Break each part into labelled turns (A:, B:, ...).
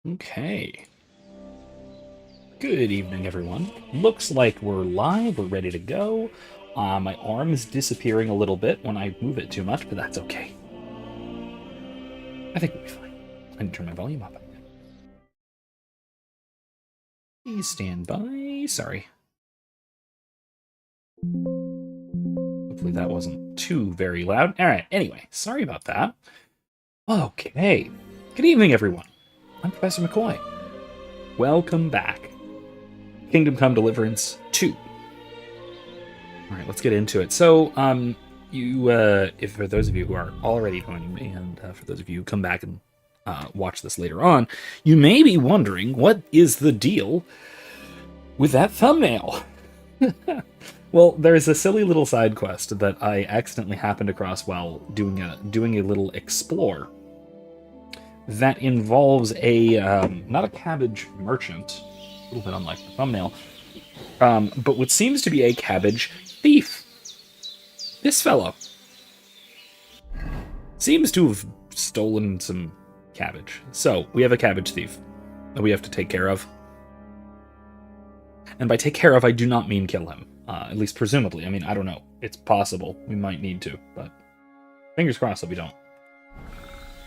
A: Okay. Good evening, everyone. Looks like we're live. We're ready to go. My arm is disappearing a little bit when I move it too much, but that's okay. I think we'll be fine. I need to turn my volume up. Please stand by. Sorry. Hopefully that wasn't too very loud. All right. Anyway, sorry about that. Okay. Good evening, everyone. I'm Professor McCoy. Welcome back. Kingdom Come Deliverance II. All right, let's get into it. So, if for those of you who are already joining me, and for those of you who come back and watch this later on, you may be wondering what is the deal with that thumbnail. Well, there's a silly little side quest that I accidentally happened across while doing a little explore that involves a not a cabbage merchant, a little bit unlike the thumbnail, but what seems to be a cabbage thief. This fellow seems to have stolen some cabbage. So, we have a cabbage thief that we have to take care of. And by take care of, I do not mean kill him. At least presumably. I mean, I don't know. It's possible. We might need to, but fingers crossed that we don't.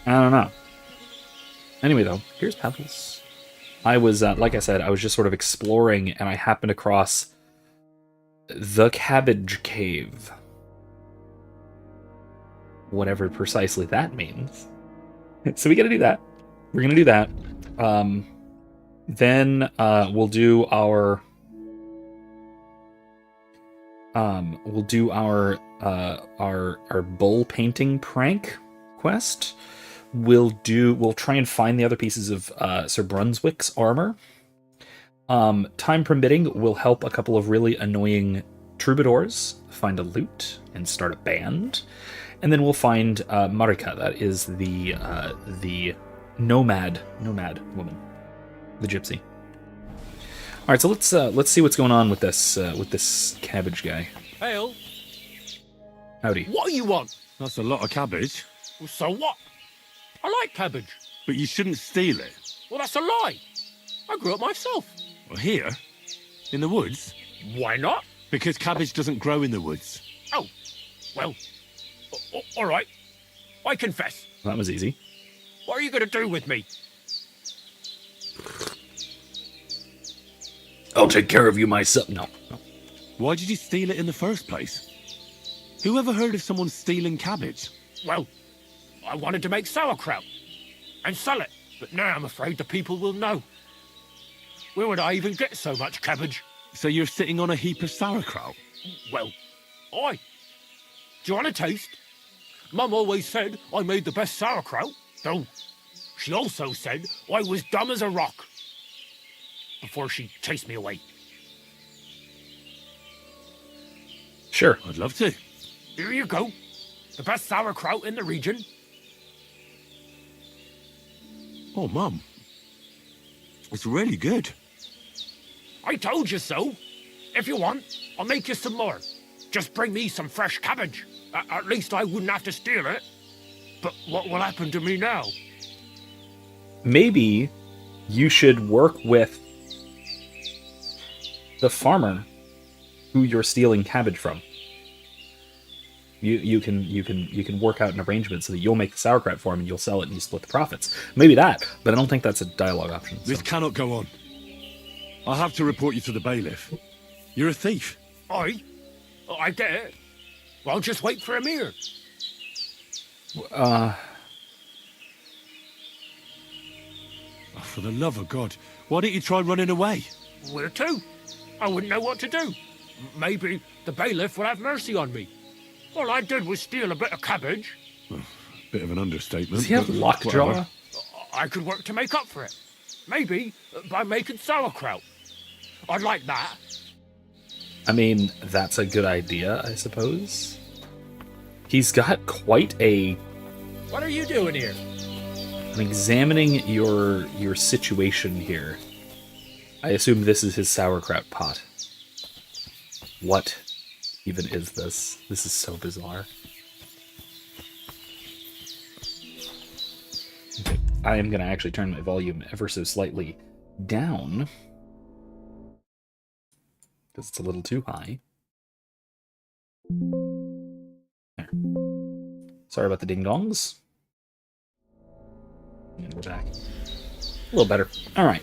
A: I don't know. Anyway, though, here's Pebbles. I was, like I said, I was just sort of exploring, and I happened across the Cabbage Cave. Whatever precisely that means. So we gotta do that. We're gonna do that. Then we'll do our bull painting prank quest. We'll try and find the other pieces of Sir Brunswick's armor. Time permitting, we'll help a couple of really annoying troubadours find a lute and start a band. And then we'll find Marika, that is the nomad woman, the gypsy. All right, so let's see what's going on with this cabbage guy.
B: Hail.
A: Howdy.
B: What do you want?
C: That's a lot of cabbage.
B: Well, so what? I like cabbage.
C: But you shouldn't steal it.
B: Well, that's a lie. I grew it myself.
C: Well, here? In the woods?
B: Why not?
C: Because cabbage doesn't grow in the woods.
B: Oh, well, all right. I confess.
A: That was easy.
B: What are you going to do with me?
A: I'll take care of you myself. No.
C: Why did you steal it in the first place? Who ever heard of someone stealing cabbage?
B: Well, I wanted to make sauerkraut and sell it, but now I'm afraid the people will know. Where would I even get so much cabbage?
C: So you're sitting on a heap of sauerkraut?
B: Well, do you want a taste? Mum always said I made the best sauerkraut, though she also said I was dumb as a rock before she chased me away.
A: Sure.
C: I'd love to.
B: Here you go. The best sauerkraut in the region.
C: Oh, Mum. It's really good.
B: I told you so. If you want, I'll make you some more. Just bring me some fresh cabbage. At least I wouldn't have to steal it. But what will happen to me now?
A: Maybe you should work with the farmer who you're stealing cabbage from. You can work out an arrangement so that you'll make the sauerkraut for him and you'll sell it and you split the profits. Maybe that, but I don't think that's a dialogue option. So.
C: This cannot go on. I'll have to report you to the bailiff. You're a thief.
B: I get it. Well, just wait for him here.
C: Oh, for the love of God, why don't you try running away?
B: Where to? I wouldn't know what to do. Maybe the bailiff will have mercy on me. All I did was steal a bit of cabbage.
C: Bit of an understatement.
A: Does he have
C: but
A: lockjaw?
C: whatever.
B: I could work to make up for it. Maybe by making sauerkraut. I'd like that.
A: I mean, that's a good idea, I suppose. He's got quite a...
B: What are you doing here?
A: I'm examining your situation here. I assume this is his sauerkraut pot. What even is this? This is so bizarre. Okay. I am going to actually turn my volume ever so slightly down, because it's a little too high. There. Sorry about the ding-dongs. And we're back. A little better. All right.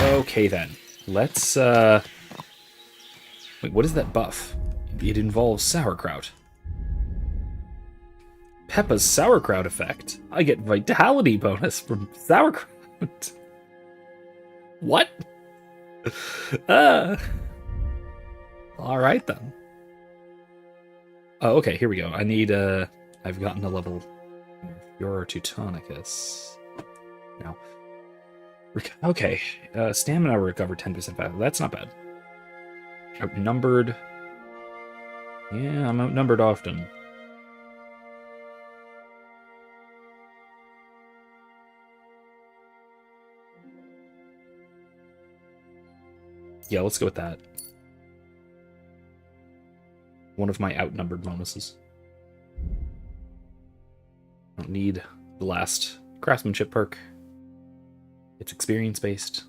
A: Okay, then. Let's, Wait, what is that buff? It involves sauerkraut. Peppa's sauerkraut effect. I get vitality bonus from sauerkraut. What? Alright, then. Oh, okay, here we go. I need, I've gotten a level... Your Teutonicus. Now. Okay, stamina recover 10% faster. That's not bad. Outnumbered. Yeah, I'm outnumbered often. Yeah, let's go with that. One of my outnumbered bonuses. I don't need the last craftsmanship perk. It's experience-based.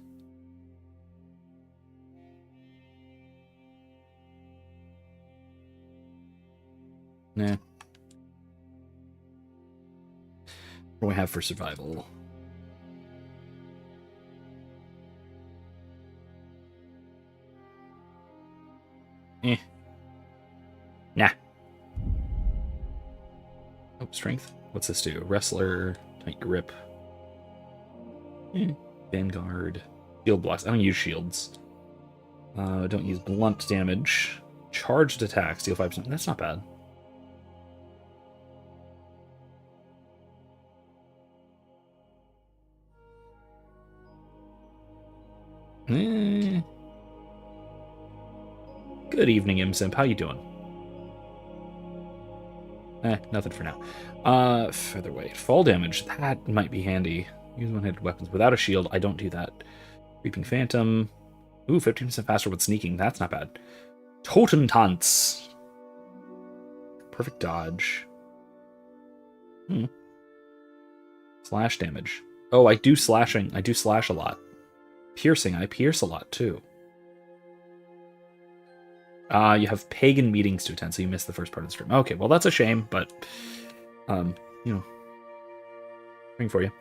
A: Nah. What do we have for survival? Nah. Oh, strength. What's this do? Wrestler, tight grip. Vanguard. Shield blocks. I don't use shields. Don't use blunt damage. Charged attack. Steal 5%. That's not bad. Good evening, Imsimp. How you doing? Nothing for now. Featherweight. Fall damage. That might be handy. Use one-handed weapons without a shield. I don't do that. Reaping Phantom. Ooh, 15% faster with sneaking. That's not bad. Totem Tance. Perfect dodge. Slash damage. Oh, I do slashing. I do slash a lot. Piercing. I pierce a lot, too. You have pagan meetings to attend, so you missed the first part of the stream. Okay, well, that's a shame, but, you know, ring for you.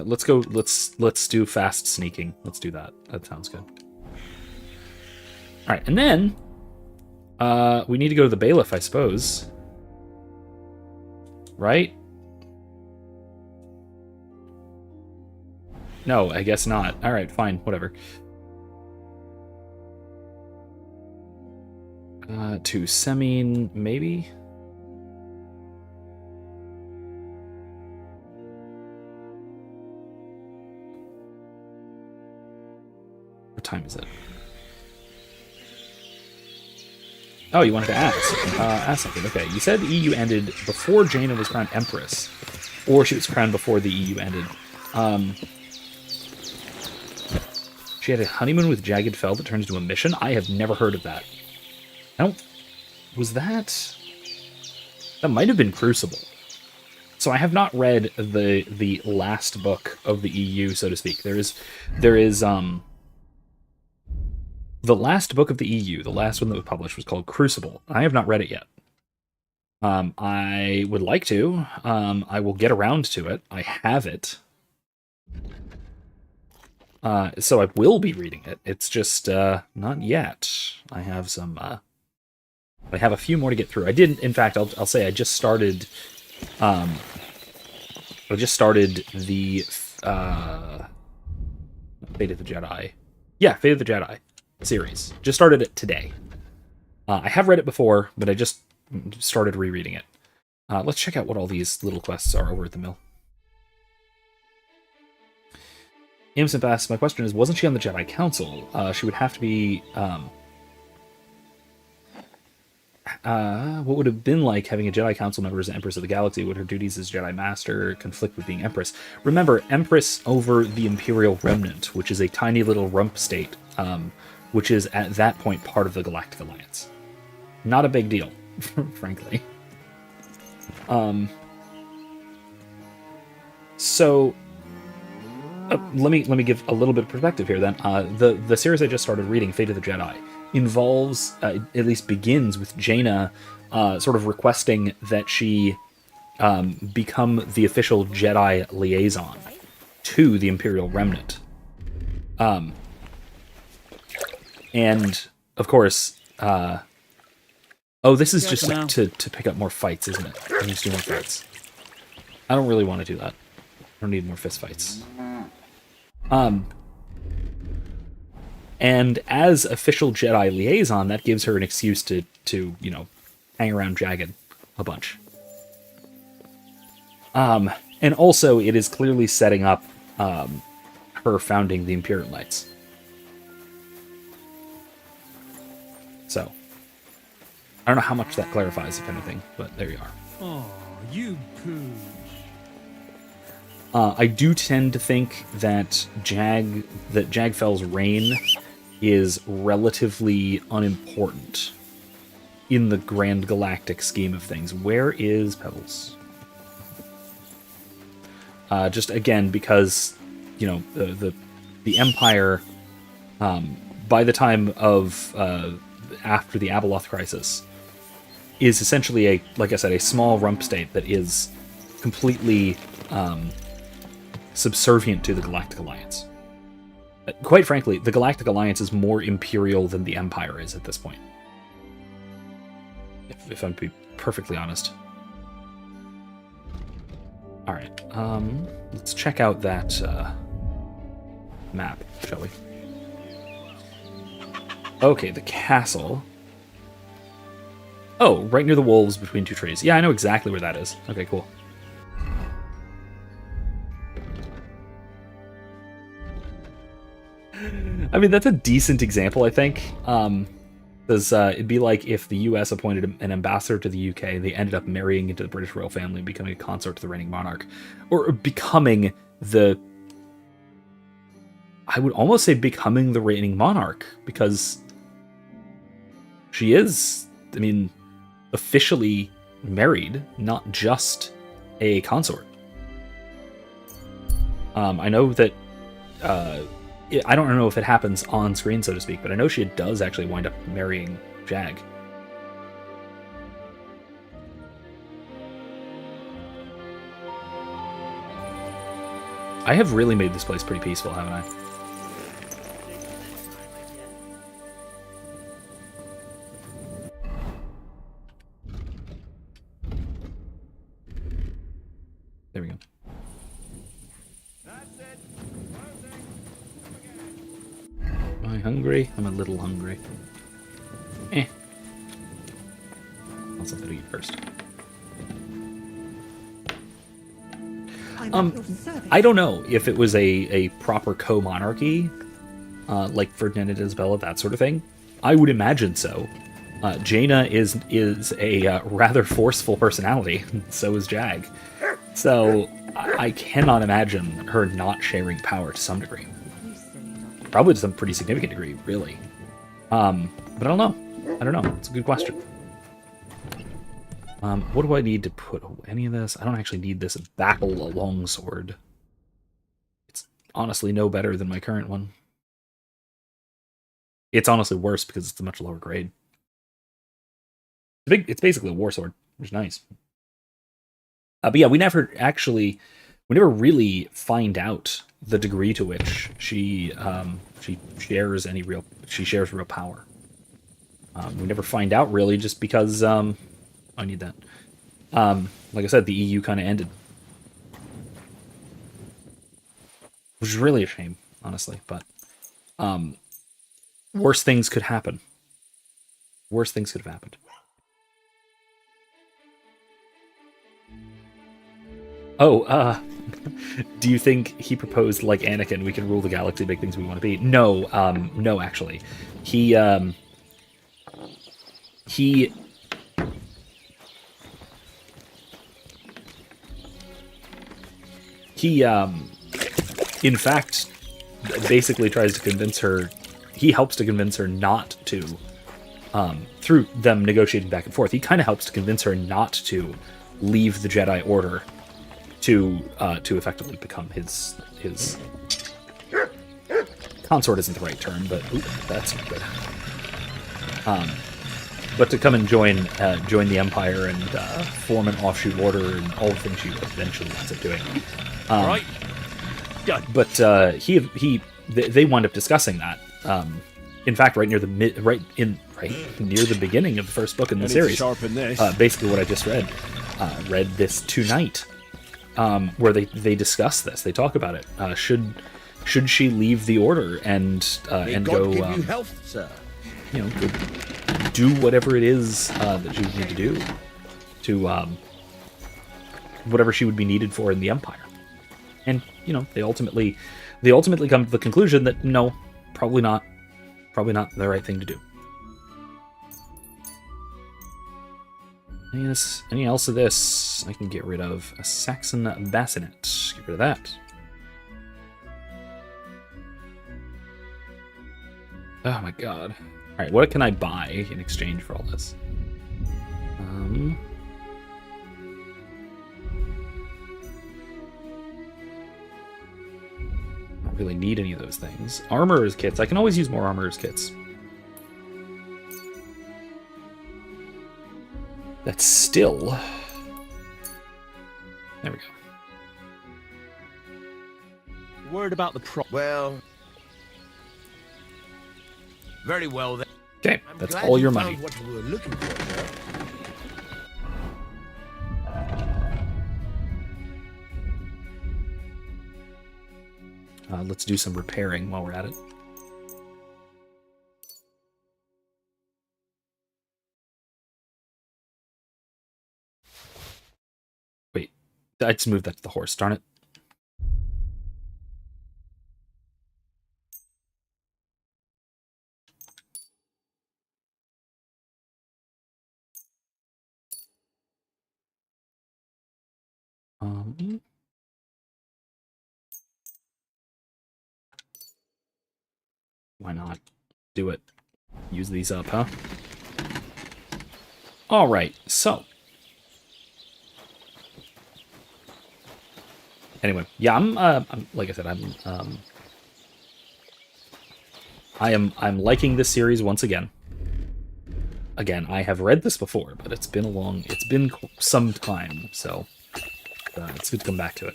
A: Let's go. Let's do fast sneaking. Let's do that. That sounds good. All right, and then we need to go to the bailiff, I suppose. Right? No, I guess not. All right, fine, whatever. To Semine, maybe? What time is it? Oh, you wanted to ask something. Okay, you said the EU ended before Jaina was crowned Empress. Or she was crowned before the EU ended. She had a honeymoon with Jagged Fell that turns into a mission? I have never heard of that. I don't... Was that... That might have been Crucible. So I have not read the last book of the EU, so to speak. There is the last book of the EU, the last one that was published, was called Crucible. I have not read it yet. I would like to. I will get around to it. I have it. So I will be reading it. It's just not yet. I have some. I have a few more to get through. I did, in fact. I'll say I just started. I just started the Fate of the Jedi. Yeah, Fate of the Jedi series. Just started it today. I have read it before, but I just started rereading it. Let's check out what all these little quests are over at the mill. Imsip asks, my question is, wasn't she on the Jedi Council? She would have to be... what would have been like having a Jedi Council member as Empress of the Galaxy? Would her duties as Jedi Master conflict with being Empress? Remember, Empress over the Imperial Remnant, which is a tiny little rump state, which is at that point part of the Galactic Alliance. Not a big deal, frankly. So let me give a little bit of perspective here. Then the series I just started reading, Fate of the Jedi, involves at least begins with Jaina sort of requesting that she become the official Jedi liaison to the Imperial Remnant. And of course, this is just like to pick up more fights, isn't it? I just do more fights. I don't really want to do that. I don't need more fist fights. And as official Jedi liaison, that gives her an excuse to hang around Jagged a bunch. And also, it is clearly setting up her founding the Imperial Knights. So, I don't know how much that clarifies, if anything, but there you are.
B: Oh, you poo.
A: I do tend to think that Jagfell's reign is relatively unimportant in the grand galactic scheme of things. Where is Pebbles? Just again, because the Empire, by the time of after the Abeloth crisis, is essentially like I said, a small rump state that is completely subservient to the Galactic Alliance. Quite frankly, the Galactic Alliance is more imperial than the Empire is at this point. If I'm to be perfectly honest. Alright, let's check out that map, shall we? Okay, the castle. Oh, right near the wolves between two trees. Yeah, I know exactly where that is. Okay, cool. I mean, that's a decent example, I think. Because it'd be like if the US appointed an ambassador to the UK, they ended up marrying into the British royal family and becoming a consort to the reigning monarch. Or becoming I would almost say becoming the reigning monarch, because she is, I mean, officially married, not just a consort. I know that I don't know if it happens on screen, so to speak, but I know she does actually wind up marrying Jag. I have really made this place pretty peaceful, haven't I? There we go. Am I hungry? I'm a little hungry. I'll something to eat first. I don't know if it was a proper co-monarchy, like Ferdinand and Isabella, that sort of thing. I would imagine so. Jaina is a rather forceful personality, so is Jag. So I cannot imagine her not sharing power to some degree. Probably to some pretty significant degree, really. But I don't know. It's a good question. What do I need to put any of this? I don't actually need this battle longsword. It's honestly no better than my current one. It's honestly worse because it's a much lower grade. It's basically a war sword, which is nice. But yeah, we never really find out the degree to which she shares real power. We never find out really, just because I need that. Like I said, the EU kind of ended, which is really a shame, honestly. But worse things could happen. Worse things could have happened. Oh, do you think he proposed like Anakin, we can rule the galaxy, make things we want to be? No, no, actually. He he, in fact, basically tries to convince her. He helps to convince her not to, through them negotiating back and forth. He kind of helps to convince her not to leave the Jedi Order to effectively become his consort isn't the right term, but that's not good. But to come and join the Empire and form an offshoot order and all the things she eventually ends up doing.
B: Right.
A: But they wind up discussing that. In fact, right near the beginning of the first book in the series.
C: Sharpen this.
A: Basically, what I just read this tonight, where they discuss this. They talk about it. Should she leave the order and go?
D: Give you health, sir.
A: Go do whatever it is that she would need to do to whatever she would be needed for in the Empire. And they ultimately come to the conclusion that no, probably not the right thing to do. Any else of this I can get rid of? A Saxon bassinet. Get rid of that. Oh my god. Alright, what can I buy in exchange for all this? Don't really need any of those things. Armorer's kits. I can always use more armorer's kits. That's still... There we go.
C: Word about the
D: Well... Very well, then.
A: Okay,
D: I'm
A: that's
D: glad
A: all
D: you
A: your
D: found
A: money.
D: What you were looking for, sir.
A: Let's do some repairing while we're at it. Wait, I just moved that to the horse, darn it. Why not? Do it. Use these up, huh? Alright, so. Anyway, yeah, I'm like I said, I'm liking this series once again. Again, I have read this before, but it's been some time, so it's good to come back to it.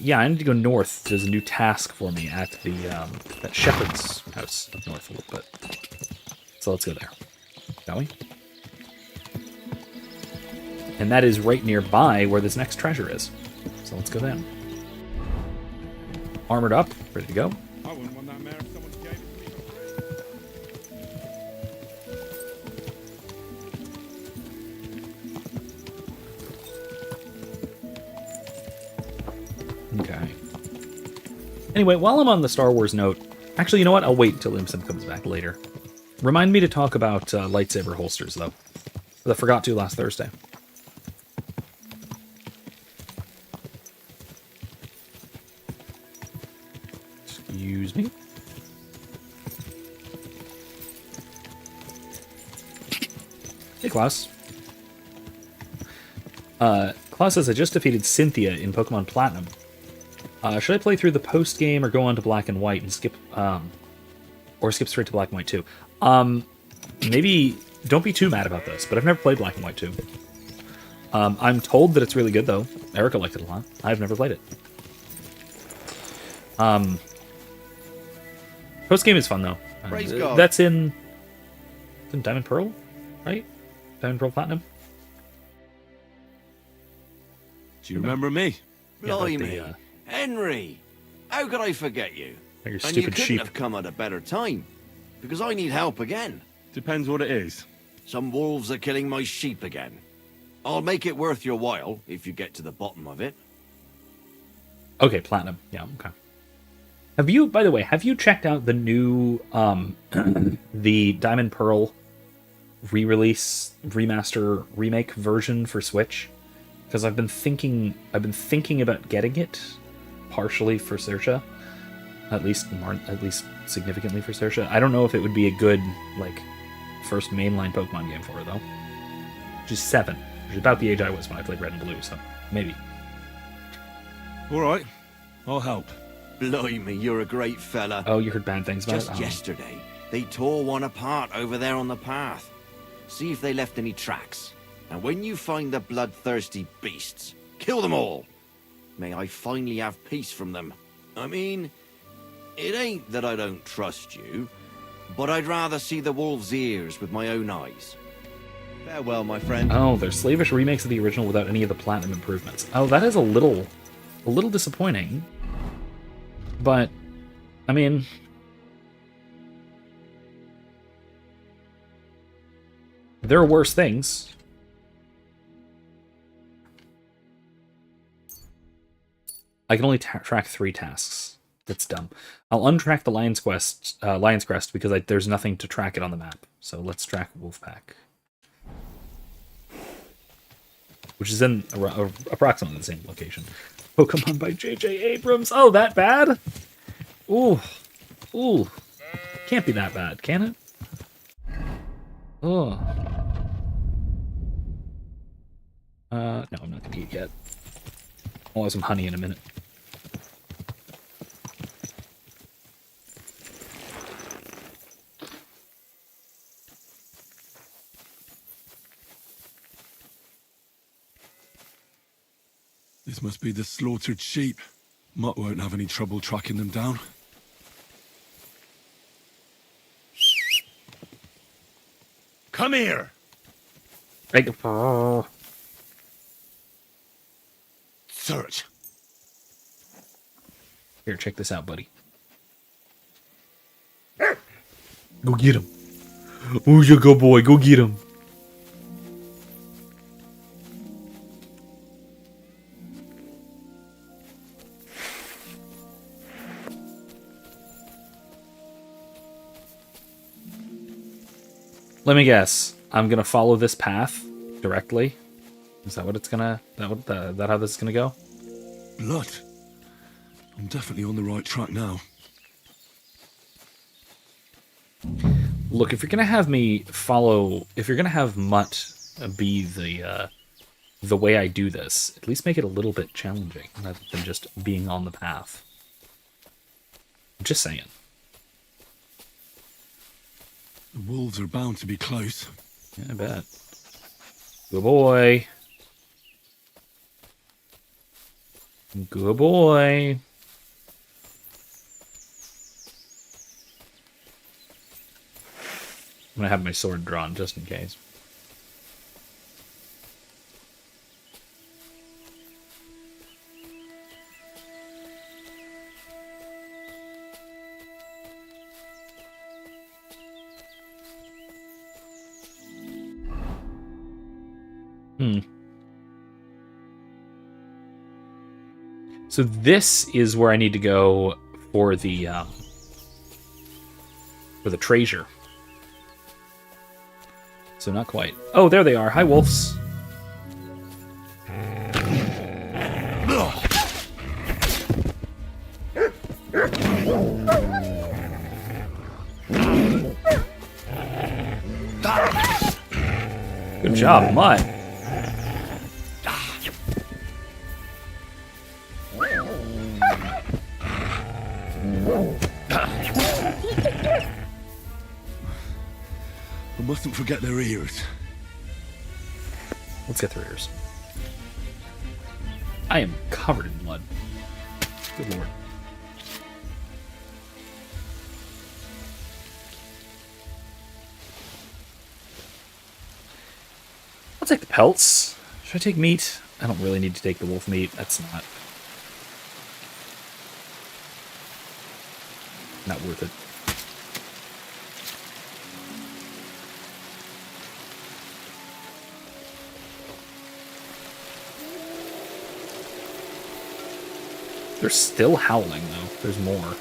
A: Yeah, I need to go north. There's a new task for me at the that shepherd's house up north a little bit. So let's go there, shall we? And that is right nearby where this next treasure is. So let's go then. Armored up, ready to go.
C: I wouldn't want that mare if someone gave it to me.
A: Okay. Anyway, while I'm on the Star Wars note, actually, you know what? I'll wait until Imsim comes back later. Remind me to talk about lightsaber holsters, though. I forgot to last Thursday. Excuse me. Hey, Klaus. Klaus says, I just defeated Cynthia in Pokemon Platinum. Should I play through the post game or go on to Black and White and skip straight to Black and White 2? Maybe don't be too mad about this, but I've never played Black and White 2. I'm told that it's really good though. Erica liked it a lot. I've never played it. Post game is fun though.
D: Praise God.
A: That's in Diamond Pearl, right? Diamond Pearl Platinum.
C: Do you remember me?
A: Yeah, like
D: Blimey.
A: the,
D: Henry, how could I forget you?
A: Your
D: And you
A: stupid
D: couldn't
A: sheep.
D: have come at a better time, because I need help again.
C: Depends what it is.
D: Some wolves are killing my sheep again. I'll make it worth your while, if you get to the bottom of it.
A: Okay, Platinum. Yeah, okay. Have you, by the way, checked out the new, the Diamond Pearl re-release, remaster, remake version for Switch? because I've been thinking about getting it, partially for Saoirse, at least significantly for Saoirse. I don't know if it would be a good like first mainline Pokemon game for her though. She's 7, which is about the age I was when I played Red and Blue, so maybe.
C: All right, I'll help.
D: Blimey, you're a great fella.
A: Oh, you heard bad things about
D: Just
A: it? Oh.
D: yesterday, they tore one apart over there on the path. See if they left any tracks. And when you find the bloodthirsty beasts, kill them all. May I finally have peace from them. I mean, it ain't that I don't trust you, but I'd rather see the wolf's ears with my own eyes. Farewell, my friend.
A: Oh, they're slavish remakes of the original without any of the platinum improvements. Oh, that is a little disappointing. But, I mean, there are worse things. I can only track 3 tasks. That's dumb. I'll untrack the Lion's Crest because there's nothing to track it on the map. So let's track Wolfpack, which is in approximately the same location. Pokemon by J.J. Abrams. Oh, that bad? Ooh. Can't be that bad, can it? Oh. No, I'm not gonna eat yet. I'll have some honey in a minute.
C: This must be the slaughtered sheep. Mutt won't have any trouble tracking them down.
B: Come here.
C: Search.
A: Here, check this out, buddy. Go get him. Who's your good boy? Go get him. Let me guess. I'm gonna follow this path directly. Is that what it's gonna? That how this is gonna go?
C: Blood. I'm definitely on the right track now.
A: Look, if you're gonna have me follow, if you're gonna have Mutt be the way I do this, at least make it a little bit challenging rather than just being on the path. I'm just saying.
C: The wolves are bound to be close.
A: Yeah, I bet. Good boy. Good boy. I'm gonna have my sword drawn just in case. So this is where I need to go for the treasure. So not quite. Oh, there they are. Hi, wolves. Good job, Mutt.
C: I mustn't forget their ears.
A: Let's get their ears. I am covered in blood. Good lord. I'll take the pelts. Should I take meat? I don't really need to take the wolf meat. That's not worth it. They're still howling, though. There's more.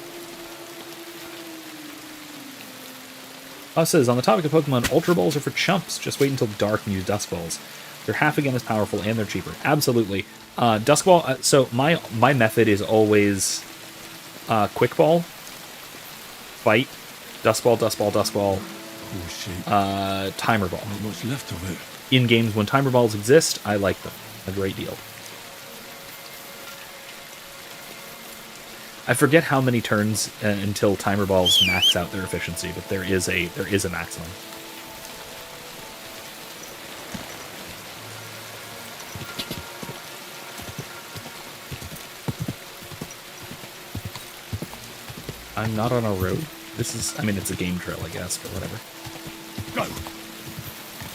A: Oh, it says, on the topic of Pokemon, Ultra Balls are for chumps. Just wait until dark and use Dust Balls. They're half again as powerful, and they're cheaper. Absolutely. Duskball, so my method is always quick ball, fight, dustball, dustball,
C: Oh, shit.
A: timer ball.
C: Not much left of it.
A: In games when timer balls exist, I like them a great deal. I forget how many turns until timer balls max out their efficiency, but there is a maximum. I'm not on a road. This is, I mean, it's a game trail, I guess, but whatever.
B: Go.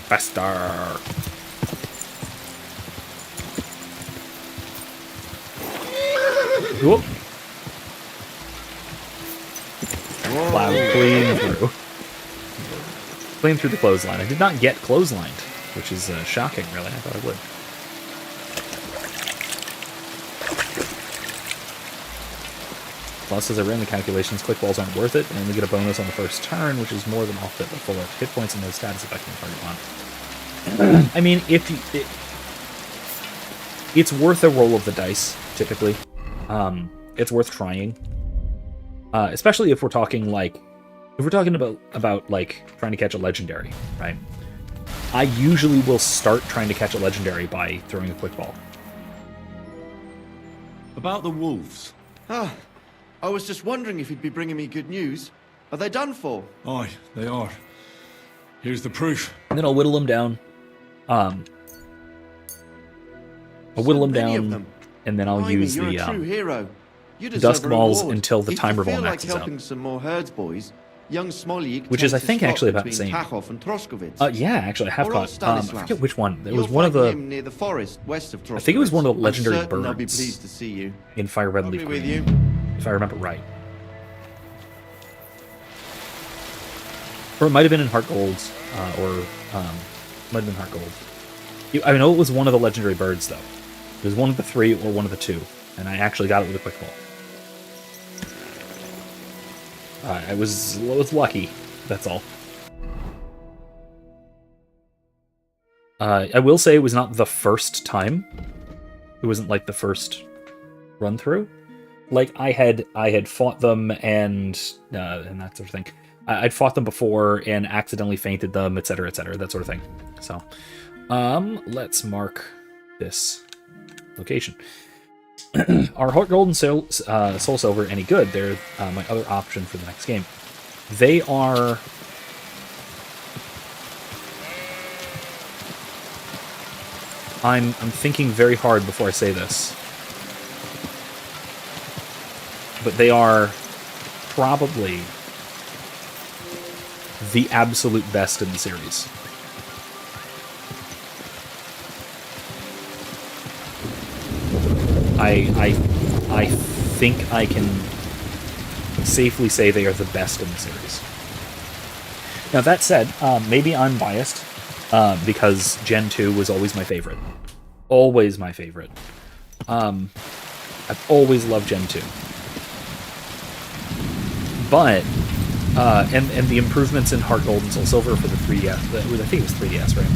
A: Faster. Whoop. Plowed clean through. Clean through the clothesline. I did not get clotheslined, which is shocking, really. I thought I would. Plus, as I ran the calculations, quick balls aren't worth it, and only get a bonus on the first turn, which is more than offset by full hit points and no status effect on target one. I mean, it's worth a roll of the dice, typically. It's worth trying. Especially if we're talking about like trying to catch a legendary, right? I usually will start trying to catch a legendary by throwing a quick ball.
C: About the wolves.
D: Ah, I was just wondering if you'd be bringing me good news. Are they done for?
C: Aye, they are. Here's the proof.
A: And then I'll whittle them down. I'll whittle them
D: many of
A: down,
D: them.
A: and then I'll
D: Blimey,
A: use
D: you're
A: the
D: a true hero. You deserve
A: dusk
D: a
A: balls
D: reward.
A: until the
D: If
A: timer
D: you
A: ball
D: feel like
A: maxes out.
D: helping some more herds, boys, young Smolly
A: Which is, I think, actually about the same.
D: Tachov and Troskowitz.
A: Yeah, actually, I have
D: Or
A: caught. I
D: Stanislav.
A: forget which one. It
D: You'll
A: was one of
D: find
A: the
D: him near the forest west of
A: I think it was one of the
D: Troskowitz.
A: legendary
D: I'm certain They'll be
A: birds.
D: pleased to see you.
A: in Fire Red
D: I'll
A: Leaf
D: be with
A: Green,
D: you.
A: if I remember right. Or it might have been in Heart Gold, might have been Heart Gold. I know it was one of the legendary birds, though. It was one of the three or one of the two, and I actually got it with a quick ball. I was lucky, that's all. I will say it was not the first time. It wasn't like the first run through. Like I had fought them and that sort of thing. I'd fought them before and accidentally fainted them, etc., that sort of thing. So, let's mark this location. Are Heart Gold and Soul Silver any good? They're my other option for the next game. They are... I'm thinking very hard before I say this. But they are probably the absolute best in the series. I think I can safely say they are the best in the series. Now that said, maybe I'm biased because Gen 2 was always my favorite. Always my favorite. I've always loved Gen 2. But and the improvements in Heart Gold and Soul Silver for the 3DS, I think it was 3DS, right?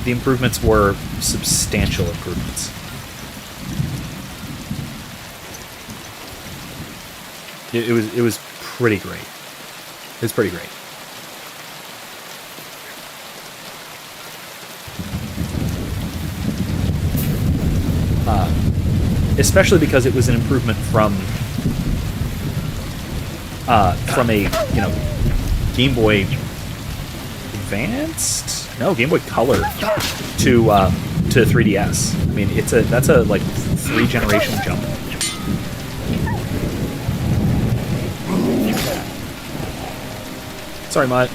A: The improvements were substantial improvements. It was pretty great. It was pretty great. Especially because it was an improvement from a Game Boy Advanced? No, Game Boy Color to 3DS. I mean, that's a like 3-generation jump. Sorry, Mutt.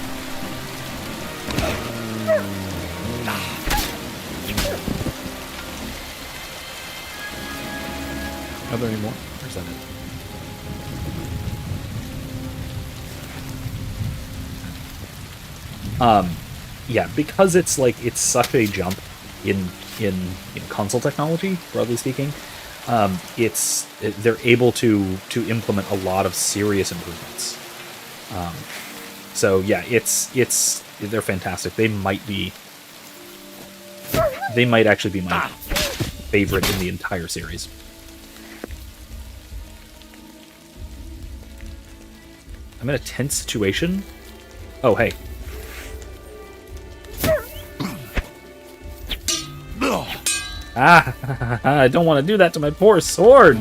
A: Are there any more? Or is that it? Yeah, because it's such a jump in console technology, broadly speaking. They're able to implement a lot of serious improvements. So yeah, they're fantastic. They might be They might actually be my favorite in the entire series. I'm in a tense situation. Oh, hey. Ah, I don't want to do that to my poor sword.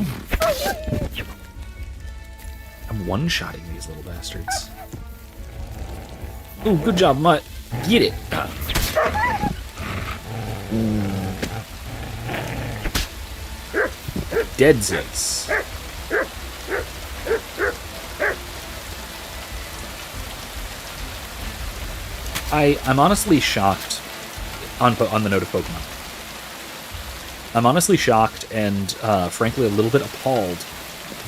A: I'm one-shotting these little bastards. Ooh, good job, Mutt. Get it. Ooh. Deadsies. I'm honestly shocked on the note of Pokemon. I'm honestly shocked and, frankly, a little bit appalled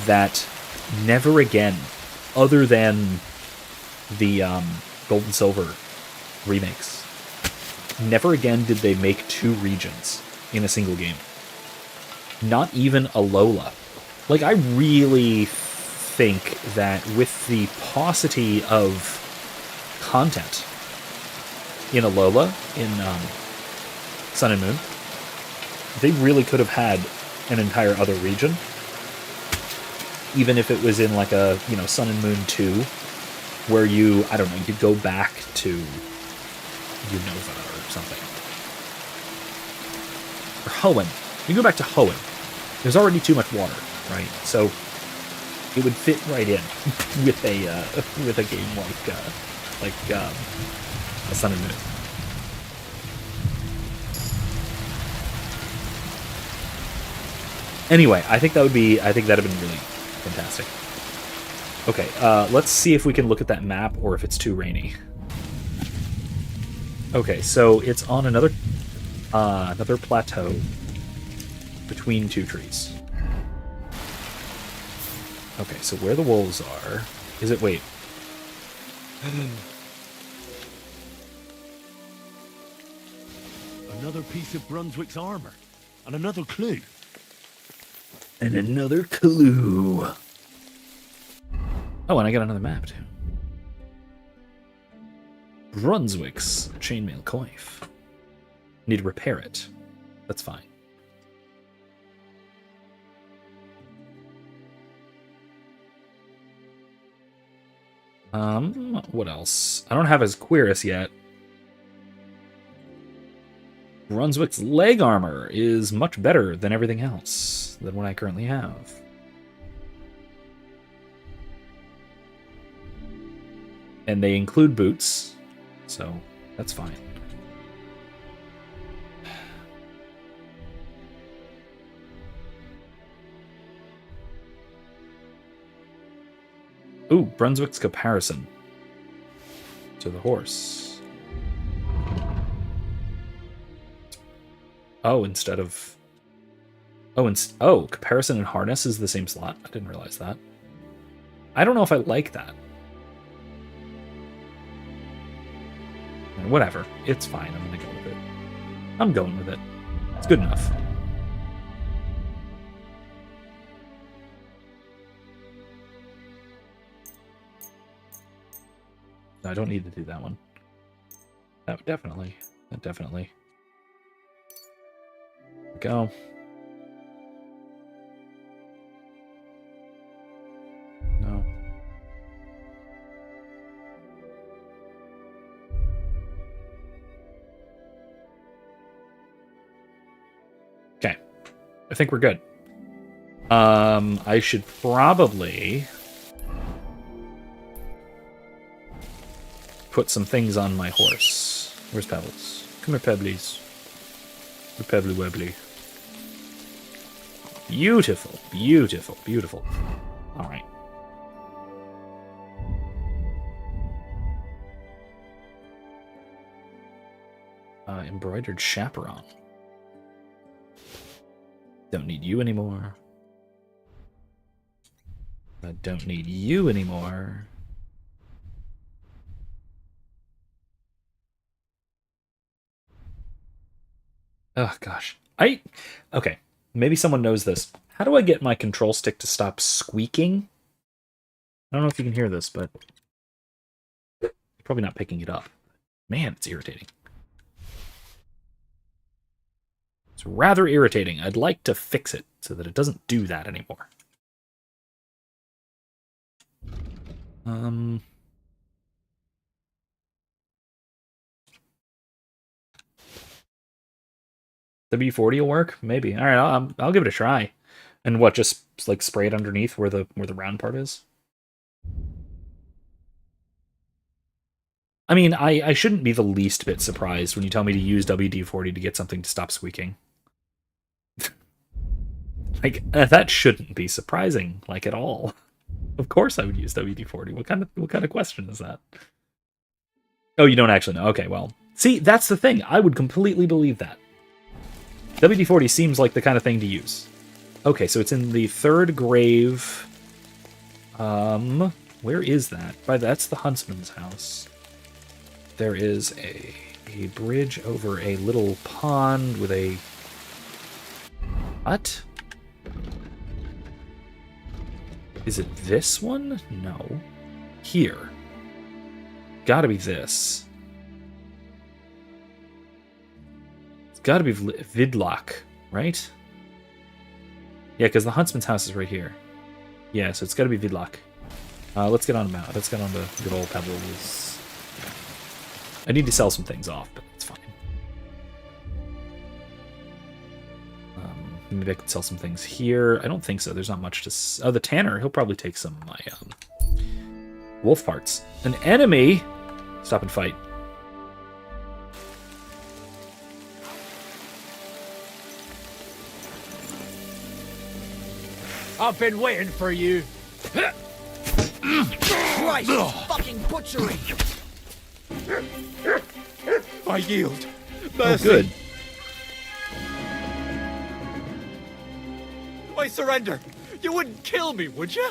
A: that never again, other than the Gold and Silver remakes, never again did they make 2 regions in a single game. Not even Alola. Like, I really think that with the paucity of content in Alola, in Sun and Moon, they really could have had an entire other region. Even if it was in like a, Sun and Moon 2, where you could go back to Unova or something. Or Hoenn. You go back to Hoenn. There's already too much water, right? So it would fit right in with a game like a Sun and Moon. Anyway, I think that'd have been really fantastic. Okay, let's see if we can look at that map or if it's too rainy. Okay, so it's on another plateau between 2 trees. Okay, so where the wolves are, is it? Wait.
C: Another piece of Brunswick's armor, and another clue.
A: And another clue. Oh, and I got another map, too. Brunswick's chainmail coif. Need to repair it. That's fine. What else? I don't have his cuirass yet. Brunswick's leg armor is much better than everything else than what I currently have. And they include boots, so that's fine. Ooh, Brunswick's comparison to the horse. Oh, instead of... Oh, comparison and harness is the same slot. I didn't realize that. I don't know if I like that. Whatever. It's fine. I'm gonna go with it. I'm going with it. It's good enough. No, I don't need to do that one. Oh, definitely. Definitely. Go. No. Okay. I think we're good. I should probably put some things on my horse. Where's Pebbles? Come here, Pebblies. We're Pebbly Webbly. Beautiful, beautiful, beautiful. All right. Embroidered chaperone. Don't need you anymore. I don't need you anymore. Oh, gosh. Okay. Maybe someone knows this. How do I get my control stick to stop squeaking? I don't know if you can hear this, but you're probably not picking it up. Man, it's irritating. It's rather irritating. I'd like to fix it so that it doesn't do that anymore. W40 will work? Maybe. All right, I'll give it a try. And what, just like spray it underneath where the round part is? I mean, I shouldn't be the least bit surprised when you tell me to use WD-40 to get something to stop squeaking. Like, that shouldn't be surprising, like, at all. Of course I would use WD-40. What kind of question is that? Oh, you don't actually know. Okay, well. See, that's the thing. I would completely believe that. WD-40 seems like the kind of thing to use. Okay, so it's in the third grave. Where is that? That's the huntsman's house. There is a bridge over a little pond with a... What? Is it this one? No. Here. Gotta be this. It's gotta be Vidlak, right? Yeah, because the huntsman's house is right here. Yeah, so it's gotta be Vidlak. Let's get on the map. Let's get on the good old pebbles. I need to sell some things off, but it's fine. Maybe I could sell some things here. I don't think so. There's not much to... Oh, the tanner. He'll probably take some of my wolf parts. An enemy! Stop and fight.
B: I've been waiting for you.
D: Christ, fucking butchery!
B: I yield.
A: Oh, good.
B: I surrender. You wouldn't kill me, would you?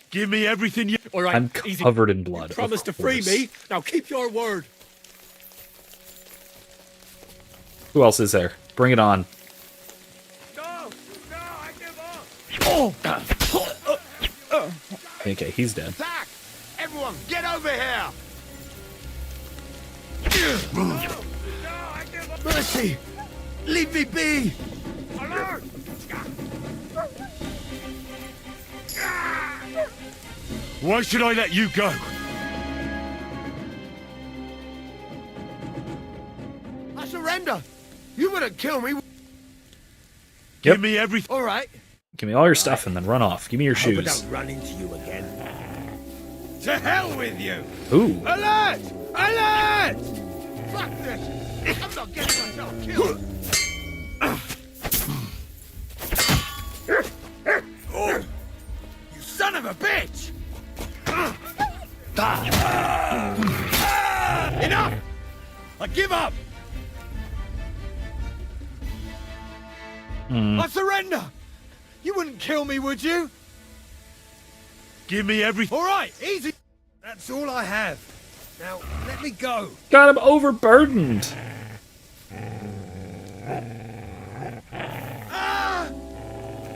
C: Give me everything you...
B: All right,
A: I'm
B: easy.
A: covered in blood.
B: You promised to free me. Now keep your word.
A: Who else is there? Bring it on.
B: No, I give up.
A: Okay, he's dead.
B: Attack! Everyone, get over here! No, I give up.
C: Mercy! Leave me be!
B: Alert!
C: Why should I let you go?
B: I surrender. You wouldn't kill me.
A: Yep.
C: Give me everything.
B: All right.
A: Give me all your stuff and then run off. Give me your
B: Hope I
A: shoes.
B: don't run into you again. To hell with you!
A: Ooh.
B: Alert! Alert! Fuck this! I'm not getting myself killed. Oh, you son of a bitch! Enough! I give up! I surrender! You wouldn't kill me, would you?
C: Give me everything.
B: All right, easy. That's all I have. Now, let me go.
A: Got him overburdened.
B: Ah!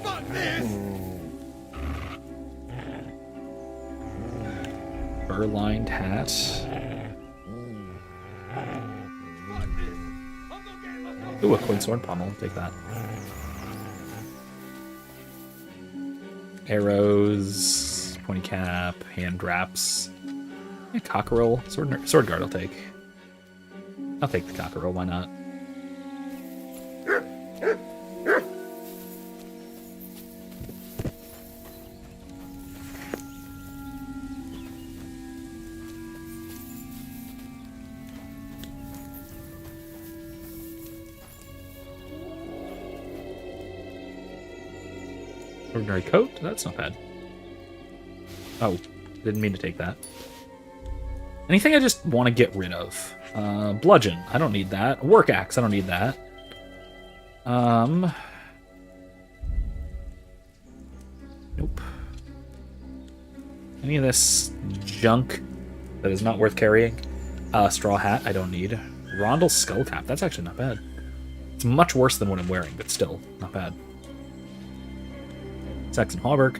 B: Fuck this!
A: Fur-lined hat.
B: Fuck this! I'm not getting myself...
A: Ooh, a coin sword pommel. Take that. Arrows, pointy cap, hand wraps. Yeah, cockerel, sword guard I'll take. I'll take the cockerel, why not? Ordinary coat? That's not bad. Oh, didn't mean to take that. Anything I just want to get rid of. Bludgeon, I don't need that. Work axe, I don't need that. Nope. Any of this junk that is not worth carrying. Straw hat, I don't need. Rondel skull cap, that's actually not bad. It's much worse than what I'm wearing, but still, not bad. Saxon hauberk,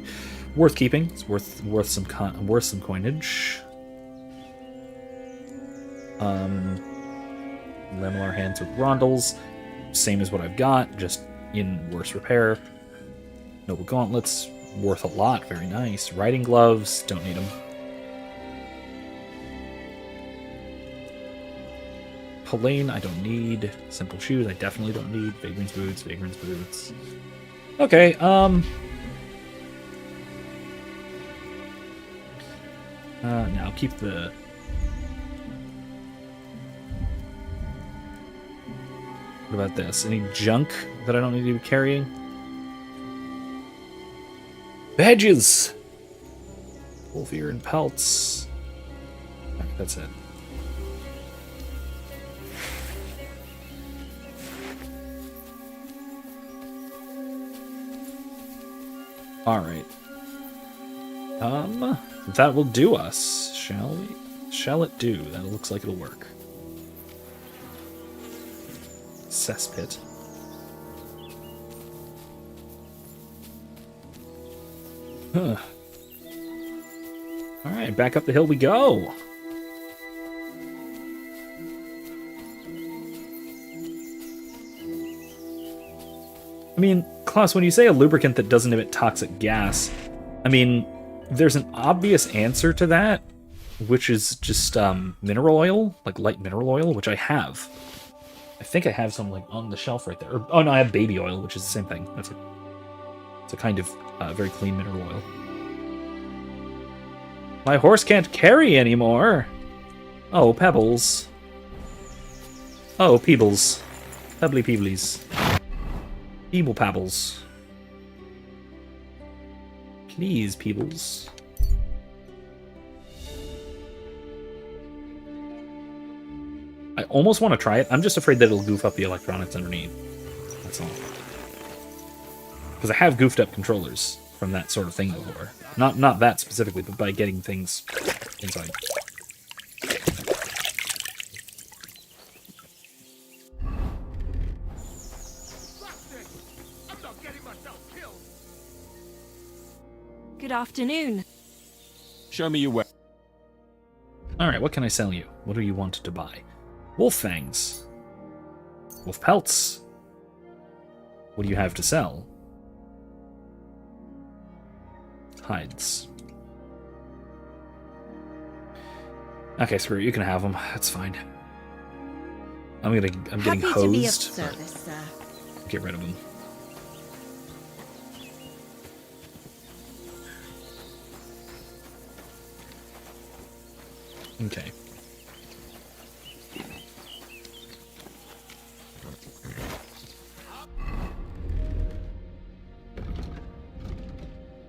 A: worth keeping. It's worth some coinage. Lamellar hands with rondels. Same as what I've got, just in worse repair. Noble gauntlets, worth a lot. Very nice. Riding gloves, don't need them. Polaine, I don't need. Simple shoes, I definitely don't need. Vagrant's boots, Vagrant's boots. Okay, now keep the... What about this? Any junk that I don't need to be carrying? Badges! Wolf ear and pelts. Okay, that's it. Alright. That will do us, shall we? Shall it do? That looks like it'll work. Cesspit. Huh. Alright, back up the hill we go. I mean, Klaus, when you say a lubricant that doesn't emit toxic gas, I mean, there's an obvious answer to that, which is just mineral oil, like light mineral oil, which I have. I think I have some like on the shelf right there. Or, oh no, I have baby oil, which is the same thing. It's a kind of very clean mineral oil. My horse can't carry anymore. Oh, Pebbles. Oh, Peebles. Pebbly Peeblies. Peeble Pebbles. Please, Peebles. I almost want to try it. I'm just afraid that it'll goof up the electronics underneath. That's all. Because I have goofed up controllers from that sort of thing before. Not that specifically, but by getting things inside.
E: Good afternoon.
C: Show me your way.
A: Alright, what can I sell you? What do you want to buy? Wolf fangs. Wolf pelts. What do you have to sell? Hides. Okay, screw it. You can have them. That's fine. I'm getting
E: Happy
A: hosed.
E: to be of service, sir.
A: Get rid of them. Okay.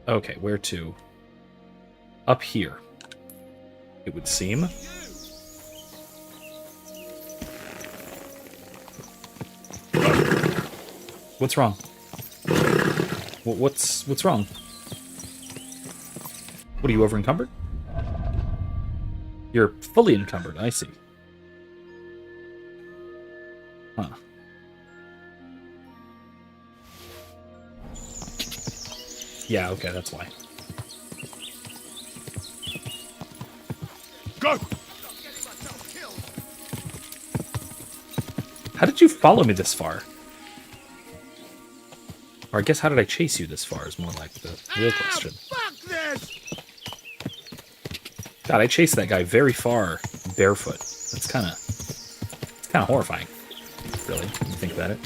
A: Okay, where to? Up here, it would seem. What's wrong? What's wrong? What, are you over encumbered? You're fully encumbered, I see. Huh. Yeah, okay, that's why.
B: Go!
A: How did you follow me this far? Or I guess how did I chase you this far is more like the real question.
B: Fuck this!
A: God, I chased that guy very far barefoot. It's kind of horrifying, really, when you think about it.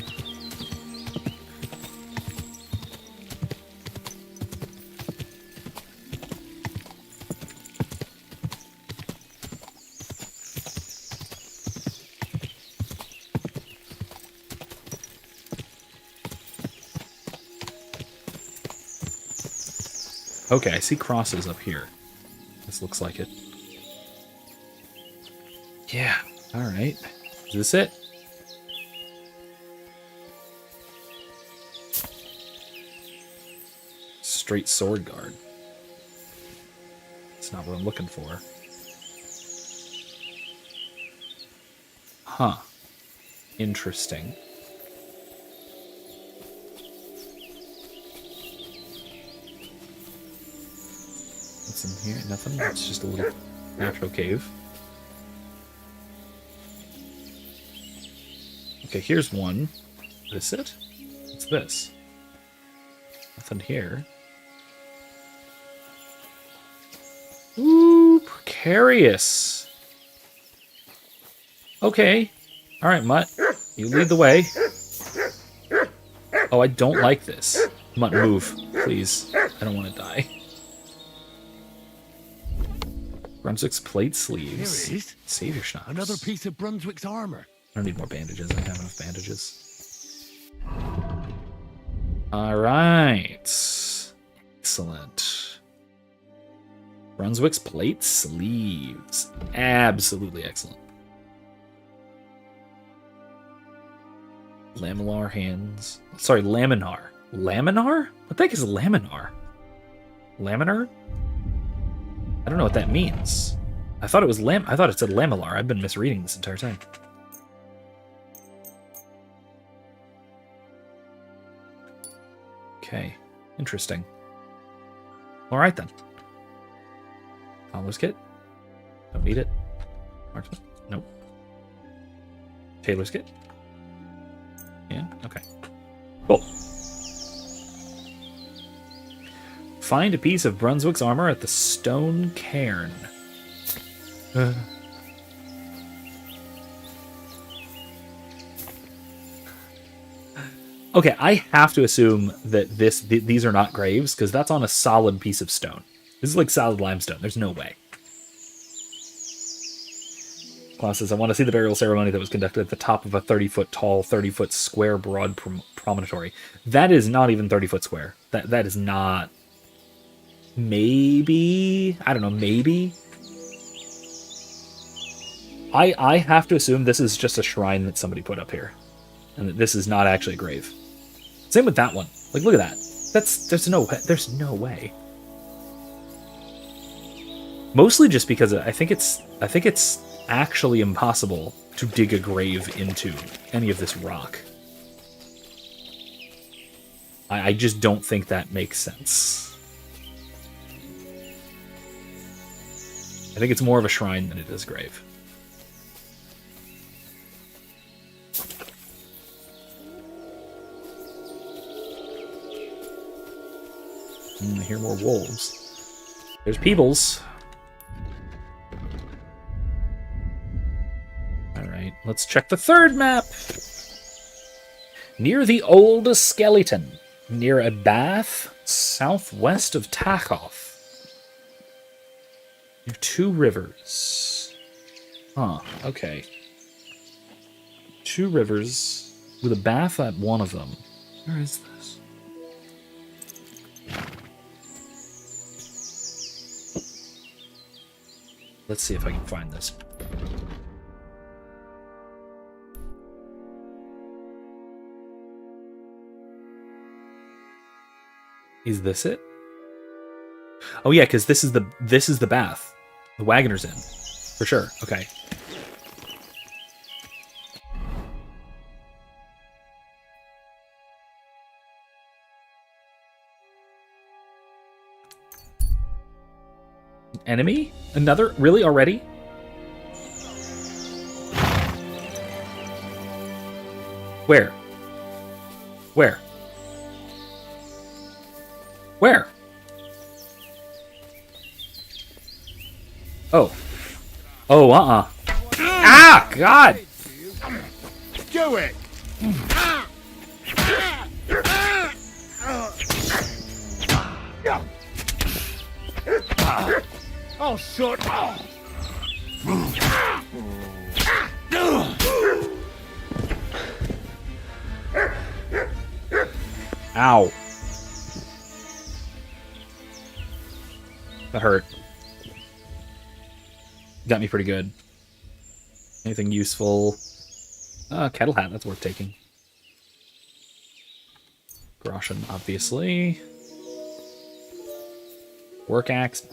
A: Okay, I see crosses up here. This looks like it. Yeah, alright. Is this it? Straight sword guard. That's not what I'm looking for. Huh. Interesting. What's in here? Nothing. It's just a little natural cave. Okay, here's one. Is this it? What's this? Nothing here. Ooh, precarious. Okay. Alright, Mutt. You lead the way. Oh, I don't like this. Mutt, move. Please. I don't want to die. Brunswick's plate sleeves.
C: Here it is.
A: Savior schnapps.
C: Another piece of Brunswick's armor.
A: I don't need more bandages. I have enough bandages. Alright. Excellent. Brunswick's plate sleeves. Absolutely excellent. Lamellar hands. Sorry, laminar. Laminar? What the heck is laminar? Laminar? I don't know what that means. I thought it was I thought it said lamellar. I've been misreading this entire time. Okay. Interesting. Alright then. Combo's kit. Don't need it. Marksman. Nope. Tailor's kit. Yeah, okay. Cool. Find a piece of Brunswick's armor at the stone cairn. Okay, I have to assume that these are not graves, because that's on a solid piece of stone. This is like solid limestone. There's no way. Klaus says, I want to see the burial ceremony that was conducted at the top of a 30-foot tall, 30-foot square broad promontory. That is not even 30-foot square. That is not... Maybe... I don't know, maybe? I have to assume this is just a shrine that somebody put up here. And that this is not actually a grave. Same with that one. Like, look at that. There's no way. Mostly just because I think it's actually impossible to dig a grave into any of this rock. I just don't think that makes sense. I think it's more of a shrine than it is a grave. I hear more wolves. There's Peebles. Alright, let's check the third map. Near the Old Skeleton, near a bath southwest of Tachoff. Near two rivers. Huh, okay. Two rivers with a bath at one of them. Where is this? Let's see if I can find this. Is this it? Oh yeah, because this is the bath. The Wagoner's Inn. For sure. Okay. Enemy? Another? Really? Already? Where? Where? Where? Oh. Oh, Ah, God!
B: Do it! Oh, shit!
A: Ow. That hurt. Got me pretty good. Anything useful? Kettle hat, that's worth taking. Groschen, obviously. Work axe.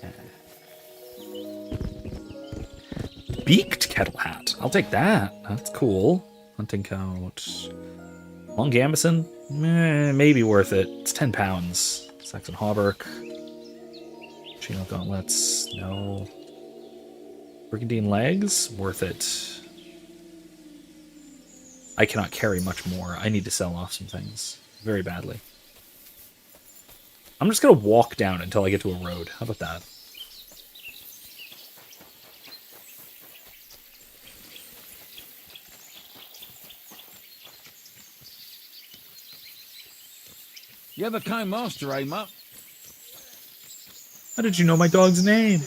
A: Beaked kettle hat. I'll take that. That's cool. Hunting coat. Long gambeson? Maybe worth it. It's 10 pounds. Saxon hauberk. Chino gauntlets. No. Brigandine legs? Worth it. I cannot carry much more. I need to sell off some things very badly. I'm just going to walk down until I get to a road. How about that?
F: You have a kind master, eh, Mutt?
A: How did you know my dog's name?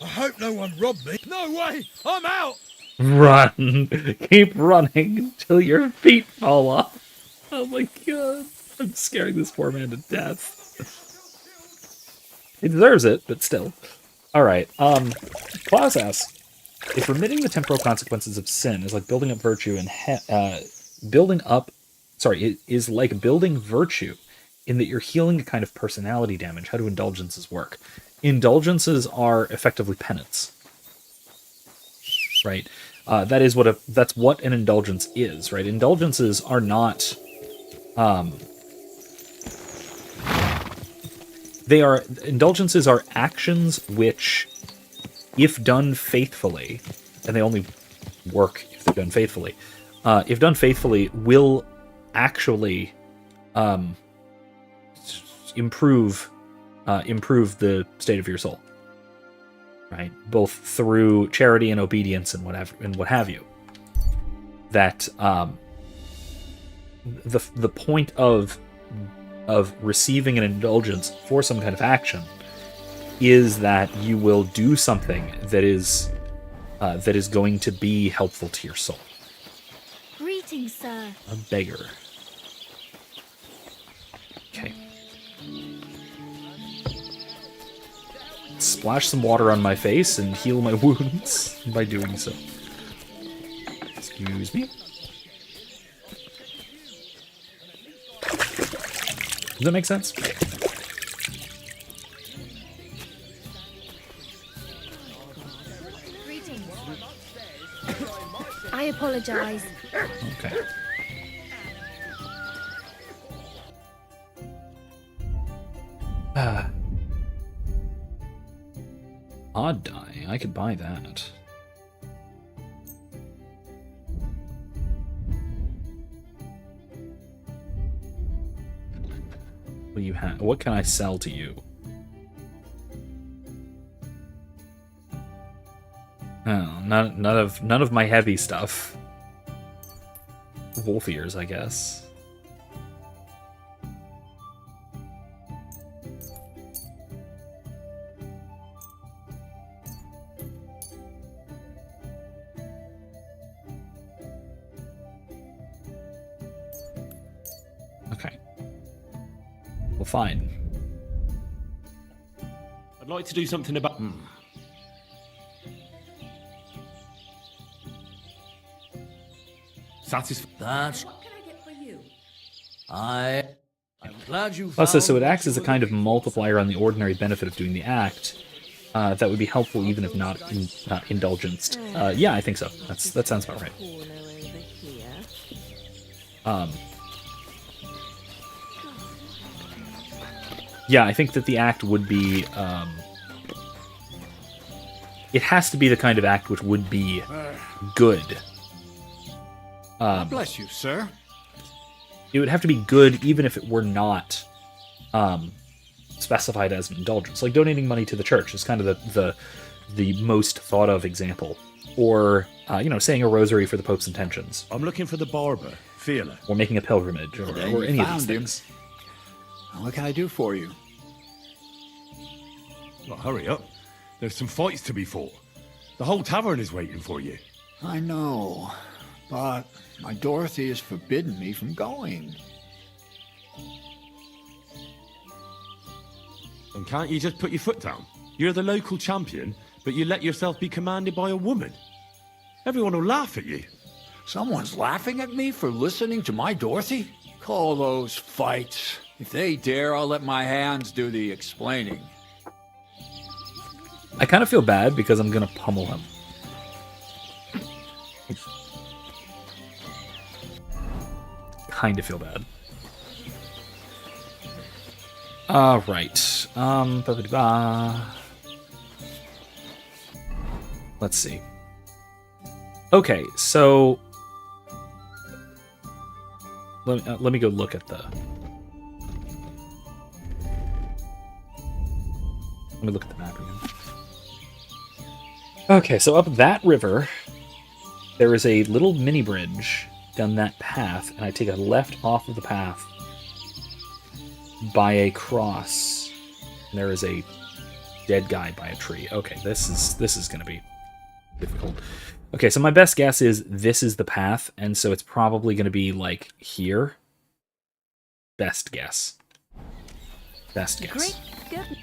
F: I hope no one robbed me. No way! I'm out!
A: Run! Keep running until your feet fall off. Oh my god. I'm scaring this poor man to death. He deserves it, but still. Alright, Klaus asks, if remitting the temporal consequences of sin is like building up virtue and is like building virtue in that you're healing a kind of personality damage, how do indulgences work? Indulgences are effectively penance. Right? That's what an indulgence is, right? Indulgences are not indulgences are actions which, if done faithfully, and they only work if they're done faithfully, will actually improve the state of your soul, right? Both through charity and obedience and what have you. That the point of receiving an indulgence for some kind of action is that you will do something that is going to be helpful to your soul.
E: Greetings, sir.
A: A beggar. Okay. Splash some water on my face and heal my wounds by doing so. Excuse me. Does that make sense?
E: Greetings. I apologize.
A: Okay. Odd die. I could buy that. What do you have? What can I sell to you? Oh, none of my heavy stuff. Wolf ears, I guess. Okay. Well, fine.
C: I'd like to do something about...
F: That's... What can I get for you? I'm glad you
A: Also, so it
F: found
A: acts as a kind of multiplier on the ordinary benefit of doing the act. That would be helpful even if not indulgenced. Yeah, I think so. That sounds about right. Yeah, I think that the act would be... it has to be the kind of act which would be good.
F: bless you, sir.
A: It would have to be good even if it were not specified as an indulgence. Like donating money to the church is kind of the most thought of example. Or, saying a rosary for the Pope's intentions.
C: I'm looking for the barber, Fiona.
A: Or making a pilgrimage, or any of these things.
F: What can I do for you?
C: Well, hurry up. There's some fights to be fought. The whole tavern is waiting for you.
F: I know, but my Dorothy has forbidden me from going.
C: And can't you just put your foot down? You're the local champion, but you let yourself be commanded by a woman. Everyone will laugh at you.
F: Someone's laughing at me for listening to my Dorothy? Call those fights. If they dare, I'll let my hands do the explaining.
A: I kind of feel bad because I'm going to pummel him. Kind of feel bad. Right. Let's see. Okay, so let me go look at the. Let me look at the map again. Okay, so up that river, there is a little mini bridge down that path, and I take a left off of the path by a cross. And there is a dead guy by a tree. Okay, this is going to be difficult. Okay, so my best guess is this is the path, and so it's probably going to be like here. Best guess. Best guess.
E: Great. Good.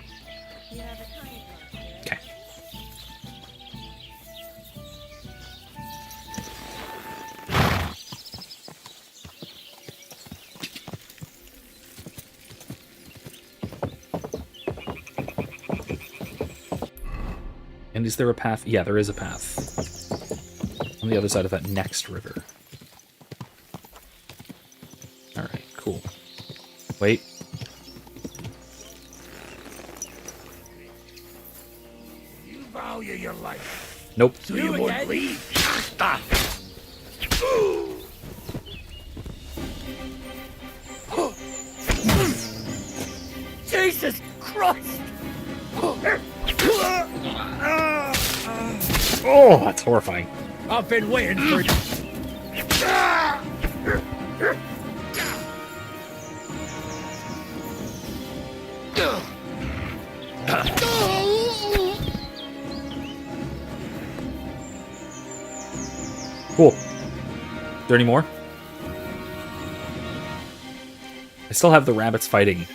A: Okay. And is there a path? Yeah, there is a path. On the other side of that next river. Alright, cool. Wait.
B: You value your life,
A: Nope.
B: so you won't leave. Jesus Christ!
A: Oh, that's horrifying.
B: I've been waiting for you.
A: Cool. Is there any more? I still have the rabbits fighting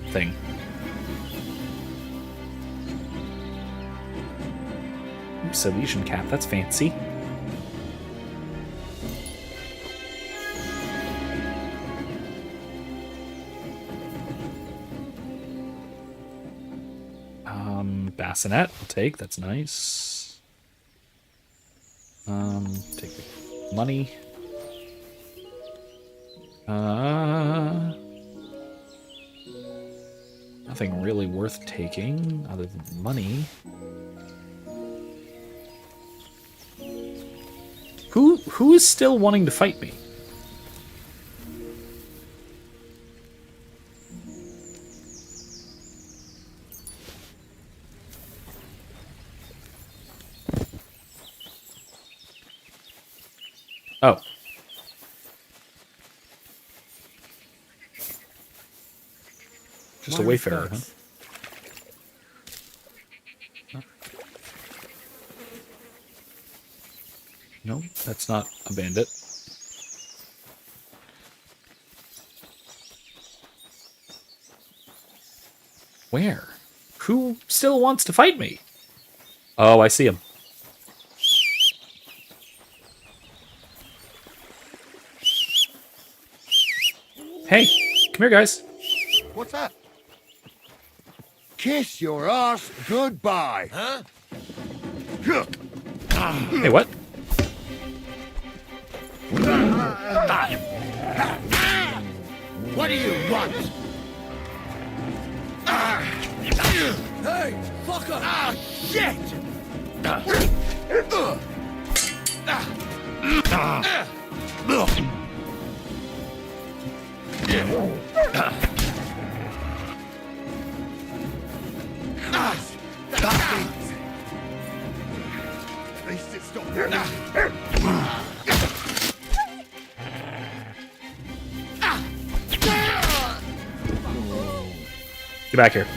A: thing. Ooh, Silesian cap, that's fancy. Bassinet, I'll take, that's nice. Take the money. Nothing really worth taking other than money. Who is still wanting to fight me? Oh. Just a wayfarer, huh? No, that's not a bandit. Where? Who still wants to fight me? Oh, I see him. Hey, come here, guys.
G: What's that? Kiss your ass goodbye. Huh?
A: Hey, what?
B: What do you want? Hey, fuck up! Ah, shit!
G: At least it stopped.
A: Get back here.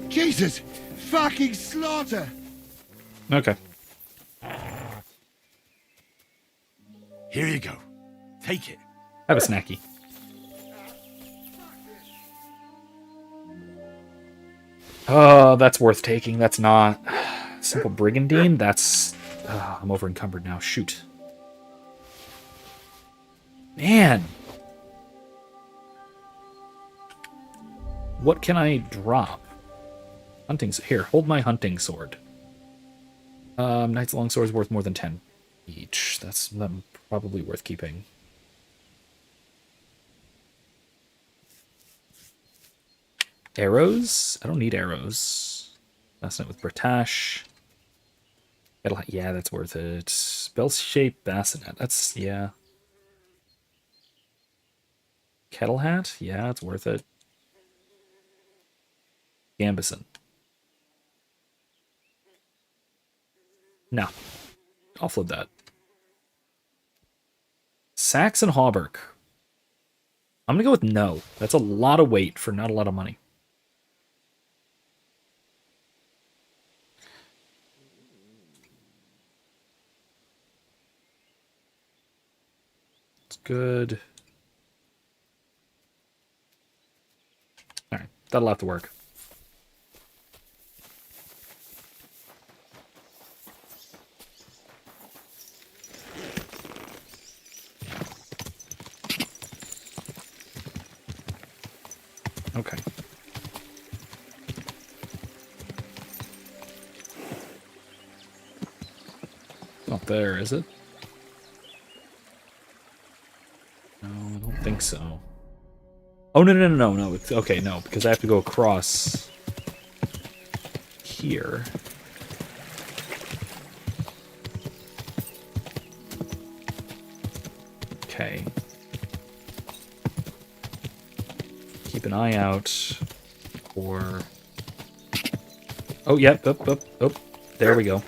G: Jesus! Fucking slaughter!
A: Okay.
C: Here you go. Take it.
A: Have a snacky. Oh, that's worth taking. That's not. Simple brigandine? That's. I'm over encumbered now. Shoot. Man. What can I drop? Hunting. Here, hold my hunting sword. Knight's longsword is worth more than 10 each. That's probably worth keeping. Arrows? I don't need arrows. Bassinet with Britash. Yeah, that's worth it. Bell-shaped bassinet. That's, yeah. Kettle hat? Yeah, it's worth it. Gambison. No. I'll flip that. Saxon hauberk. I'm gonna go with no. That's a lot of weight for not a lot of money. It's good. Alright, that'll have to work. Okay. Not there, is it? No, I don't think so. Oh, no. It's, okay, no, because I have to go across here. Okay. Keep an eye out for... Oh, yep, up. There we go.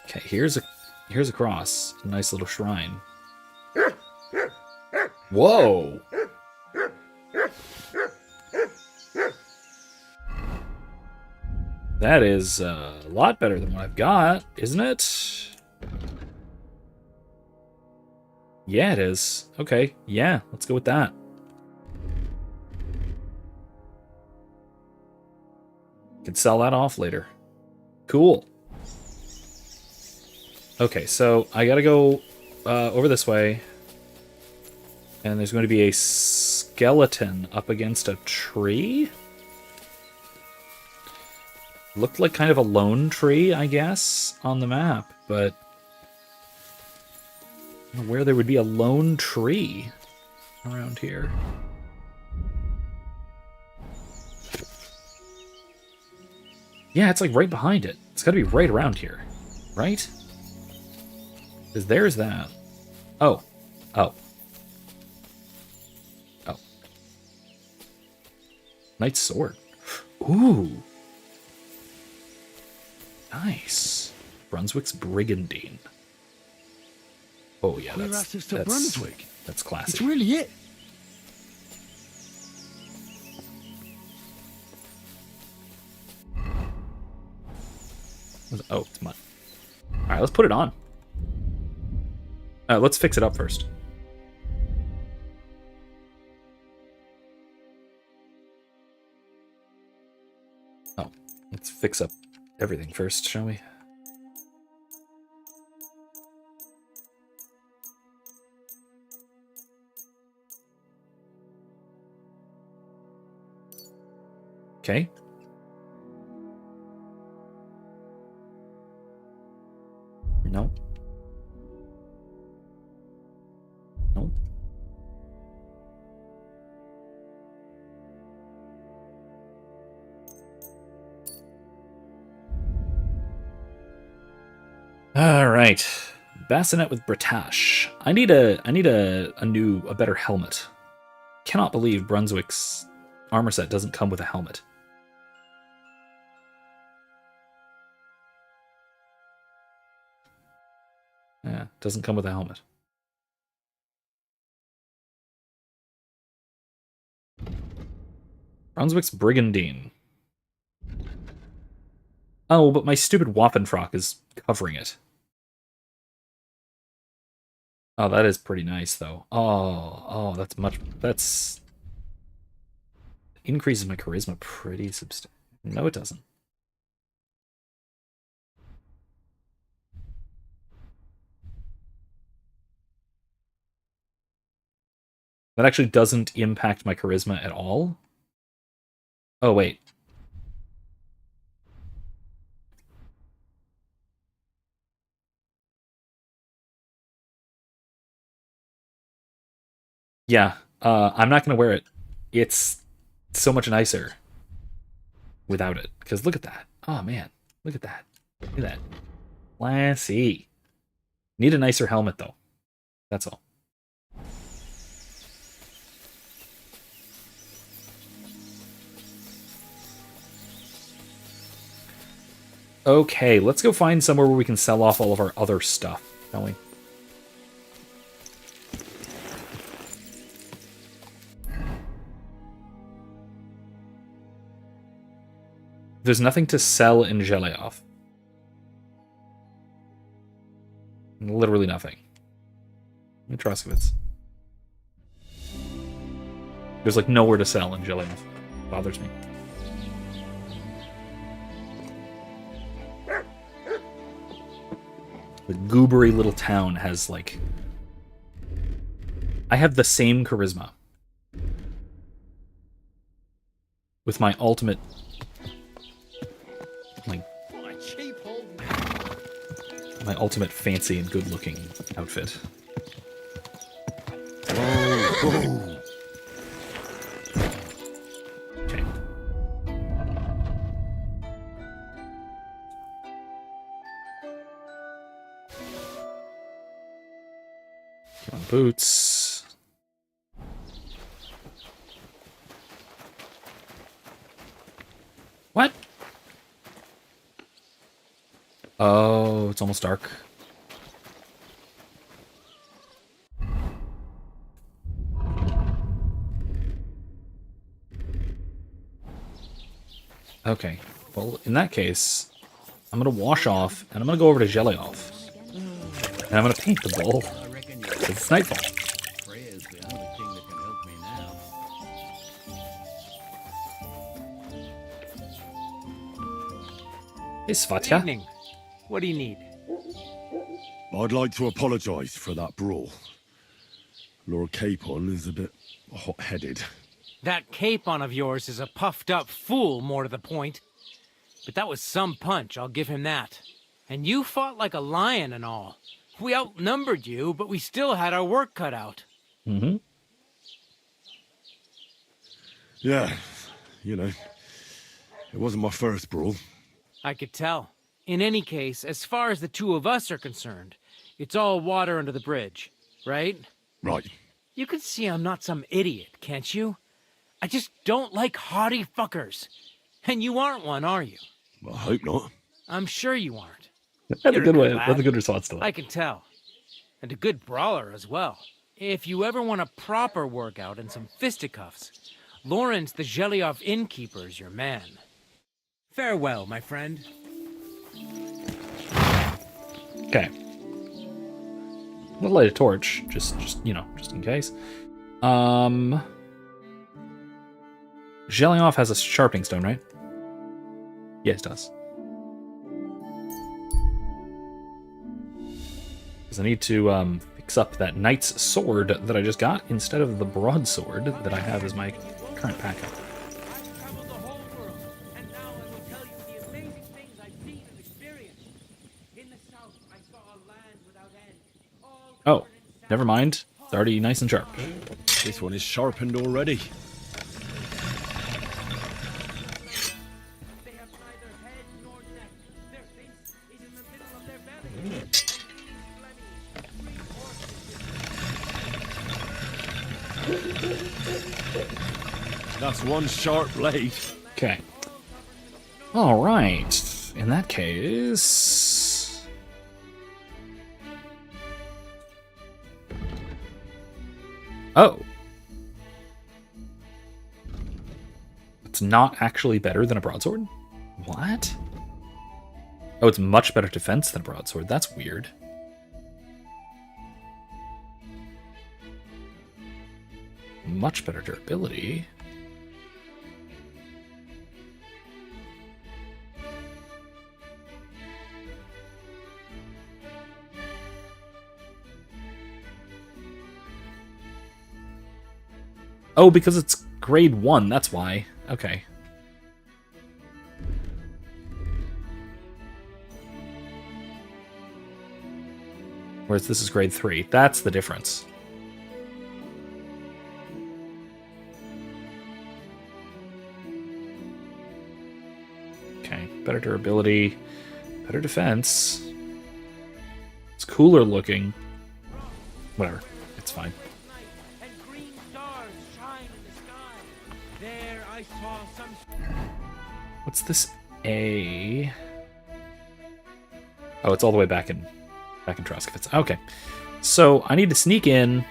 A: Okay, here's a cross. A nice little shrine. Whoa! That is a lot better than what I've got, isn't it? Yeah, it is. Okay, yeah, let's go with that. Can sell that off later. Cool. Okay, so I gotta go over this way. And there's going to be a skeleton up against a tree? Looked like kind of a lone tree, I guess, on the map, but I don't know where there would be a lone tree around here. Yeah, it's like right behind it. It's got to be right around here, right? Because there's that. Oh. Knight's sword. Ooh. Nice. Brunswick's Brigandine. Oh yeah, that's
F: Brunswick.
A: That's classic.
F: It's really it.
A: Oh, it's mud. All right, let's put it on. Let's fix it up first. Oh, let's fix up everything first, shall we? Okay. No. Nope. All right. Bassinet with Britash. I need a better helmet. Cannot believe Brunswick's armor set doesn't come with a helmet. Yeah, doesn't come with a helmet. Brunswick's Brigandine. Oh, but my stupid Waffenfrock is covering it. Oh, that is pretty nice, though. Oh, that's increases my charisma pretty substantially. No, it doesn't. That actually doesn't impact my charisma at all. Oh, wait. Yeah, I'm not going to wear it. It's so much nicer without it. Because look at that. Oh, man. Look at that. Look at that. Classy. Need a nicer helmet, though. That's all. Okay, let's go find somewhere where we can sell off all of our other stuff, shall we? There's nothing to sell in Zheleov. Literally nothing. Mitroskowitz. There's like nowhere to sell in Zheleov. Bothers me. The goobery little town has like... I have the same charisma. With my ultimate... like... my ultimate fancy and good-looking outfit.
G: Oh.
A: Okay. Come on, boots. What? Oh, it's almost dark. Okay, well, in that case, I'm gonna wash off, and I'm gonna go over to Zheleov. And I'm gonna paint the bowl. It's nightfall. Hey, Svatya.
H: Evening. What do you need?
C: I'd like to apologise for that brawl. Lord Capon is a bit hot-headed.
H: That Capon of yours is a puffed-up fool, more to the point. But that was some punch, I'll give him that. And you fought like a lion and all. We outnumbered you, but we still had our work cut out.
A: Mm-hmm.
C: Yeah, you know, it wasn't my first brawl.
H: I could tell. In any case, as far as the two of us are concerned, it's all water under the bridge, right?
C: Right.
H: You can see I'm not some idiot, can't you? I just don't like haughty fuckers. And you aren't one, are you?
C: I hope not.
H: I'm sure you aren't.
A: That's a
H: You're
A: good way.
H: lad.
A: That's a good response to that.
H: I can tell. And a good brawler as well. If you ever want a proper workout and some fisticuffs, Lawrence the Zheleov innkeeper is your man. Farewell, my friend.
A: Okay. We'll light a torch, just you know, just in case. Zheleov has a sharpening stone, right? Yes, it does. Because I need to fix up that knight's sword that I just got instead of the broadsword that I have as my current pack-up. Oh, never mind. It's already nice and sharp.
C: This one is sharpened already. That's one sharp blade.
A: Okay. All right. In that case... Oh. It's not actually better than a broadsword? What? Oh, it's much better defense than a broadsword. That's weird. Much better durability. Oh, because it's grade 1, that's why. Okay. Whereas this is grade 3. That's the difference. Okay, better durability, better defense. It's cooler looking. Whatever, it's fine.
H: And green stars shine in the sky. There I saw some.
A: What's this A? Oh, it's all the way back in Troskowitz. Okay, so I need to sneak in,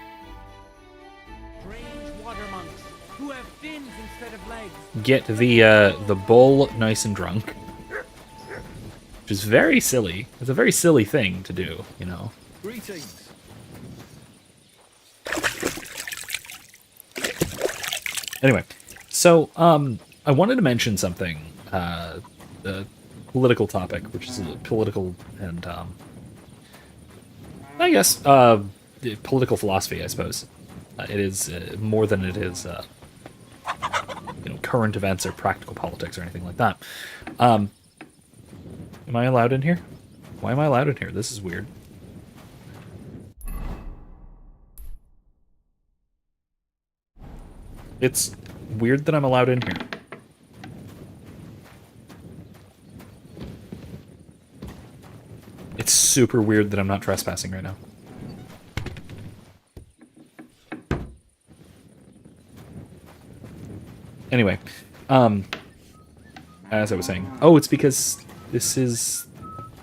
H: Strange water monks who have fins instead of legs.
A: get the bull nice and drunk, which is very silly. It's a very silly thing to do, you know.
G: Greetings.
A: Anyway, so I wanted to mention something, a political topic, which is political and I guess political philosophy. I suppose it is more than it is, current events or practical politics or anything like that. Am I allowed in here? Why am I allowed in here? This is weird. It's weird that I'm allowed in here. It's super weird that I'm not trespassing right now. Anyway, as I was saying, oh, it's because this is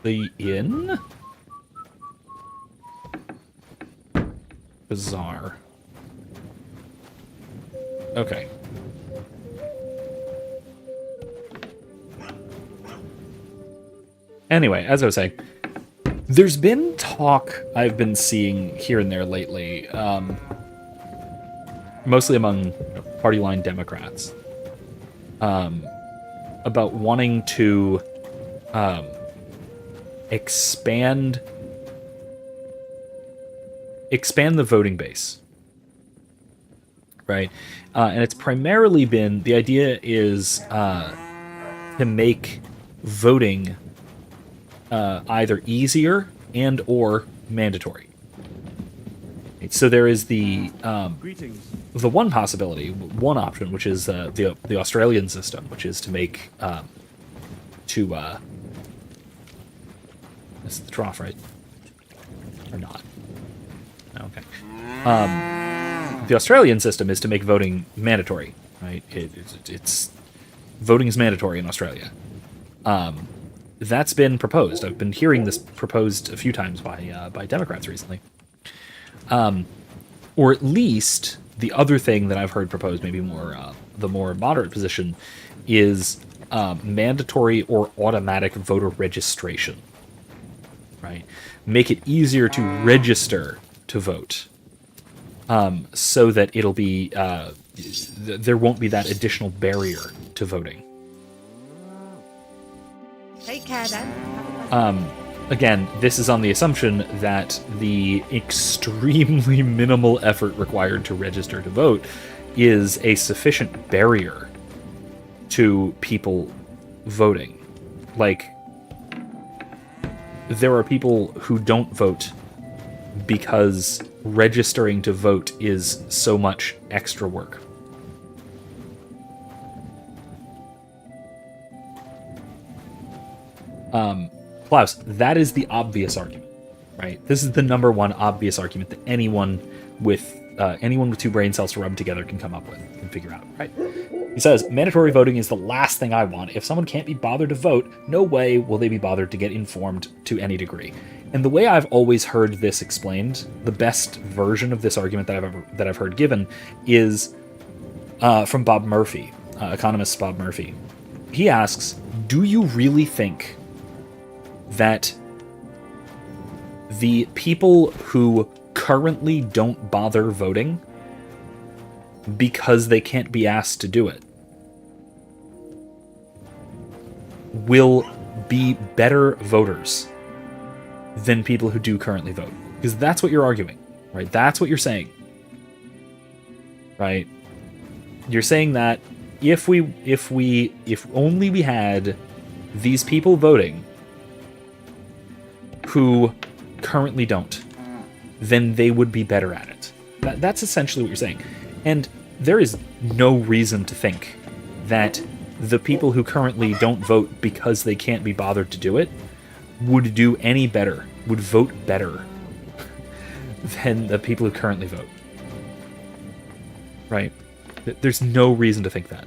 A: the inn? Bizarre. Okay. Anyway, as I was saying, there's been talk I've been seeing here and there lately, mostly among party line Democrats, about wanting to expand the voting base. Right, and it's primarily been, the idea is to make voting either easier and or mandatory. So there is the one possibility, one option, which is the Australian system, which is to make this is the trough, right? Or not? Okay. The Australian system is to make voting mandatory, right? It's voting is mandatory in Australia. That's been proposed. I've been hearing this proposed a few times by Democrats recently. Or at least the other thing that I've heard proposed, maybe more the more moderate position, is mandatory or automatic voter registration. Right? Make it easier to register to vote. So that it'll be there won't be that additional barrier to voting.
E: Take care then.
A: Again, this is on the assumption that the extremely minimal effort required to register to vote is a sufficient barrier to people voting. Like, there are people who don't vote because registering to vote is so much extra work. Klaus, that is the obvious argument, right? This is the number one obvious argument that anyone with two brain cells to rub together can come up with and figure out, right? He says, mandatory voting is the last thing I want. If someone can't be bothered to vote, no way will they be bothered to get informed to any degree. And the way I've always heard this explained, the best version of this argument that I've heard given is from Bob Murphy, economist Bob Murphy. He asks, do you really think that the people who currently don't bother voting because they can't be asked to do it will be better voters than people who do currently vote? Because that's what you're arguing, right? That's what you're saying, right? You're saying that if only we had these people voting who currently don't, then they would be better at it. That's essentially what you're saying. And there is no reason to think that the people who currently don't vote because they can't be bothered to do it would do any better, would vote better than the people who currently vote. Right? There's no reason to think that.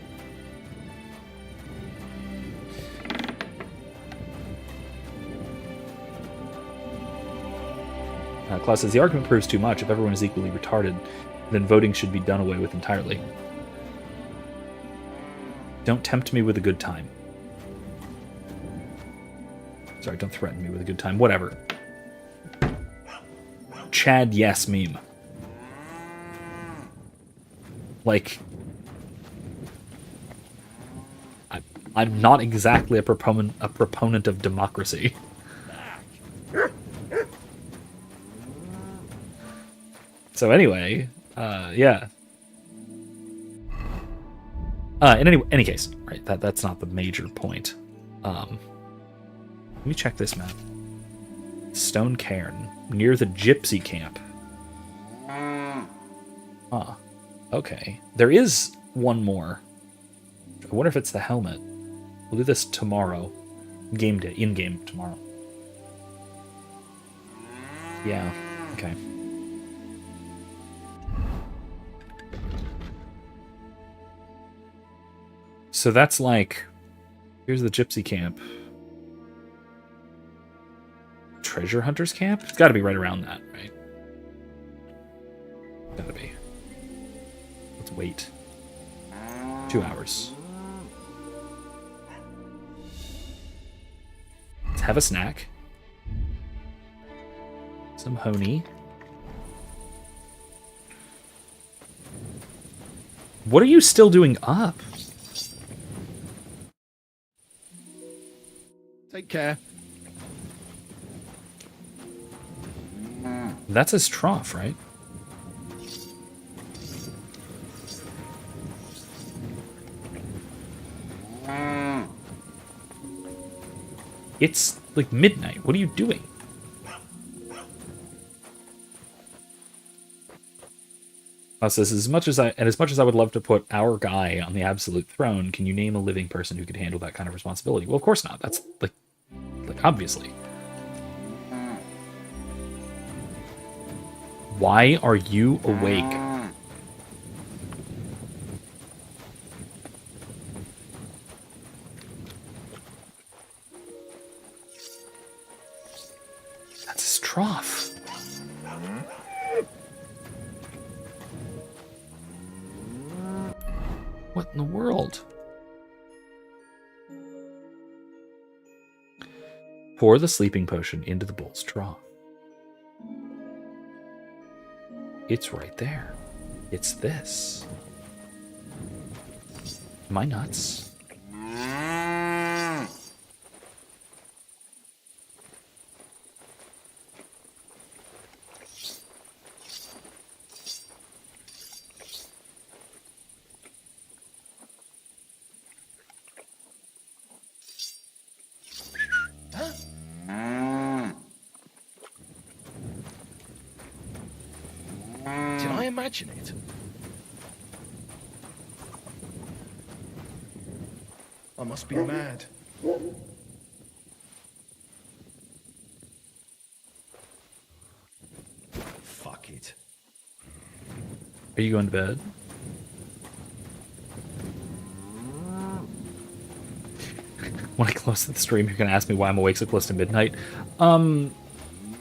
A: Klaus says, the argument proves too much. If everyone is equally retarded, then voting should be done away with entirely. Don't tempt me with a good time. Sorry, don't threaten me with a good time. Whatever. Chad, yes, meme. Like, I'm not exactly a proponent of democracy. So anyway, yeah. In any case, right? That's not the major point. Let me check this map. Stone Cairn, near the Gypsy Camp. Ah, okay. There is one more. I wonder if it's the helmet. We'll do this tomorrow. Game day, in-game tomorrow. Yeah, okay. So that's like, here's the Gypsy Camp. Treasure Hunter's Camp? It's got to be right around that, right? Gotta be. Let's wait. 2 hours. Let's have a snack. Some honey. What are you still doing up?
G: Take care.
A: That's his trough, right? It's like midnight. What are you doing? Says, as much as I would love to put our guy on the absolute throne, can you name a living person who could handle that kind of responsibility? Well, of course not. That's like obviously. Why are you awake? That's his trough. What in the world? Pour the sleeping potion into the bull's trough. It's right there. It's this. Am I nuts?
I: Did I imagine it? I must be mad. Fuck it.
A: Are you going to bed? When I close the stream, you're going to ask me why I'm awake so close to midnight.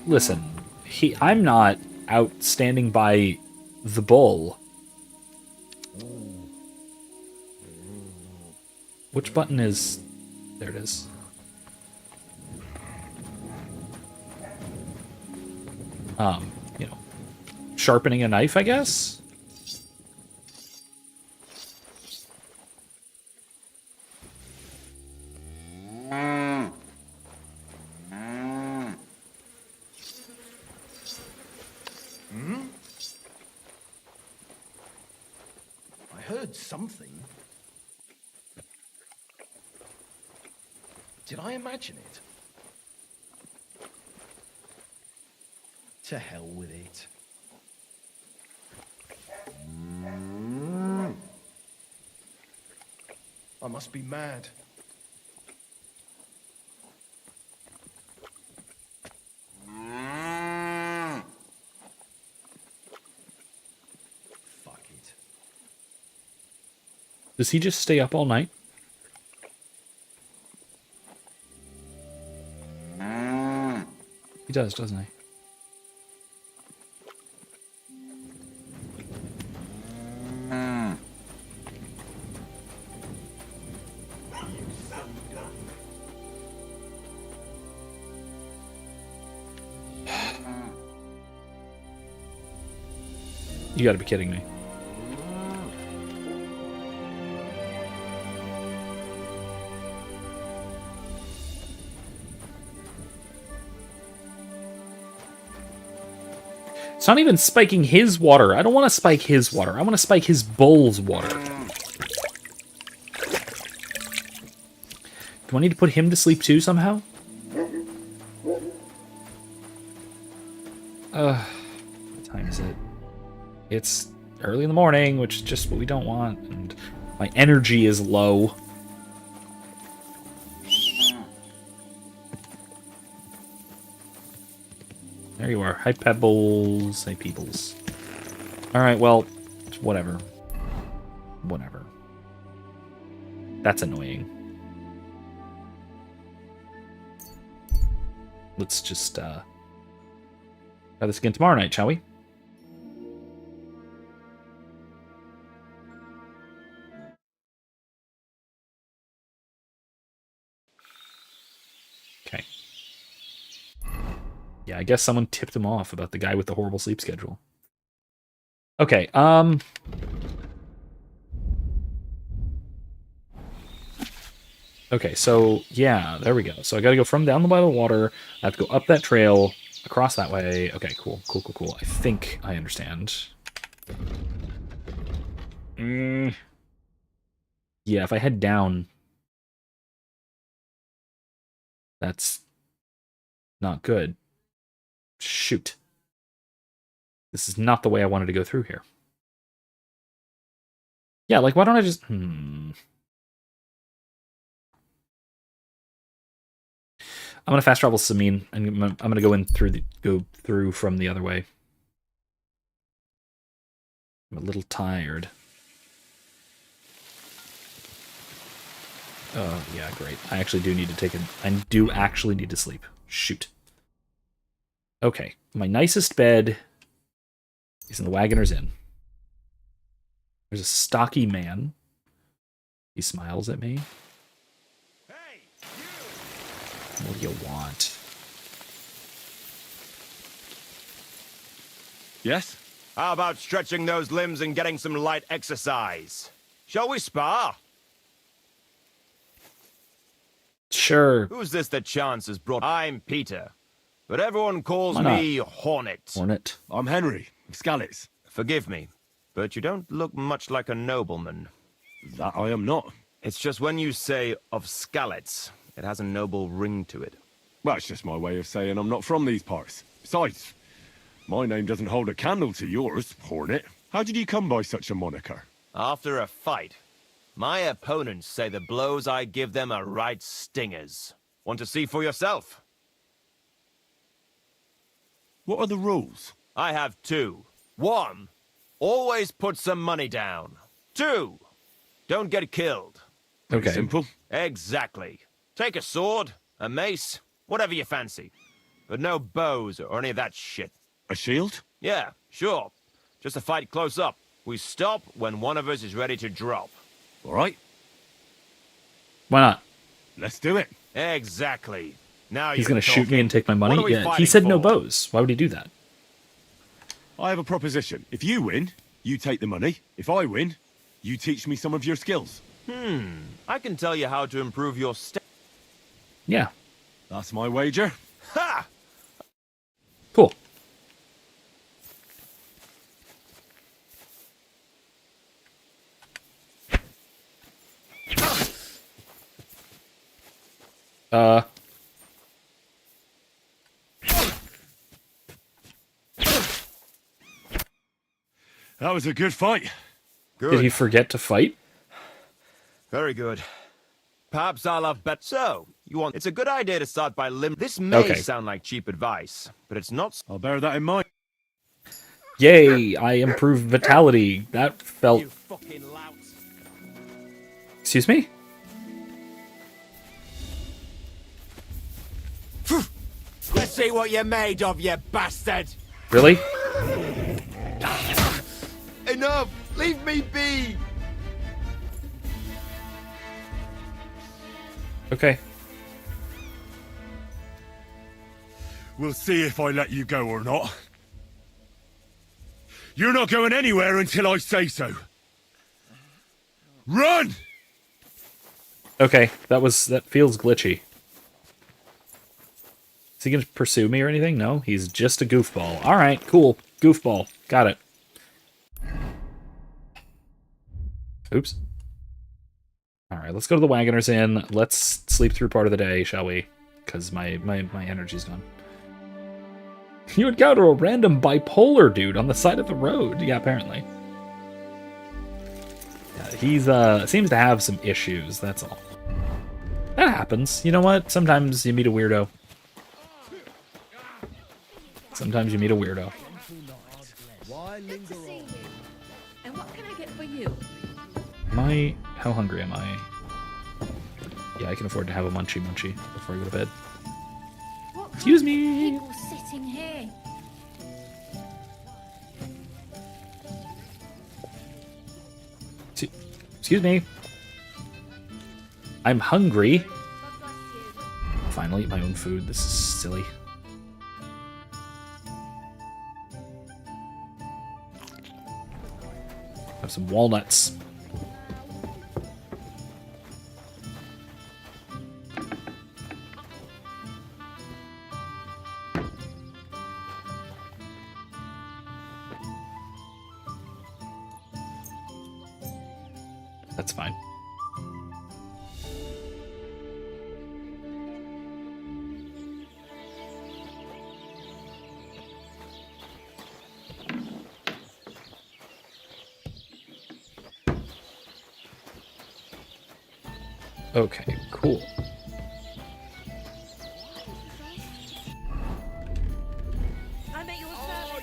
A: Listen, I'm not out standing by the bull. Which button is... There it is. You know, sharpening a knife, I guess?
I: I heard something. Did I imagine it? To hell with it. I must be mad. Fuck it.
A: Does he just stay up all night? He does, doesn't he? You gotta be kidding me. It's not even spiking his water. I don't want to spike his water. I want to spike his bull's water. Do I need to put him to sleep too somehow? What time is it? It's early in the morning, which is just what we don't want, and my energy is low. There you are. Hi, Pebbles. Hi, Peebles. Alright, well, whatever. Whatever. That's annoying. Let's just, try this again tomorrow night, shall we? Okay. Yeah, I guess someone tipped him off about the guy with the horrible sleep schedule. Okay, okay, so, yeah, there we go. So I gotta go from down by the water, I have to go up that trail, across that way. Okay, cool, cool, cool, cool. I think I understand. Yeah, if I head down... That's... not good. Shoot. This is not the way I wanted to go through here. Yeah, like, why don't I just... I'm gonna fast travel Samin, and I'm gonna go through from the other way. I'm a little tired. Oh, yeah, great. I actually do need to take I do actually need to sleep. Shoot. Okay, my nicest bed is in the Wagoner's Inn. There's a stocky man. He smiles at me.
G: Hey,
A: What do you want?
C: Yes?
J: How about stretching those limbs and getting some light exercise? Shall we spar?
A: Sure.
J: Who's this that chance has brought? I'm Peter, but everyone calls
A: Why not?
J: me Hornet.
A: Hornet.
C: I'm Henry, of Scalets.
J: Forgive me, but you don't look much like a nobleman.
C: That I am not.
J: It's just when you say of Scalets, it has a noble ring to it.
C: Well, it's just my way of saying I'm not from these parts. Besides, my name doesn't hold a candle to yours, Hornet. How did you come by such a moniker?
J: After a fight, my opponents say the blows I give them are right stingers. Want to see for yourself?
C: What are the rules?
J: I have two. One, always put some money down. Two, don't get killed.
A: Okay.
C: Simple.
J: Exactly. Take a sword, a mace, whatever you fancy. But no bows or any of that shit.
C: A shield?
J: Yeah, sure. Just a fight close up. We stop when one of us is ready to drop.
C: All right,
A: Why not?
C: let's do it.
J: Exactly. Now
A: He's
J: you're
A: gonna shoot me
J: talking.
A: and take my money?
J: What are we
A: Yeah. He
J: fighting
A: said no
J: for?
A: bows. Why would he do that?
C: I have a proposition. If you win, you take the money. If I win, you teach me some of your skills.
J: I can tell you how to improve your
A: Yeah.
C: That's my wager.
J: Ha!
A: Cool.
C: That was a good fight.
J: Good.
A: Did he forget to fight?
J: Very good. Perhaps I'll have bet. So, you want... It's a good idea to start by This may
A: Okay.
J: sound like cheap advice, but it's not...
C: I'll bear that in mind.
A: Yay, I improved vitality. That felt...
J: You fucking louts.
A: Excuse me?
J: Let's see what you're made of, you bastard!
A: Really?
J: Enough! Leave me be!
A: Okay.
C: We'll see if I let you go or not. You're not going anywhere until I say so. Run!
A: Okay, that feels glitchy. Is he gonna pursue me or anything? No, he's just a goofball. Alright, cool. Goofball. Got it. Oops. Alright, let's go to the Wagoner's Inn. Let's sleep through part of the day, shall we? Because my energy's gone. You encounter a random bipolar dude on the side of the road. Yeah, apparently. Yeah, he's seems to have some issues, that's all. That happens. You know what? Sometimes you meet a weirdo. Sometimes you meet a weirdo.
E: Good to see you. And what can I get for you?
A: How hungry am I? Yeah, I can afford to have a munchie before I go to bed.
E: What
A: Excuse
E: kind of
A: me.
E: people sitting here?
A: Excuse me. I'm hungry. Finally eat my own food. This is silly. Have some walnuts. That's fine. Okay, cool.
E: I'm at your service.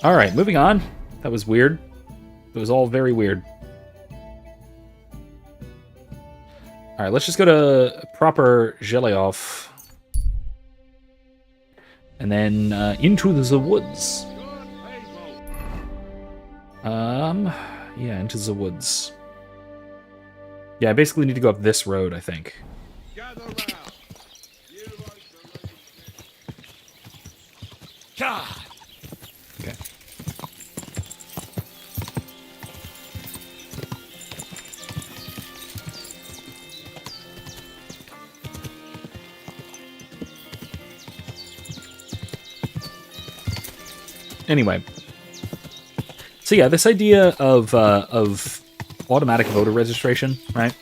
A: All right, moving on. That was weird. It was all very weird. All right, let's just go to proper Zheleov. And then into the woods. Yeah, into the woods. Yeah, I basically need to go up this road, I think. Okay. Anyway, so yeah, this idea of automatic voter registration, right?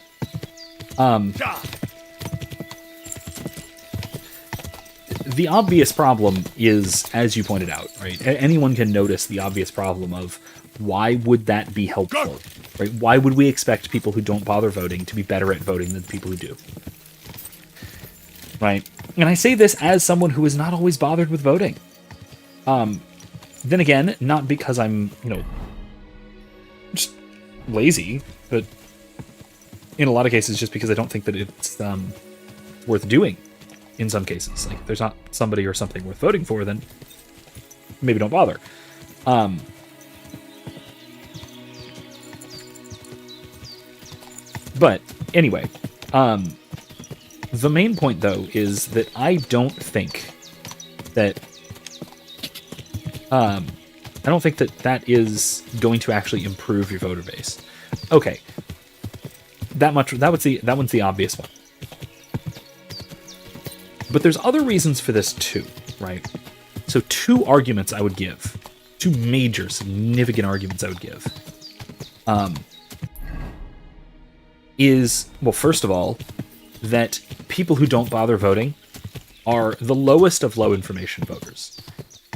A: The obvious problem is, as you pointed out, right? Anyone can notice the obvious problem of why would that be helpful, right? Why would we expect people who don't bother voting to be better at voting than people who do, right? And I say this as someone who is not always bothered with voting. Then again, not because I'm, just lazy, but in a lot of cases, just because I don't think that it's worth doing. In some cases, like if there's not somebody or something worth voting for, then maybe don't bother. But anyway, the main point though is that I don't think that that is going to actually improve your voter base. Okay, that one's the obvious one. But there's other reasons for this too, right? So two arguments I would give, two major significant arguments I would give, is, well, first of all, that people who don't bother voting are the lowest of low information voters.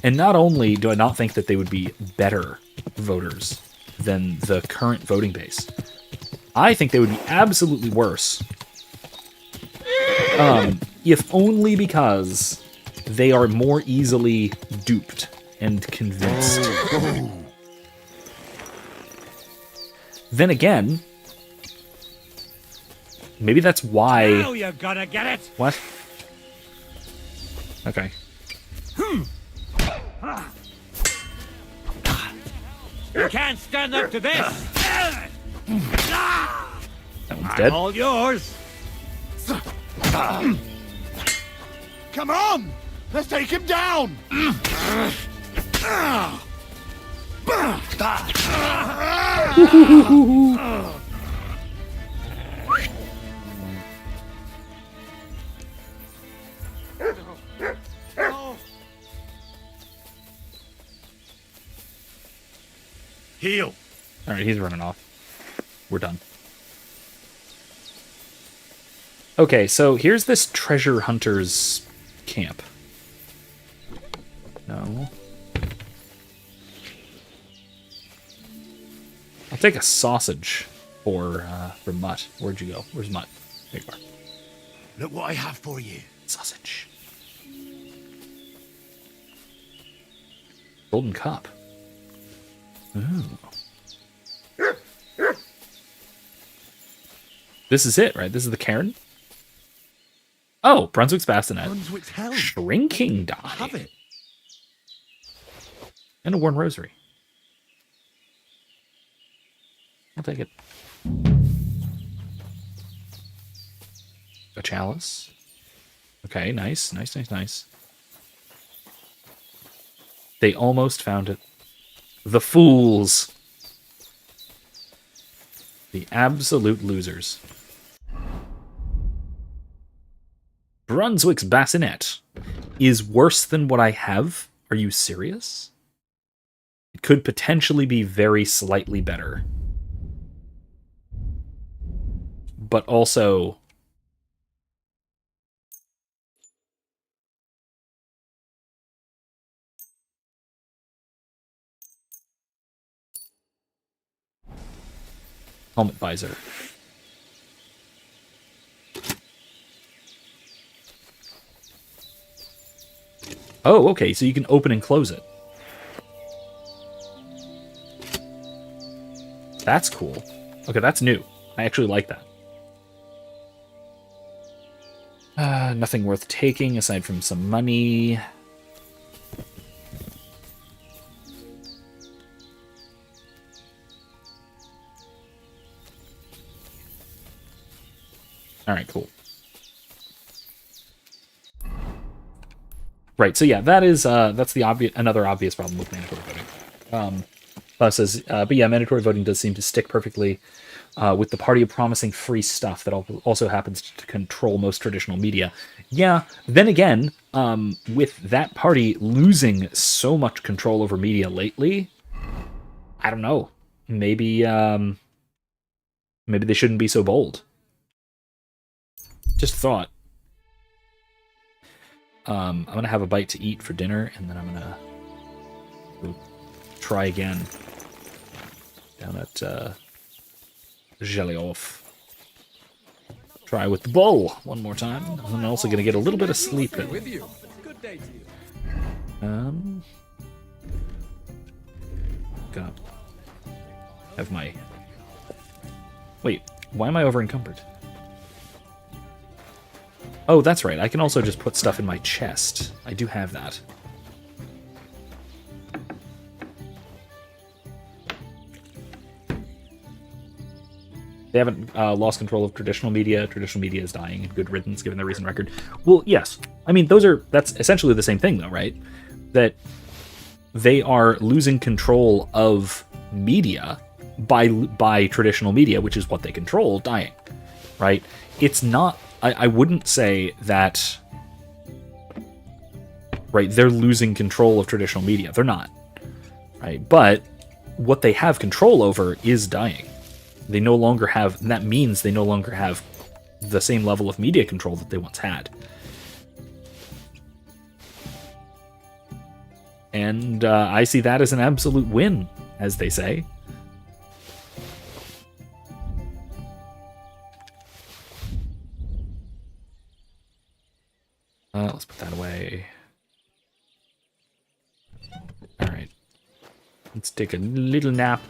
A: And not only do I not think that they would be better voters than the current voting base, I think they would be absolutely worse. If only because they are more easily duped and convinced. Then again, maybe that's why...
B: Now you're gonna get it!
A: What? Okay.
B: You can't stand up to this!
A: That one's dead.
B: All yours!
G: Come on! Let's take him down!
B: Heal!
A: Alright, he's running off. We're done. Okay, so here's this treasure hunter's camp. No. I'll take a sausage for Mutt. Where'd you go? Where's Mutt? There you are.
B: Look what I have for you.
A: Sausage. Golden cup. Ooh. This is it, right? This is the cairn? Oh, Brunswick's bassinet.
G: Brunswick's helm.
A: Shrinking die.
G: Have it.
A: And a worn rosary. I'll take it. A chalice. Okay, nice, nice, nice, nice. They almost found it. The fools. The absolute losers. Brunswick's bassinet is worse than what I have. Are you serious? It could potentially be very slightly better. But also... helmet visor. Oh, okay, so you can open and close it. That's cool. Okay, that's new. I actually like that. Nothing worth taking aside from some money. Alright, cool. Right, so yeah, that is that's the another obvious problem with mandatory voting. Says, but yeah, mandatory voting does seem to stick perfectly with the party of promising free stuff that also happens to control most traditional media. Yeah, then again, with that party losing so much control over media lately, I don't know. Maybe maybe they shouldn't be so bold. Just a thought. I'm gonna have a bite to eat for dinner, and then I'm gonna try again down at Jelly-Off. Try with the bowl one more time. I'm also gonna get a little bit of sleep in.
F: With you. Good day to you.
A: Gonna have my... Wait, why am I over encumbered? Oh, that's right. I can also just put stuff in my chest. I do have that. They haven't lost control of traditional media. Traditional media is dying, and good riddance given their recent record. Well, yes. I mean, that's essentially the same thing, though, right? That they are losing control of media by traditional media, which is what they control, dying, right? It's not... I wouldn't say that, right, they're losing control of traditional media. They're not, right? But what they have control over is dying. They no longer have, and that means they no longer have the same level of media control that they once had. And I see that as an absolute win, as they say. Let's put that away. Alright. Let's take a little nap.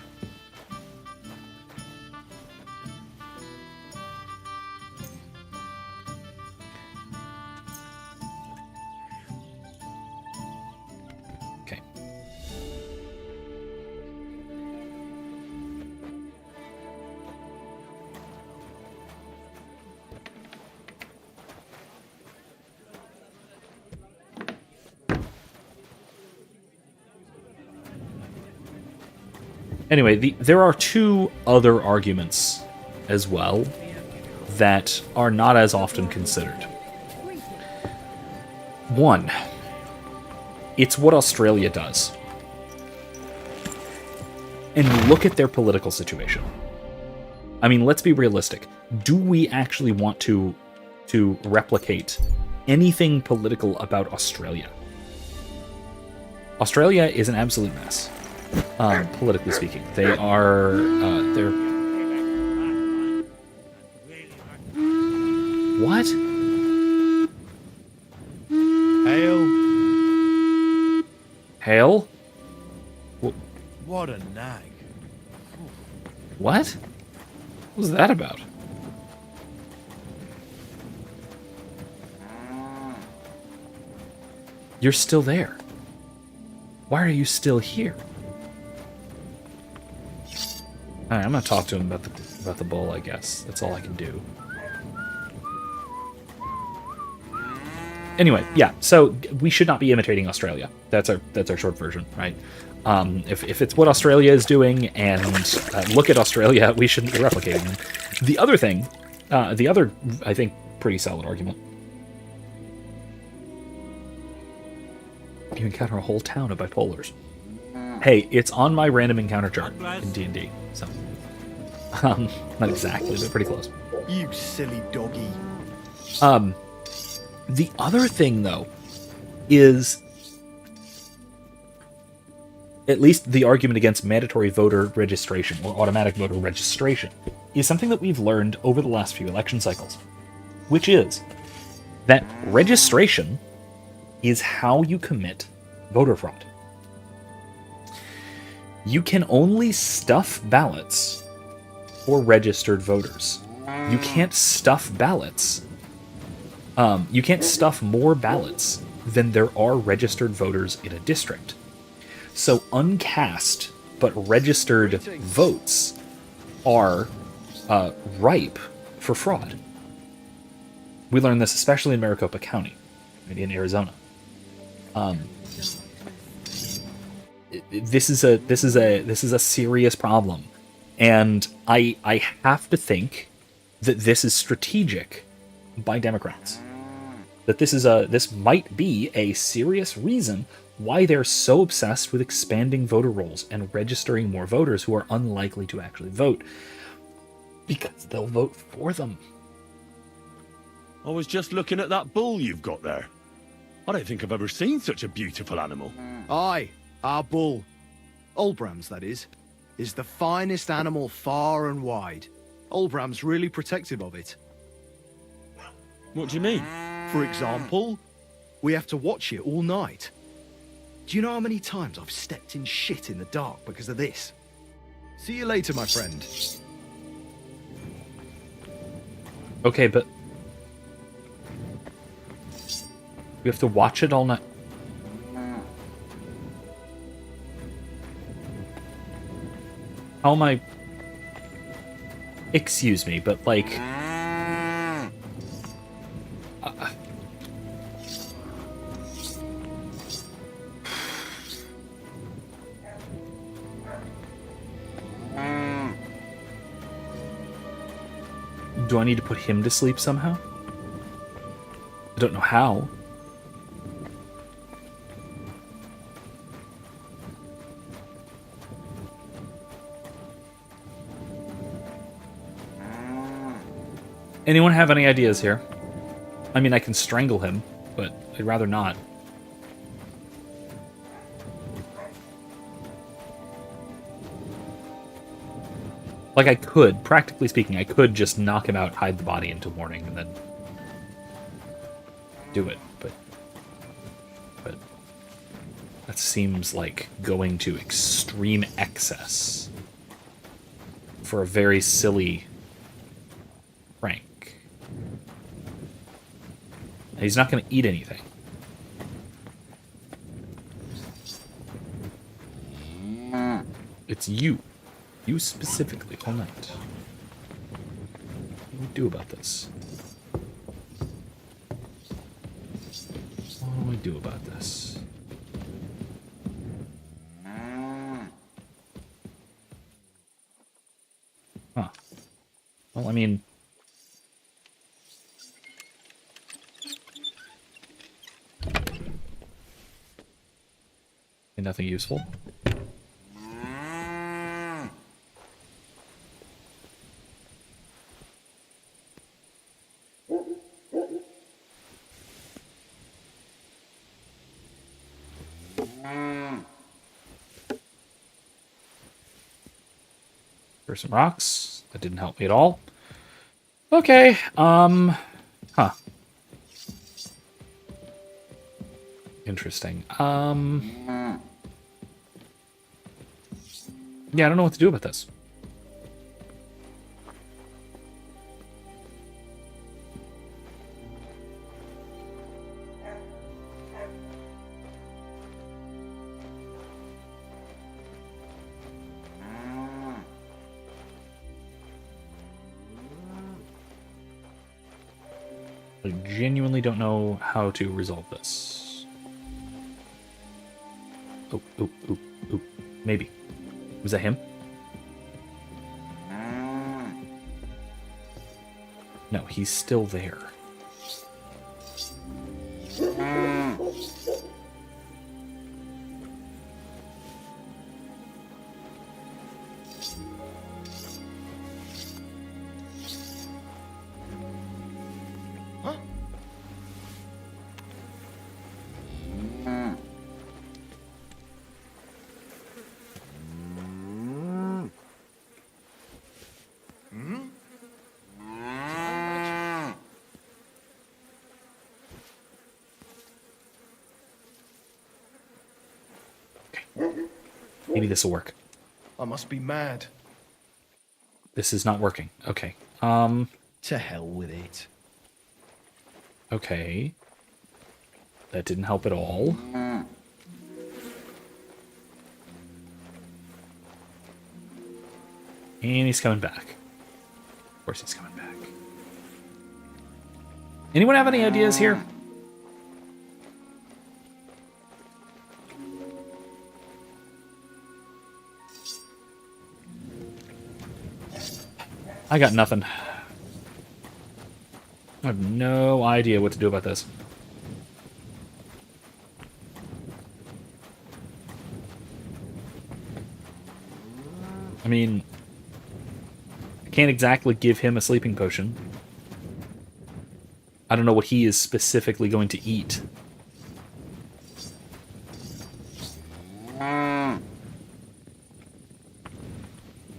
A: Okay. Anyway, there are two other arguments as well that are not as often considered. One, it's what Australia does. And look at their political situation. I mean, let's be realistic. Do we actually want to replicate anything political about Australia? Australia is an absolute mess. Politically speaking, they're what? Hail?
I: What a nag.
A: What? What was that about? You're still there. Why are you still here? Alright, I'm gonna talk to him about the bull, I guess. That's all I can do. Anyway, yeah, so we should not be imitating Australia. That's our short version, right? If it's what Australia is doing and look at Australia, we shouldn't be replicating them. The other thing, I think, pretty solid argument. You encounter a whole town of bipolars. Hey, it's on my random encounter chart in D&D, so... not exactly, but pretty close.
I: You silly doggy.
A: The other thing, though, is... at least the argument against mandatory voter registration, or automatic voter registration, is something that we've learned over the last few election cycles. Which is that registration is how you commit voter fraud. You can only stuff ballots for registered voters. You can't stuff ballots. You can't stuff more ballots than there are registered voters in a district. So uncast but registered votes are ripe for fraud. We learned this especially in Maricopa County, in Arizona. This is a serious problem, and I have to think that this is strategic by Democrats. That this might be a serious reason why they're so obsessed with expanding voter rolls and registering more voters who are unlikely to actually vote, because they'll vote for them.
C: I was just looking at that bull you've got there. I don't think I've ever seen such a beautiful animal.
I: Aye, our bull. Olbram's, that is the finest animal far and wide. Olbram's really protective of it.
C: What do you mean?
I: For example, we have to watch it all night. Do you know how many times I've stepped in shit in the dark because of this? See you later, my friend.
A: Okay, but... we have to watch it all night. How am I... excuse me, but like... do I need to put him to sleep somehow? I don't know how. Anyone have any ideas here? I mean, I can strangle him, but I'd rather not. Like, I could, practically speaking, I could just knock him out, hide the body until morning, and then do it, but that seems like going to extreme excess for a very silly prank. He's not going to eat anything. It's you. You specifically, all night. What do we do about this? What do we do about this? Huh. Well, I mean... nothing useful. For some rocks. That didn't help me at all. Okay, huh. Interesting. Yeah, I don't know what to do about this. I genuinely don't know how to resolve this. Oh, oh, oh, oh. Maybe. Was that him? No, he's still there. Maybe this will work.
I: I must be mad.
A: This is not working. Okay.
I: To hell with it.
A: Okay. That didn't help at all. And he's coming back. Of course he's coming back. Anyone have any ideas here? I got nothing. I have no idea what to do about this. I mean, I can't exactly give him a sleeping potion. I don't know what he is specifically going to eat.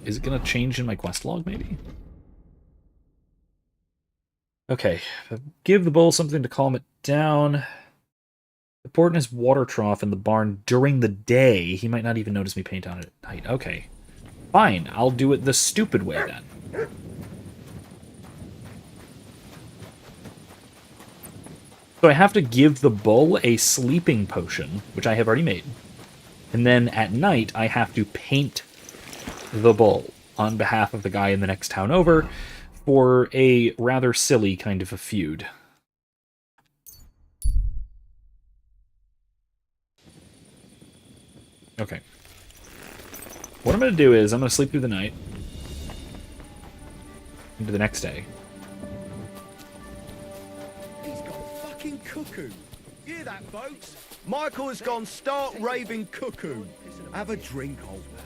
A: Is it going to change in my quest log, maybe? Okay, give the bull something to calm it down. Pour it in his water trough in the barn during the day. He might not even notice me paint on it at night. Okay, fine. I'll do it the stupid way then. So I have to give the bull a sleeping potion, which I have already made. And then at night, I have to paint the bull on behalf of the guy in the next town over for a rather silly kind of a feud. Okay. What I'm going to do is I'm going to sleep through the night into the next day.
I: He's gone fucking cuckoo. Hear that, folks? Michael has gone stark raving cuckoo. Have a drink, old pal.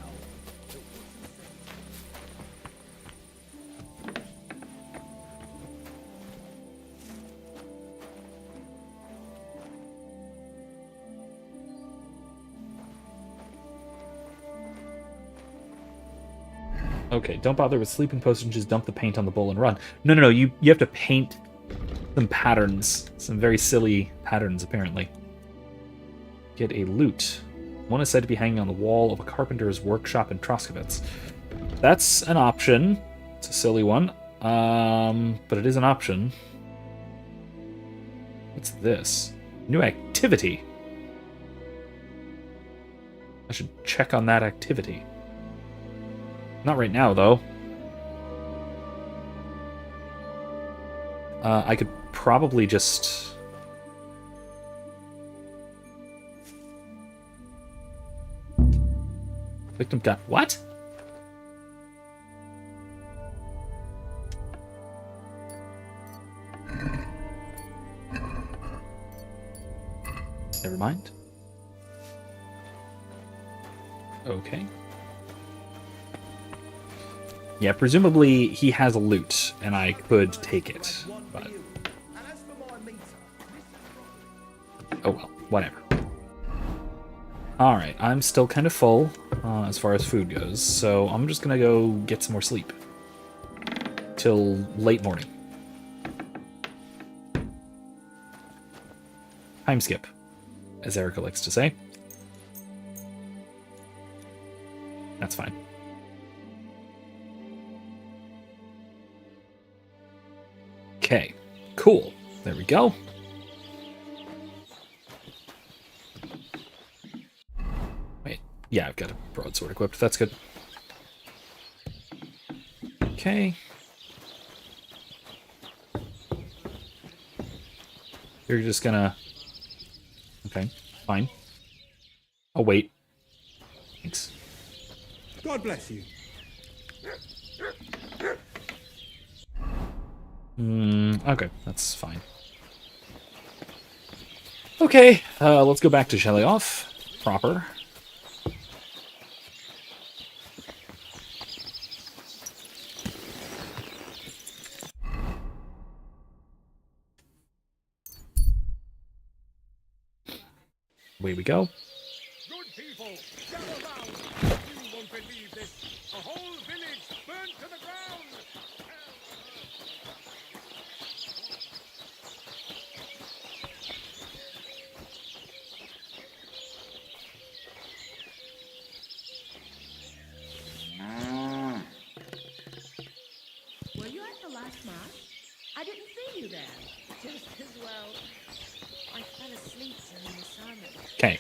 A: Okay, don't bother with sleeping potions, just dump the paint on the bowl and run. No, you have to paint some patterns. Some very silly patterns, apparently. Get a lute. One is said to be hanging on the wall of a carpenter's workshop in Troskowitz. That's an option. It's a silly one. But it is an option. What's this? New activity. I should check on that activity. Not right now, though. I could probably just... Victim got... What? Never mind. Okay. Yeah, presumably he has a loot, and I could take it, but... Oh well, whatever. Alright, I'm still kind of full, as far as food goes, so I'm just gonna go get some more sleep. Till late morning. Time skip, as Erica likes to say. That's fine. Okay, cool. There we go. Wait, yeah, I've got a broadsword equipped. That's good. Okay. You're just gonna... Okay, fine. Oh, wait. Thanks.
G: God bless you.
A: Okay, that's fine. Okay, let's go back to Shelly-Off proper. Away we go.
B: Good people, gather round. You won't believe this. A whole village burnt to the ground.
E: Were you at the last mass? I didn't see you there. Just as well. I fell asleep during the sermon.
A: Okay.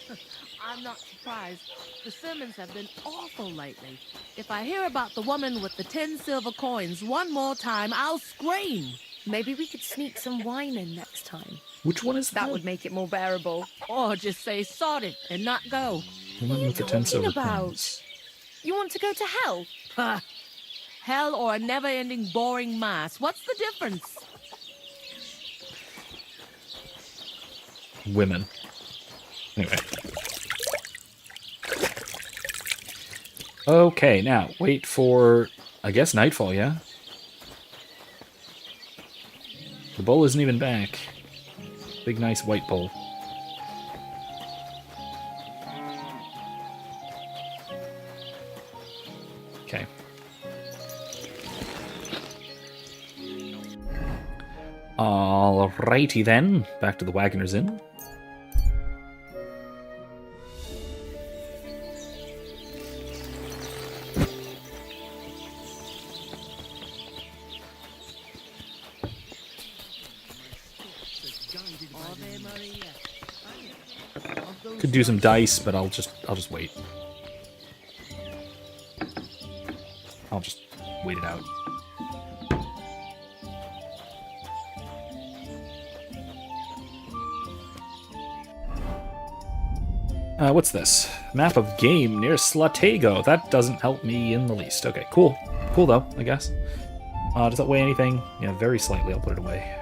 E: I'm not surprised. The sermons have been awful lately. If I hear about the woman with the 10 silver coins one more time, I'll scream.
K: Maybe we could sneak some wine in next time.
A: Which one is that?
K: That would make it more bearable.
E: Or just say sod it and not go.
A: What are you
K: talking about? You want to go to hell?
E: Huh. Hell or a never-ending boring mass. What's the difference?
A: Women. Anyway. Okay, now, wait for, I guess, nightfall, yeah? The bowl isn't even back. Big, nice white bowl. Okay. Alrighty then, back to the Wagoner's Inn. Could do some dice, but I'll just wait. I'll just wait it out. What's this? Map of game near Slatego. That doesn't help me in the least. Okay, cool. Cool though, I guess. Does that weigh anything? Yeah, very slightly. I'll put it away.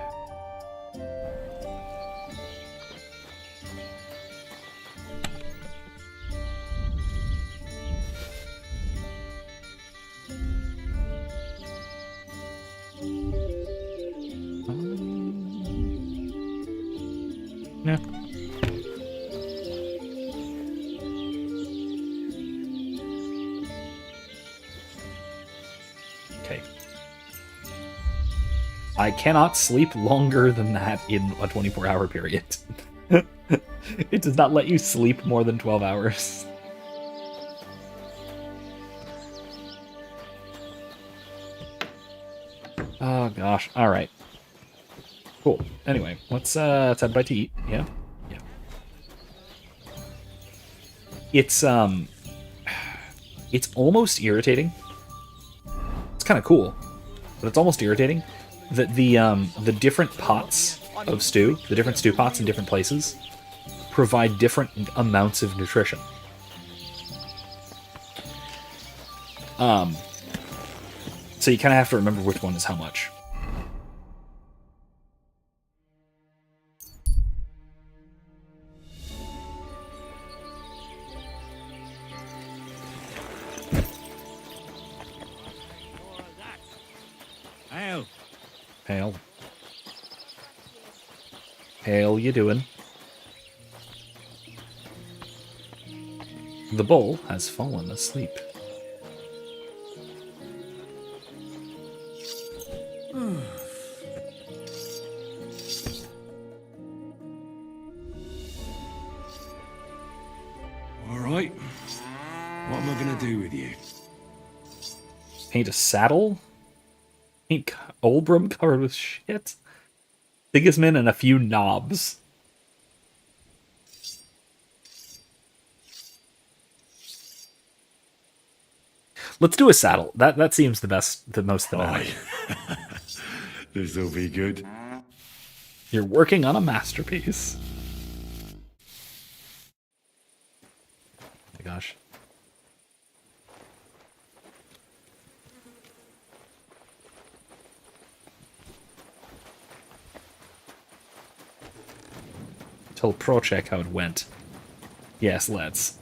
A: Yeah. I cannot sleep longer than that in a 24-hour period. It does not let you sleep more than 12 hours. Oh gosh. All right. Cool. Anyway, let's head a bite to eat. Yeah. Yeah. It's almost irritating. It's kind of cool, but it's almost irritating that the different pots of stew, the different stew pots in different places, provide different amounts of nutrition. So you kind of have to remember which one is how much.
B: Hale.
A: Hale. Hale, you doing? The bull has fallen asleep.
C: All right. What am I gonna do with you?
A: Paint a saddle? Paint Olbrum covered with shit? Sigismund and a few knobs. Let's do a saddle. That seems the most thematic.
C: This'll be good.
A: You're working on a masterpiece. Oh my gosh. Tell Procheck how it went. Yes, let's.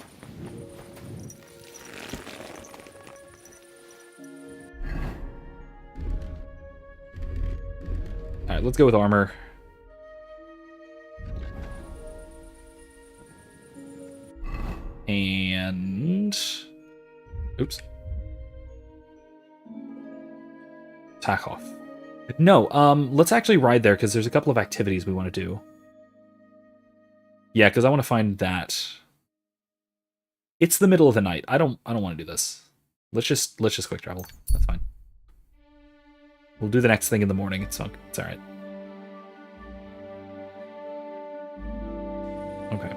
A: Alright, let's go with armor. And... oops. Attack off. No, let's actually ride there, because there's a couple of activities we want to do. Yeah, because I want to find that. It's the middle of the night. I don't want to do this. Let's just quick travel. That's fine. We'll do the next thing in the morning. It's all right. Okay.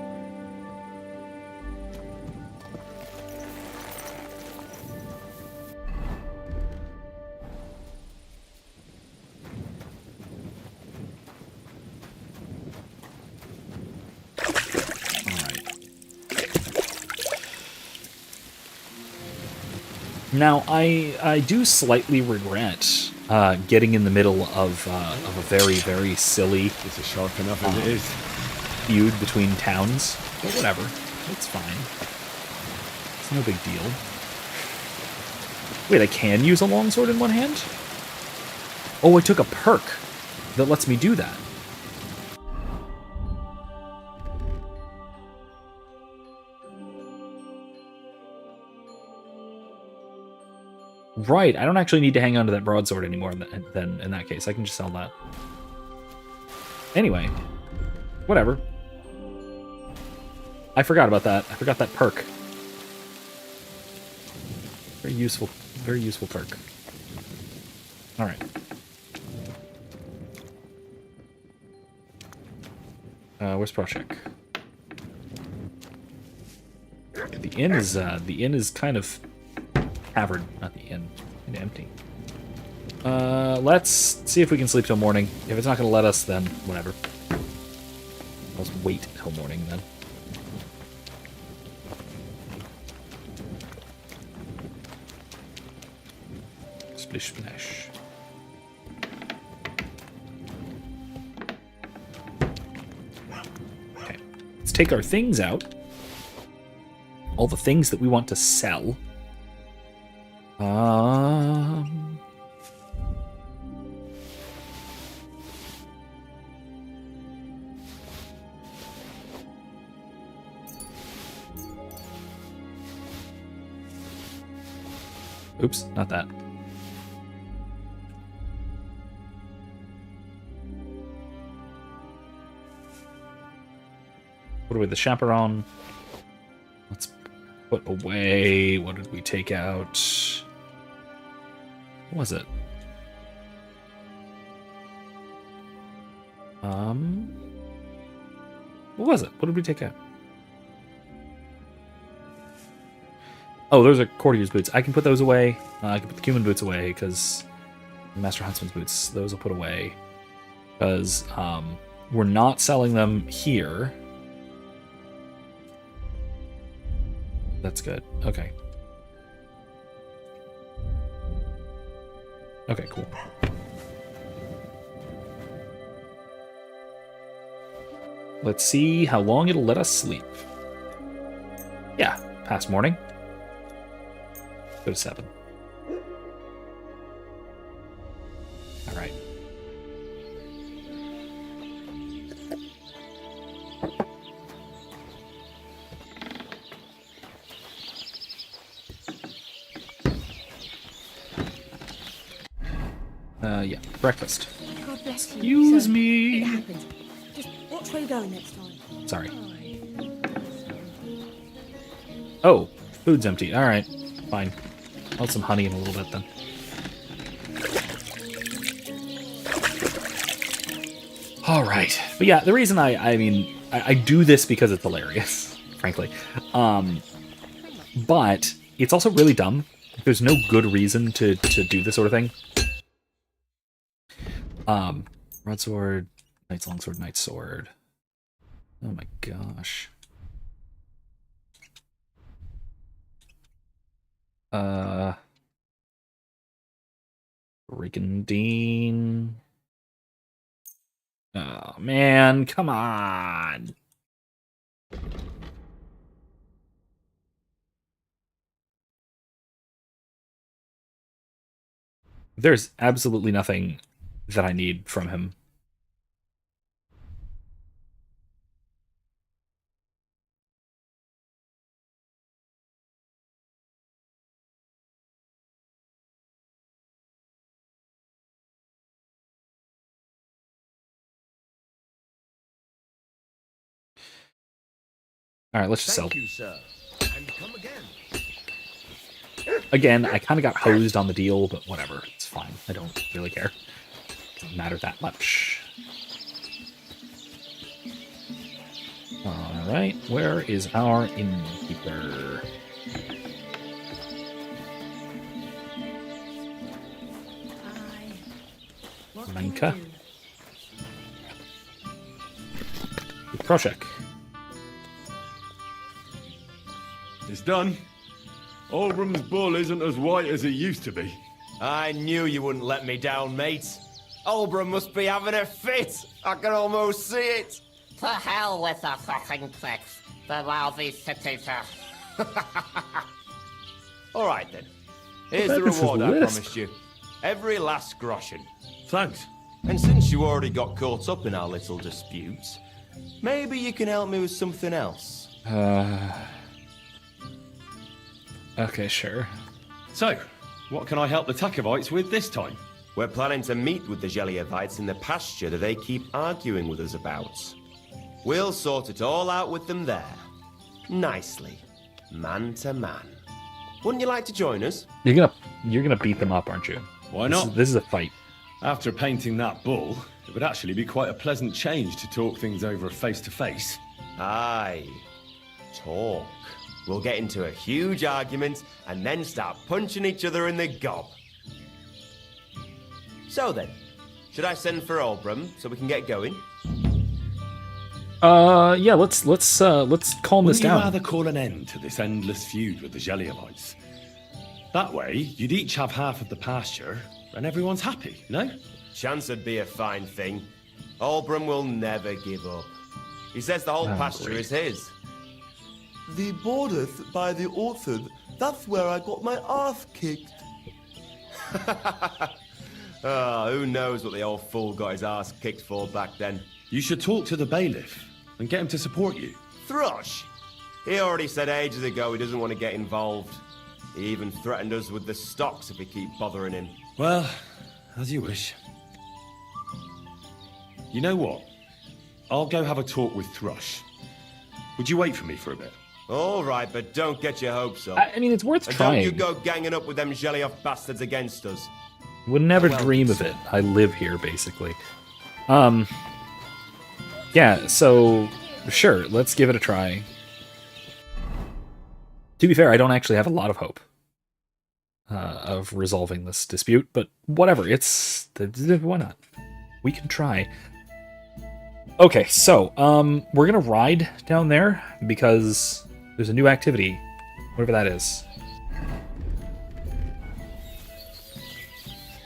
A: Now, I do slightly regret getting in the middle of a very, very silly
C: It's sharp enough as it is.
A: feud between towns. But whatever. It's fine. It's no big deal. Wait, I can use a longsword in one hand? Oh, I took a perk that lets me do that. Right, I don't actually need to hang on to that broadsword anymore then in that case. I can just sell that. Anyway, whatever. I forgot about that. I forgot that perk. Very useful perk. Alright. Where's Procheck? The inn is kind of tavern, not the inn. And empty. Let's see if we can sleep till morning. If it's not going to let us, then whatever. Let's wait till morning then. Splish splash. Okay, let's take our things out. All the things that we want to sell. Oops, not that. Put away the chaperone. Let's put away... What did we take out? What was it? What was it? What did we take out? Oh, those are courtier's boots. I can put those away. I can put the cumin boots away because Master Huntsman's boots, those will put away. Because we're not selling them here. That's good. Okay. Okay, cool. Let's see how long it'll let us sleep. Yeah, past morning. Go to 7. All right. Yeah, breakfast.
K: God bless you.
A: Excuse
K: sir.
A: me.
K: It happened. Just watch where you're going next time.
A: Sorry. Oh, food's empty. All right, fine. I'll have some honey in a little bit then. All right, but yeah, the reason I do this because it's hilarious, frankly. But it's also really dumb. There's no good reason to do this sort of thing. Broadsword, knight's longsword, knight's sword. Oh my gosh. Brigandine. Oh man, come on. There's absolutely nothing that I need from him. All right, let's just sell.
J: Thank you, sir. And come again.
A: Again, I kind of got hosed on the deal, but whatever. It's fine. I don't really care. Doesn't matter that much. All right, where is our innkeeper? Manka. Proshek.
C: It's done. Olbram's bull isn't as white as it used to be.
J: I knew you wouldn't let me down, mate. Olbram must be having a fit. I can almost see it.
L: To hell with the fucking pricks. The lousy cities are...
J: All right, then. Here's
A: What
J: the
A: happened to
J: reward
A: the
J: I
A: list?
J: promised you. Every last groschen.
C: Thanks.
J: And since you already got caught up in our little disputes, maybe you can help me with something else.
A: Okay, sure.
C: So, what can I help the Takovites with this time?
J: We're planning to meet with the Geliovites in the pasture that they keep arguing with us about. We'll sort it all out with them there. Nicely. Man to man. Wouldn't you like to join us?
A: You're gonna beat them up, aren't you?
C: Why not?
A: This is a fight.
C: After painting that bull, it would actually be quite a pleasant change to talk things over face to face.
J: Aye. Talk. We'll get into a huge argument and then start punching each other in the gob. So then, should I send for Olbram so we can get going?
A: Yeah, let's calm this
C: Wouldn't you
A: down.
C: rather call an end to this endless feud with the Geliovites? That way, you'd each have half of the pasture, and everyone's happy, you know?
J: Chance would be a fine thing. Olbram will never give up. He says the whole pasture
A: great.
J: is his.
M: The borders by the orchard, that's where I got my ass kicked.
J: Who knows what the old fool got his ass kicked for back then.
C: You should talk to the bailiff and get him to support you.
J: Thrush! He already said ages ago he doesn't want to get involved. He even threatened us with the stocks if we keep bothering him.
C: Well, as you wish. You know what? I'll go have a talk with Thrush. Would you wait for me for a bit?
J: All right, but don't get your hopes up.
A: I mean, it's worth
J: and
A: trying.
J: don't you go ganging up with them jelly-off bastards against us.
A: Would never dream of it. I live here, basically. Yeah, so, sure, let's give it a try. To be fair, I don't actually have a lot of hope of resolving this dispute, but whatever, why not? We can try. Okay, so, we're gonna ride down there, because there's a new activity, whatever that is.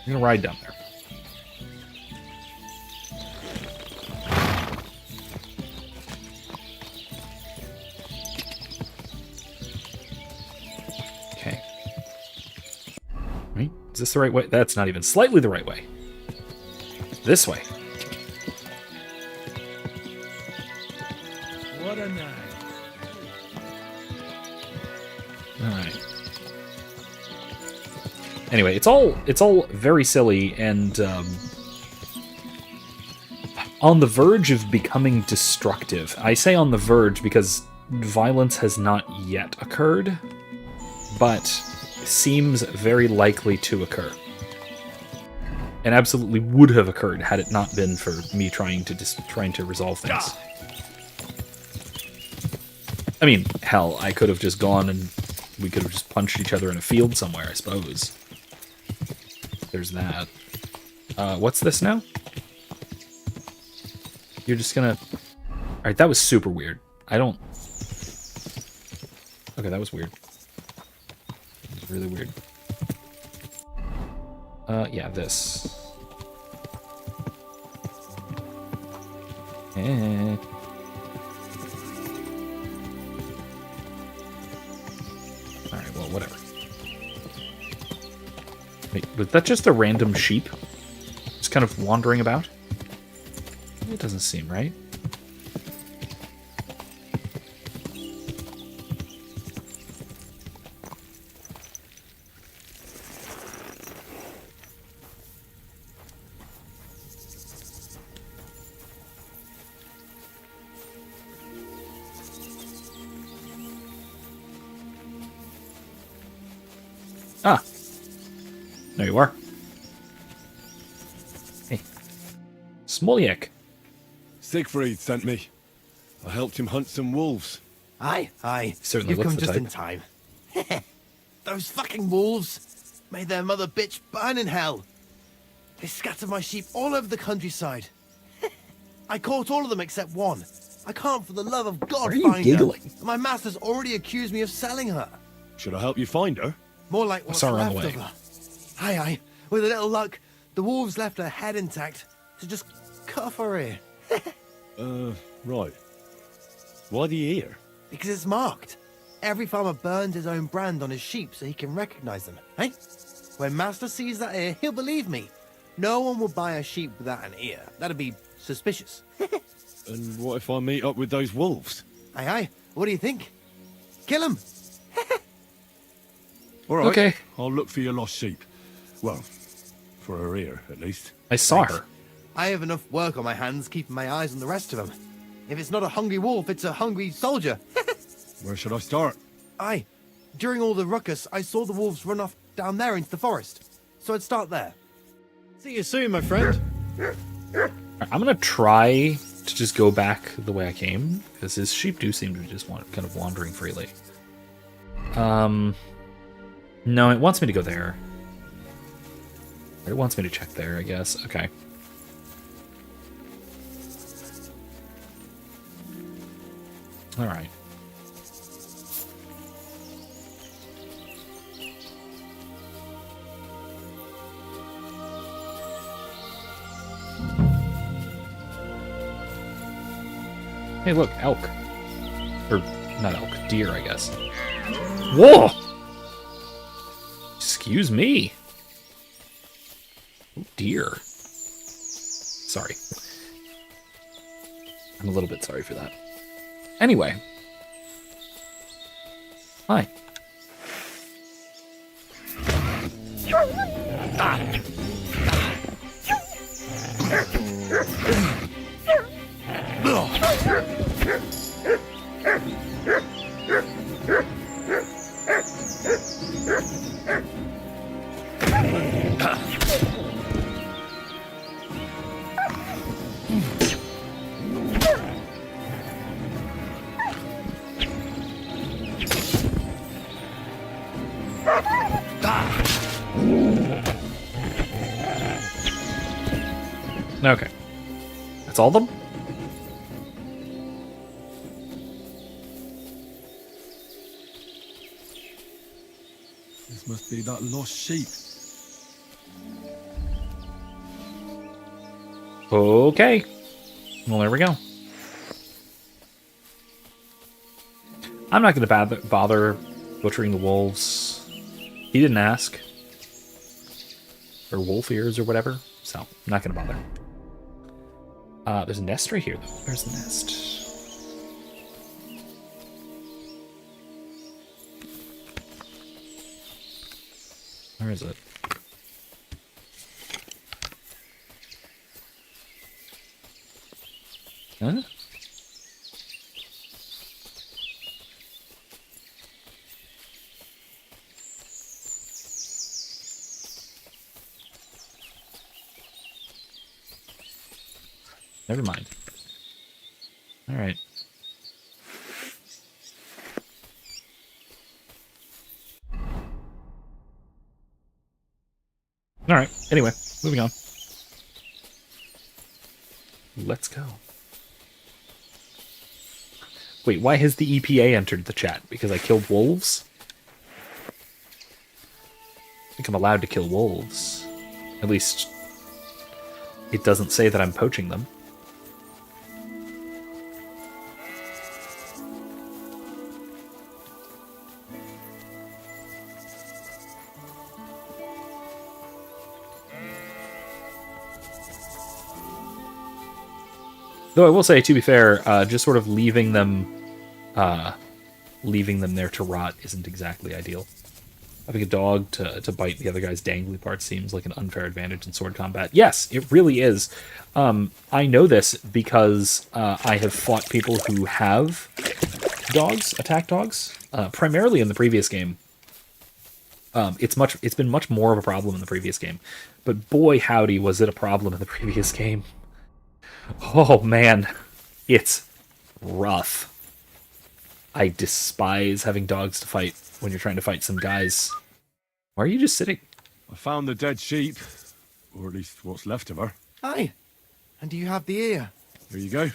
A: We're gonna ride down there. Okay. Right? Is this the right way? That's not even slightly the right way. This way.
G: What a night.
A: Alright. Anyway, it's all very silly and on the verge of becoming destructive. I say on the verge because violence has not yet occurred, but seems very likely to occur. And absolutely would have occurred had it not been for me trying to resolve things. I mean, hell, I could have just gone and we could have just punched each other in a field somewhere, I suppose. There's that. What's this now? You're just gonna... Alright, that was super weird. I don't... Okay, that was weird. It was really weird. Yeah, this. Alright, well, whatever. Wait, was that just a random sheep? Just kind of wandering about? It doesn't seem right. Ah. There you are. Hey. Smoljak.
C: Siegfried sent me. I helped him hunt some wolves.
N: Aye.
A: Certainly
N: You've
A: looks
N: come
A: the
N: just
A: type.
N: in time. Those fucking wolves made their mother bitch burn in hell. They scattered my sheep all over the countryside. I caught all of them except one. I can't for the love of God
A: Why are you
N: find
A: giggling?
N: her. My master's already accused me of selling her.
C: Should I help you find her?
N: More like what's
A: saw her on
N: left
A: the
N: of
A: way.
N: her. Aye. With a little luck, the wolves left her head intact, so just cut off her ear.
C: Right. Why the ear?
N: Because it's marked. Every farmer burns his own brand on his sheep so he can recognize them, eh? When Master sees that ear, he'll believe me. No one will buy a sheep without an ear. That'd be suspicious.
C: And what if I meet up with those wolves?
N: Aye. What do you think? Kill him.
C: All right.
A: Okay.
C: I'll look for your lost sheep. Well, for her ear, at least.
A: I saw her.
N: I have enough work on my hands keeping my eyes on the rest of them. If it's not a hungry wolf, it's a hungry soldier.
C: Where should I start?
N: Aye. During all the ruckus, I saw the wolves run off down there into the forest. So I'd start there.
I: See you soon, my friend.
A: I'm gonna try to just go back the way I came, because his sheep do seem to just kind of wandering freely. No, it wants me to go there. It wants me to check there, I guess. Okay. Alright. Hey, look, elk. Or, not elk, deer, I guess. Whoa! Excuse me. Oh, deer. Sorry. I'm a little bit sorry for that. Anyway. Hi. Okay. That's all of them?
C: This must be that lost sheep.
A: Okay. Well, there we go. I'm not going to bother butchering the wolves. He didn't ask. Or wolf ears or whatever. So, I'm not going to bother. There's a nest right here, though. Where's the nest? Where is it? Huh? Never mind. All right. All right. Anyway, moving on. Let's go. Wait, why has the EPA entered the chat? Because I killed wolves? I think I'm allowed to kill wolves. At least, it doesn't say that I'm poaching them. Though I will say, to be fair, just sort of leaving them there to rot isn't exactly ideal. Having a dog to bite the other guy's dangly parts seems like an unfair advantage in sword combat. Yes, it really is. I know this because I have fought people who have dogs, attack dogs, primarily in the previous game. It's been much more of a problem in the previous game, but boy howdy was it a problem in the previous game. Oh man, it's rough. I despise having dogs to fight when you're trying to fight some guys. Why are you just sitting?
C: I found the dead sheep, or at least what's left of her.
N: Aye. And do you have the ear?
C: Here you go.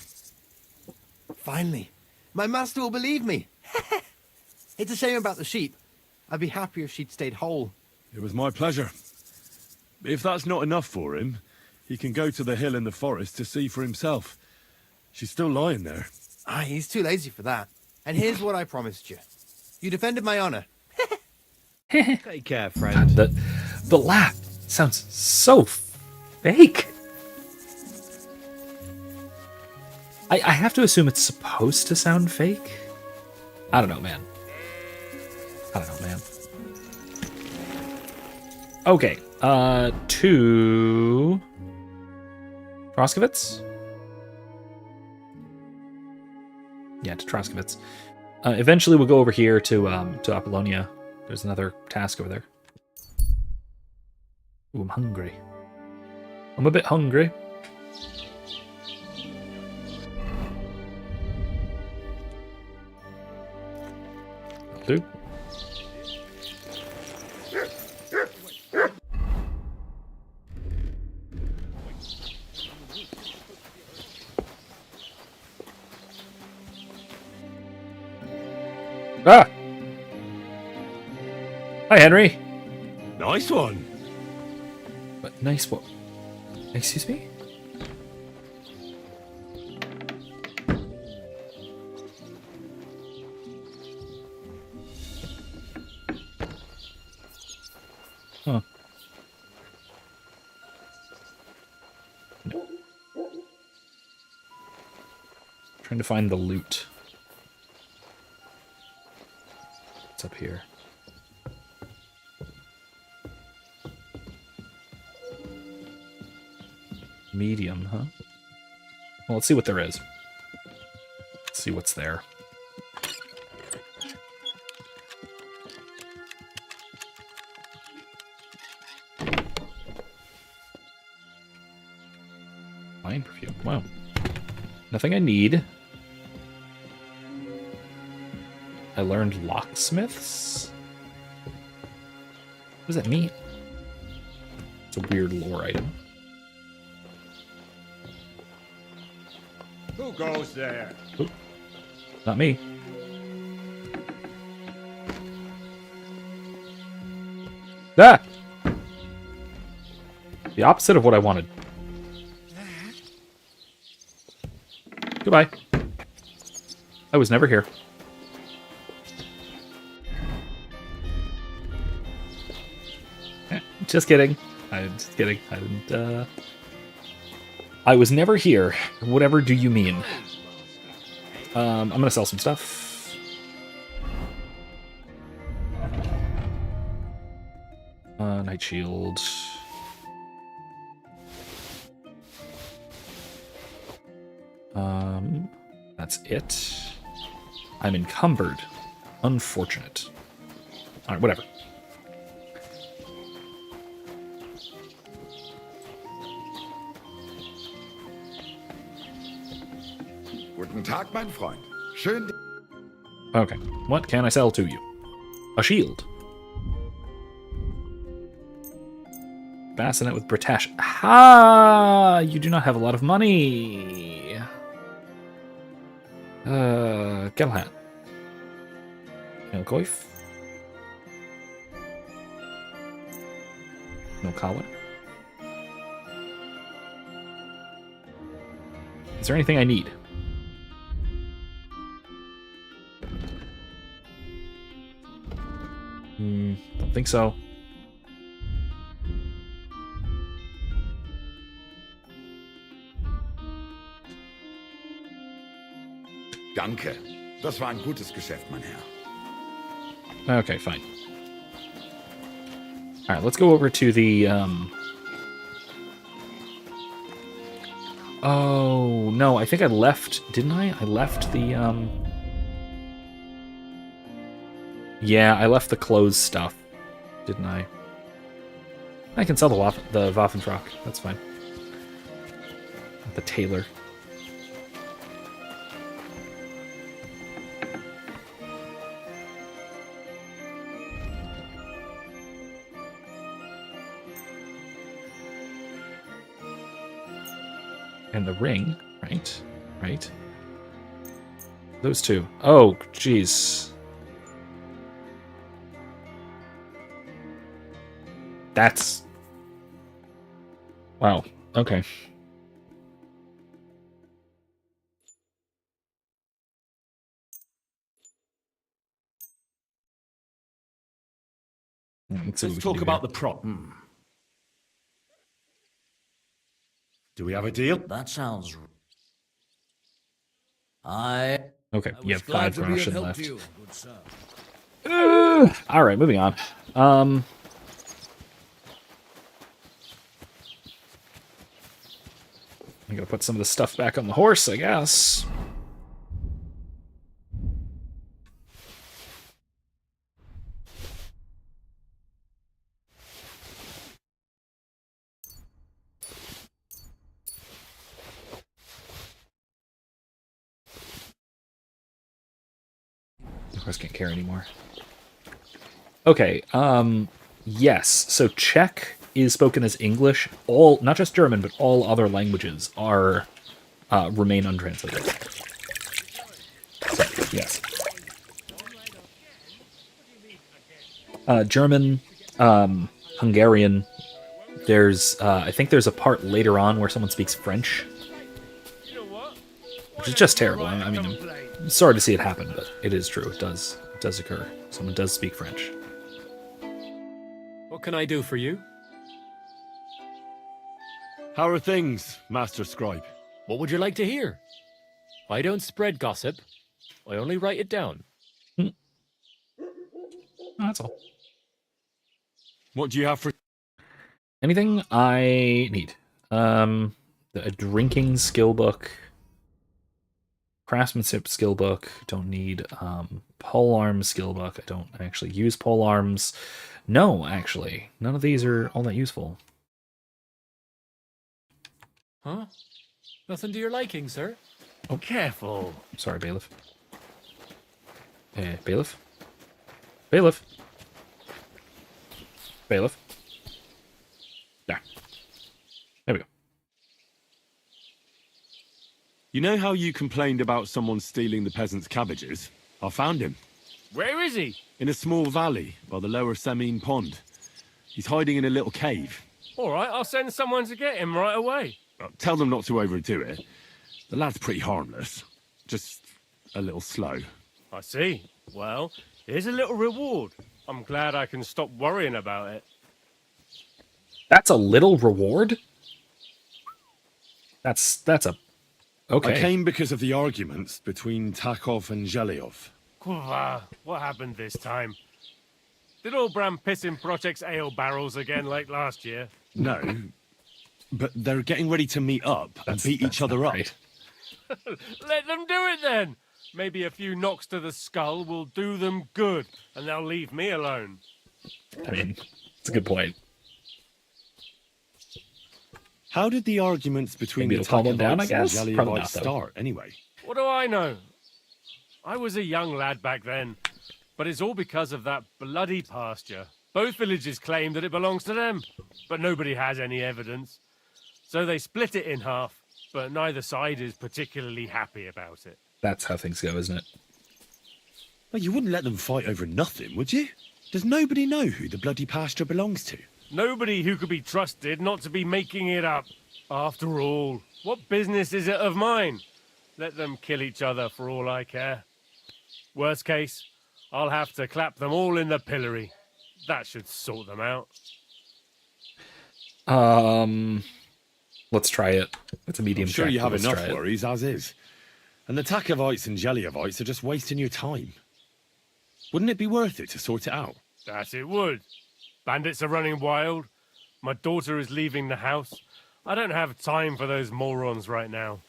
N: Finally. My master will believe me. It's a shame about the sheep. I'd be happier if she'd stayed whole.
C: It was my pleasure. If that's not enough for him, he can go to the hill in the forest to see for himself. She's still lying there.
N: Aye, he's too lazy for that. And here's what I promised you. You defended my honor.
I: Take care, friend.
A: God, the laugh sounds so fake. I have to assume it's supposed to sound fake. I don't know, man. Okay, to Troskovitz? Yeah, to Troskovitz. Eventually we'll go over here to Apollonia. There's another task over there. Ooh, I'm hungry. I'm a bit hungry. That'll do. Ah! Hi, Henry.
C: Nice one.
A: But nice what? Excuse me? Huh. Trying to find the loot. It's up here. Medium, huh? Well, let's see what there is. Let's see what's there. Fine perfume. Wow. Nothing I need. I learned locksmiths? What does that mean? It's a weird lore item.
F: goes there?
A: Oop. Not me. Ah! The opposite of what I wanted. Goodbye. I was never here. Just kidding. I'm just kidding. I didn't, I was never here. Whatever do you mean? I'm gonna sell some stuff. Night shield. That's it. I'm encumbered. Unfortunate. Alright, whatever.
O: Guten Tag, mein Freund. Schön.
A: Okay, what can I sell to you? A shield. Bassinet with Britash. Ha! You do not have a lot of money. Galhat. Milkoif. No collar. Is there anything I need? Don't think so.
O: Danke. Das war ein gutes Geschäft, mein Herr.
A: Okay, fine. Alright, let's go over to the, Oh, no, I think I left, didn't I? I left the, Yeah, I left the clothes stuff, didn't I? I can sell the Waffenfrock, that's fine. The tailor. And the ring, right? Right? Those two. Oh, jeez. That's... Wow. Okay.
C: Let's talk about the prop. Do we have a deal?
P: That sounds... I...
A: Okay, you have 5 groschen left.
P: You, good sir.
A: Alright, moving on. I'm gonna put some of the stuff back on the horse, I guess. The horse can't carry anymore. Okay, yes. So Czech is spoken as English. All, not just German, but all other languages are remain untranslated. So, yes. German, Hungarian. There's, I think there's a part later on where someone speaks French, which is just terrible. I mean, I'm sorry to see it happen, but it is true. It does occur. Someone does speak French.
B: What can I do for you?
C: How are things, Master Scribe?
B: What would you like to hear? I don't spread gossip. I only write it down.
A: That's all.
C: What do you have for...
A: Anything I need. A drinking skill book. Craftsmanship skill book. Don't need polearm skill book. I don't actually use polearms. No, actually. None of these are all that useful.
B: Huh? Nothing to your liking, sir? Oh, careful.
A: Sorry, bailiff. Bailiff? Bailiff? Bailiff? There. There we go.
C: You know how you complained about someone stealing the peasants' cabbages? I found him.
B: Where is he?
C: In a small valley by the lower Semine Pond. He's hiding in a little cave.
B: All right, I'll send someone to get him right away.
C: Tell them not to overdo it. The lad's pretty harmless. Just a little slow.
B: I see. Well, here's a little reward. I'm glad I can stop worrying about it.
A: That's a little reward? That's a... Okay.
C: I came because of the arguments between Takov and Zhelyov.
B: What happened this time? Did all Bram piss in Project's ale barrels again like last year?
C: No, but they're getting ready to meet up and beat each other up.
B: Let them do it then! Maybe a few knocks to the skull will do them good, and they'll leave me alone.
A: I mean, it's a good point.
C: How did the arguments between the
A: calm them down, I
C: Takovites and
A: guess? Probably
C: Zhelyevites
A: not, though.
C: start, anyway?
B: What do I know? I was a young lad back then, but it's all because of that bloody pasture. Both villages claim that it belongs to them, but nobody has any evidence. So they split it in half, but neither side is particularly happy about it.
A: That's how things go, isn't it?
C: Well, you wouldn't let them fight over nothing, would you? Does nobody know who the bloody pasture belongs to?
B: Nobody who could be trusted not to be making it up. After all, what business is it of mine? Let them kill each other for all I care. Worst case, I'll have to clap them all in the pillory. That should sort them out.
A: Let's try it. It's a medium
C: I'm sure
A: check,
C: you have
A: let's
C: enough
A: try it.
C: worries, as is. And the Takovites and Zhelyevites are just wasting your time. Wouldn't it be worth it to sort it out?
B: That it would. Bandits are running wild. My daughter is leaving the house. I don't have time for those morons right now.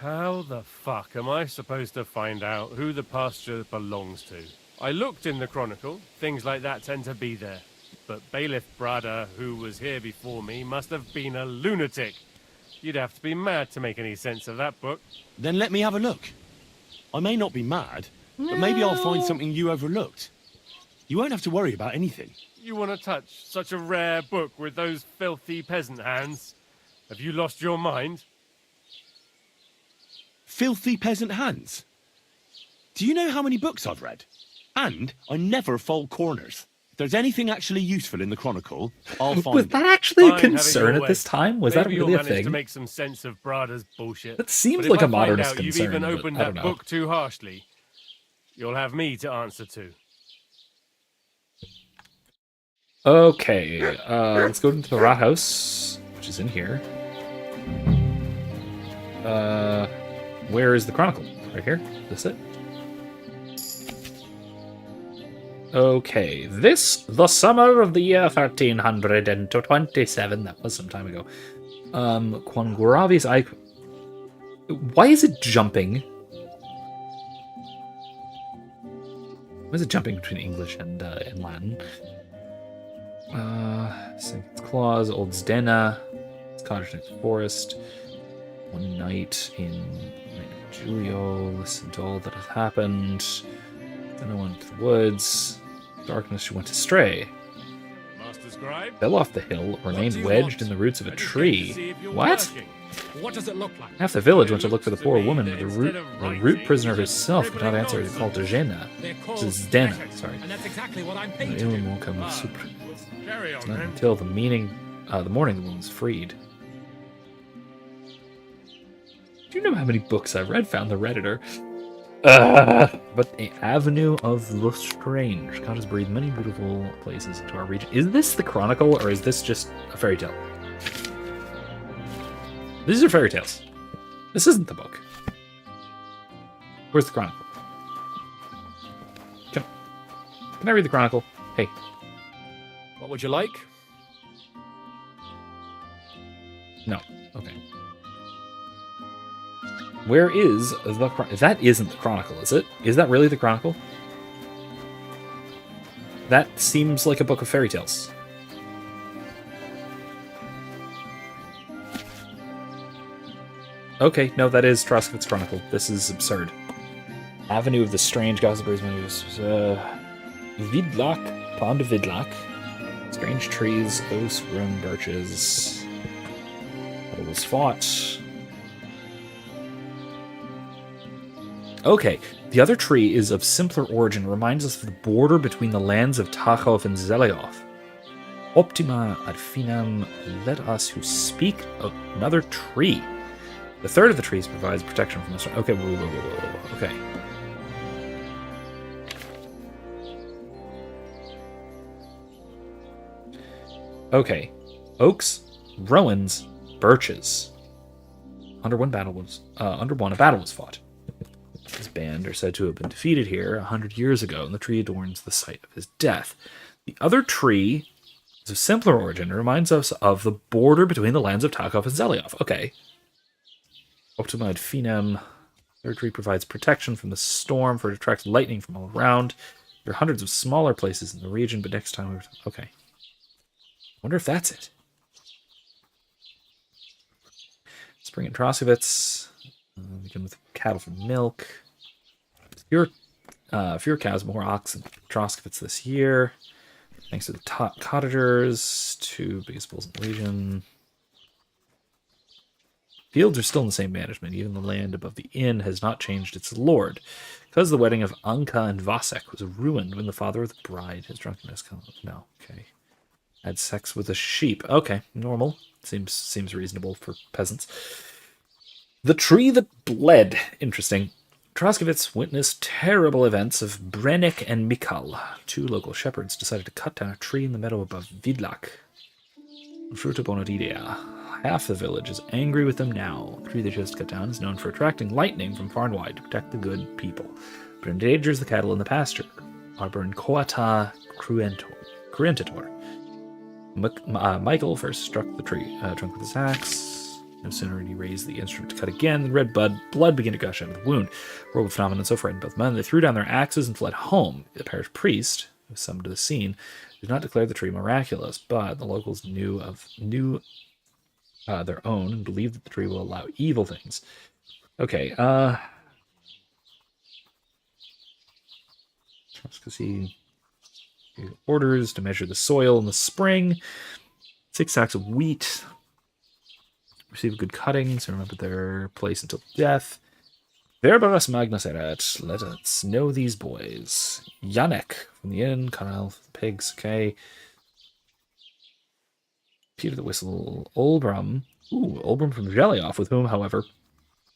B: How the fuck am I supposed to find out who the pasture belongs to? I looked in the Chronicle. Things like that tend to be there. But Bailiff Brada, who was here before me, must have been a lunatic. You'd have to be mad to make any sense of that book.
C: Then let me have a look. I may not be mad, but maybe I'll find something you overlooked. You won't have to worry about anything.
B: You want to touch such a rare book with those filthy peasant hands? Have you lost your mind?
C: Filthy peasant hands? Do you know how many books I've read? And I never fold corners. If there's anything actually useful in the Chronicle, I'll find
A: Was
C: it.
A: that actually a
B: Fine, have it
A: concern
B: your
A: at this
B: way.
A: time? Was that
B: Maybe
A: really
B: you'll
A: a
B: manage to
A: thing?
B: make some sense of Brada's bullshit.
A: That seems
B: But if
A: like a
B: I find
A: modernist
B: out you've
A: concern,
B: even
A: but
B: opened
A: I don't
B: that
A: know.
B: book too harshly, you'll have me to answer to.
A: Okay, let's go into the rat house, which is in here. Where is the Chronicle? Right here? Is this it? Okay, the summer of the year 1327, that was some time ago. Quangravi's I... Why is it jumping? Why is it jumping between English and Latin? Saint's Claus, Old Zdena, Cottage Next Forest, one night in Julio, listen to all that has happened. Then I went to the woods. Darkness, she went astray.
B: Master Scribe?
A: Fell off the hill, remained wedged in the roots of a tree. What?
B: What does it look like?
A: Half the village went to look for the poor woman, but the root prisoner herself would not answer the call to Jena. To Zdena, sorry.
B: And that's exactly what I'm
A: The
B: painting.
A: alien won't come with soup.
B: Carry
A: It's
B: on,
A: not
B: then.
A: until the morning the woman was freed. Do you know how many books I've read? Found the Redditor. But the Avenue of the Strange. God has breathed many beautiful places into our region. Is this the Chronicle, or is this just a fairy tale? These are fairy tales. This isn't the book. Where's the Chronicle? Can I read the Chronicle? Hey.
B: What would you like?
A: No. Okay. Where is the That isn't the Chronicle, is it? Is that really the Chronicle? That seems like a book of fairy tales. Okay, no, that is Troskovitz Chronicle. This is absurd. Avenue of the Strange, Gossipers, Vidlak, Pond of Vidlak. Strange trees, oaks, room, birches. It was fought. Okay, the other tree is of simpler origin, reminds us of the border between the lands of Tachov and Zeleov. Optima ad finem, let us who speak of another tree. The third of the trees provides protection from the storm. Okay, whoa. Okay. Okay. Oaks, rowans, birches. Under one a battle was fought. His band are said to have been defeated here 100 years ago, and the tree adorns the site of his death. The other tree is of simpler origin. It reminds us of the border between the lands of Takov and Zelyov. Okay. Optima ad finem. Third tree provides protection from the storm, for it attracts lightning from all around. There are hundreds of smaller places in the region, but next time okay. Wonder if that's it. Spring in Troskovitz. Begin with cattle for milk. Fewer cows, more oxen. Troskovitz this year. Thanks to the top cottagers, 2 biggest bulls in the region. Fields are still in the same management. Even the land above the inn has not changed its lord. Because the wedding of Anka and Vasek was ruined when the father of the bride, his drunkenness. No, okay. Had sex with a sheep. Okay, normal. Seems reasonable for peasants. The tree that bled. Interesting. Troskovitz witnessed terrible events of Brennick and Mikal. 2 local shepherds decided to cut down a tree in the meadow above Vidlak. Fruta Bonadidea. Half the village is angry with them now. The tree they just cut down is known for attracting lightning from far and wide to protect the good people, but endangers the cattle in the pasture. Arbor Coata Cruentator. Michael first struck the tree trunk with his axe. No sooner did he raise the instrument to cut again than red blood began to gush out of the wound. Horrible phenomenon so frightened both men, they threw down their axes and fled home. The parish priest, who was summoned to the scene, did not declare the tree miraculous, but the locals knew their own and believed that the tree will allow evil things. Okay, Trotsky orders to measure the soil in the spring. 6 sacks of wheat. Receive good cuttings. Remember their place until death. Verbaras Magnus erat. Let us know these boys. Janek from the inn. Carl pigs. Okay. Peter the Whistle. Olbram. Ooh, Olbram from Zhelyov, with whom, however,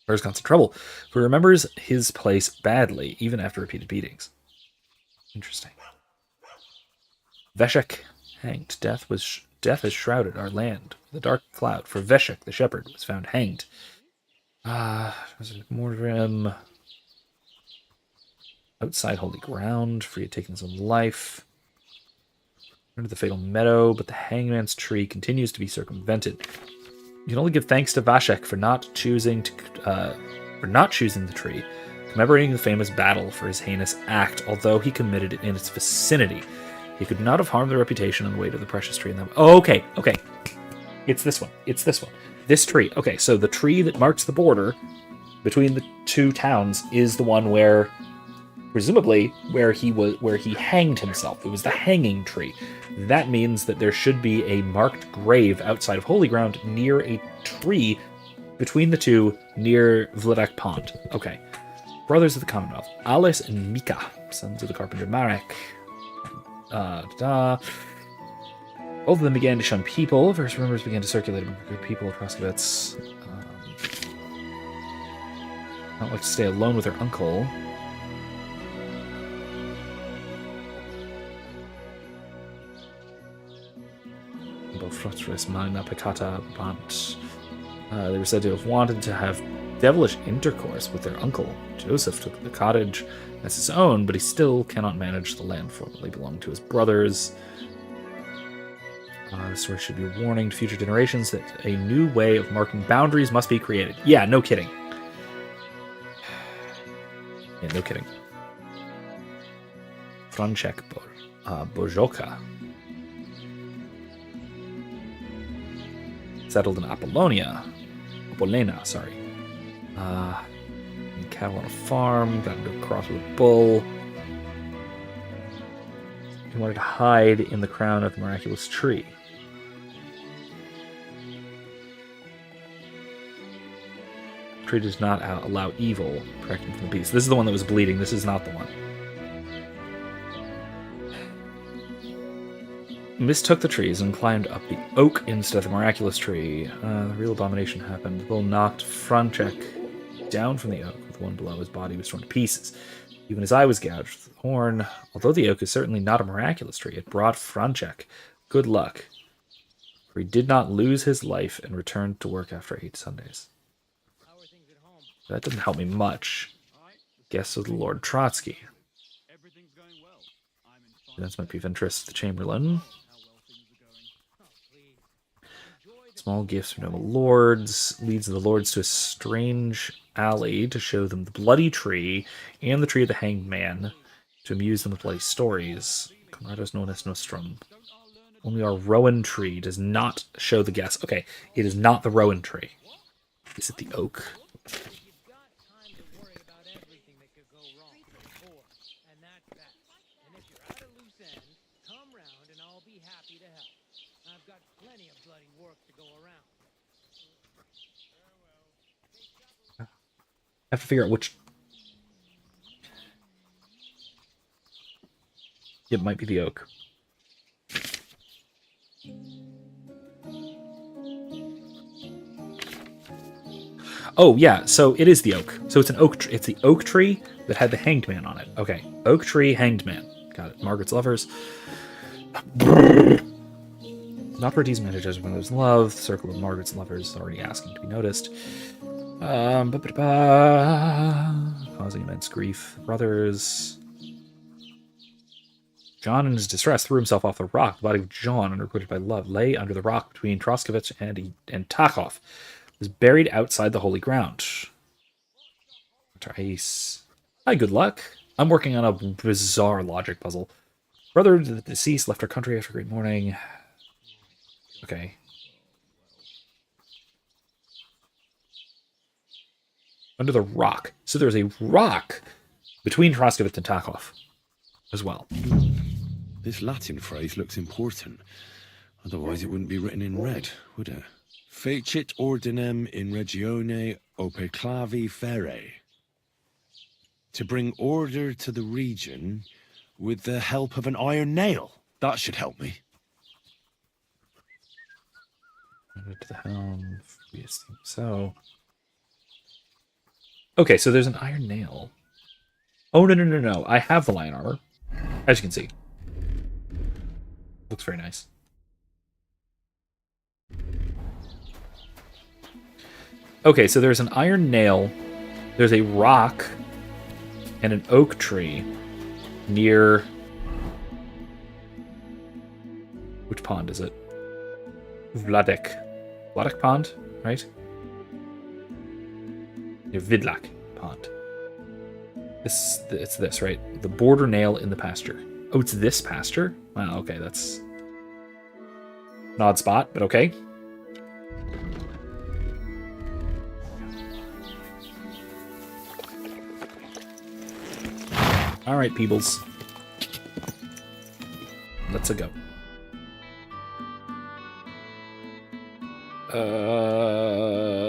A: there's got some trouble. For he remembers his place badly, even after repeated beatings. Interesting. Veshek hanged. Death has shrouded our land. The dark cloud for Veshek the shepherd was found hanged. Mordrim. Outside holy ground, for he had taken his own life. Into the fatal meadow, but the hangman's tree continues to be circumvented. You can only give thanks to Vashek for not choosing the tree, commemorating the famous battle for his heinous act, although he committed it in its vicinity. He could not have harmed the reputation and weight of the precious tree in them. Oh, okay. It's this one. This tree. Okay, so the tree that marks the border between the 2 towns is the one where, presumably, where he hanged himself. It was the hanging tree. That means that there should be a marked grave outside of Holy Ground near a tree between the 2 near Vladak Pond. Okay. Brothers of the Commonwealth. Alice and Mika, sons of the carpenter Marek. Both of them began to shun people. First rumors began to circulate among the people of Troskovitz. Not like to stay alone with their uncle. Magna Peccata Bant. They were said to have wanted to have devilish intercourse with their uncle. Joseph took the cottage as his own, but he still cannot manage the land formerly belonging to his brothers. This story should be a warning to future generations that a new way of marking boundaries must be created. Yeah, no kidding. Yeah, no kidding. Franček Bojoka. Settled in Apollena, sorry. Cattle on a farm, got into a cross with a bull. He wanted to hide in the crown of the miraculous tree. tree does not allow evil, protecting from the beast. This is the one that was bleeding. This is not the one. Mistook the trees and climbed up the oak instead of the miraculous tree. The real abomination happened. Bull knocked Franchek down from the oak with one blow. His body was torn to pieces. Even his eye was gouged with the horn. Although the oak is certainly not a miraculous tree, it brought Franchek good luck, for he did not lose his life and returned to work after 8 Sundays. That doesn't help me much. Guess of the Lord Trotsky. That's might be of interest to the Chamberlain. Small gifts from noble lords. Leads the lords to a strange alley to show them the bloody tree and the tree of the hanged man, to amuse them with bloody stories. Conrados known as Nostrum. Only our rowan tree does not show the guess. Okay, it is not the rowan tree. Is it the oak? I have to figure out which. It might be the oak. Oh yeah, so it is the oak. So it's an oak. It's the oak tree that had the hanged man on it. Okay, oak tree, hanged man. Got it. Margaret's lovers. Not for a decent man to judge when there's love. The circle of Margaret's lovers already asking to be noticed. Causing immense grief. Brothers. John, in his distress, threw himself off the rock. The body of John, unrequited by love, lay under the rock between Troskovich and Takhov. Was buried outside the holy ground. Ice. Hi, good luck. I'm working on a bizarre logic puzzle. Brother of the deceased left our country after a great mourning. Okay. Under the rock. So there's a rock between Troskovich and Takhov as well.
C: This Latin phrase looks important. Otherwise it wouldn't be written in red, would it? Fecit ordinem in regione ope clavi ferre. To bring order to the region with the help of an iron nail. That should help me.
A: To the helm. Yes, so. Okay, so there's an iron nail. Oh, no. I have the lion armor. As you can see. Looks very nice. Okay, so there's an iron nail. There's a rock and an oak tree near... Which pond is it? Vladek. Vladek Pond, right? Near Vidlak Pond. It's this, right? The border nail in the pasture. Oh, it's this pasture? Wow, okay, that's an odd spot, but okay. All right, Peebles. Let's go.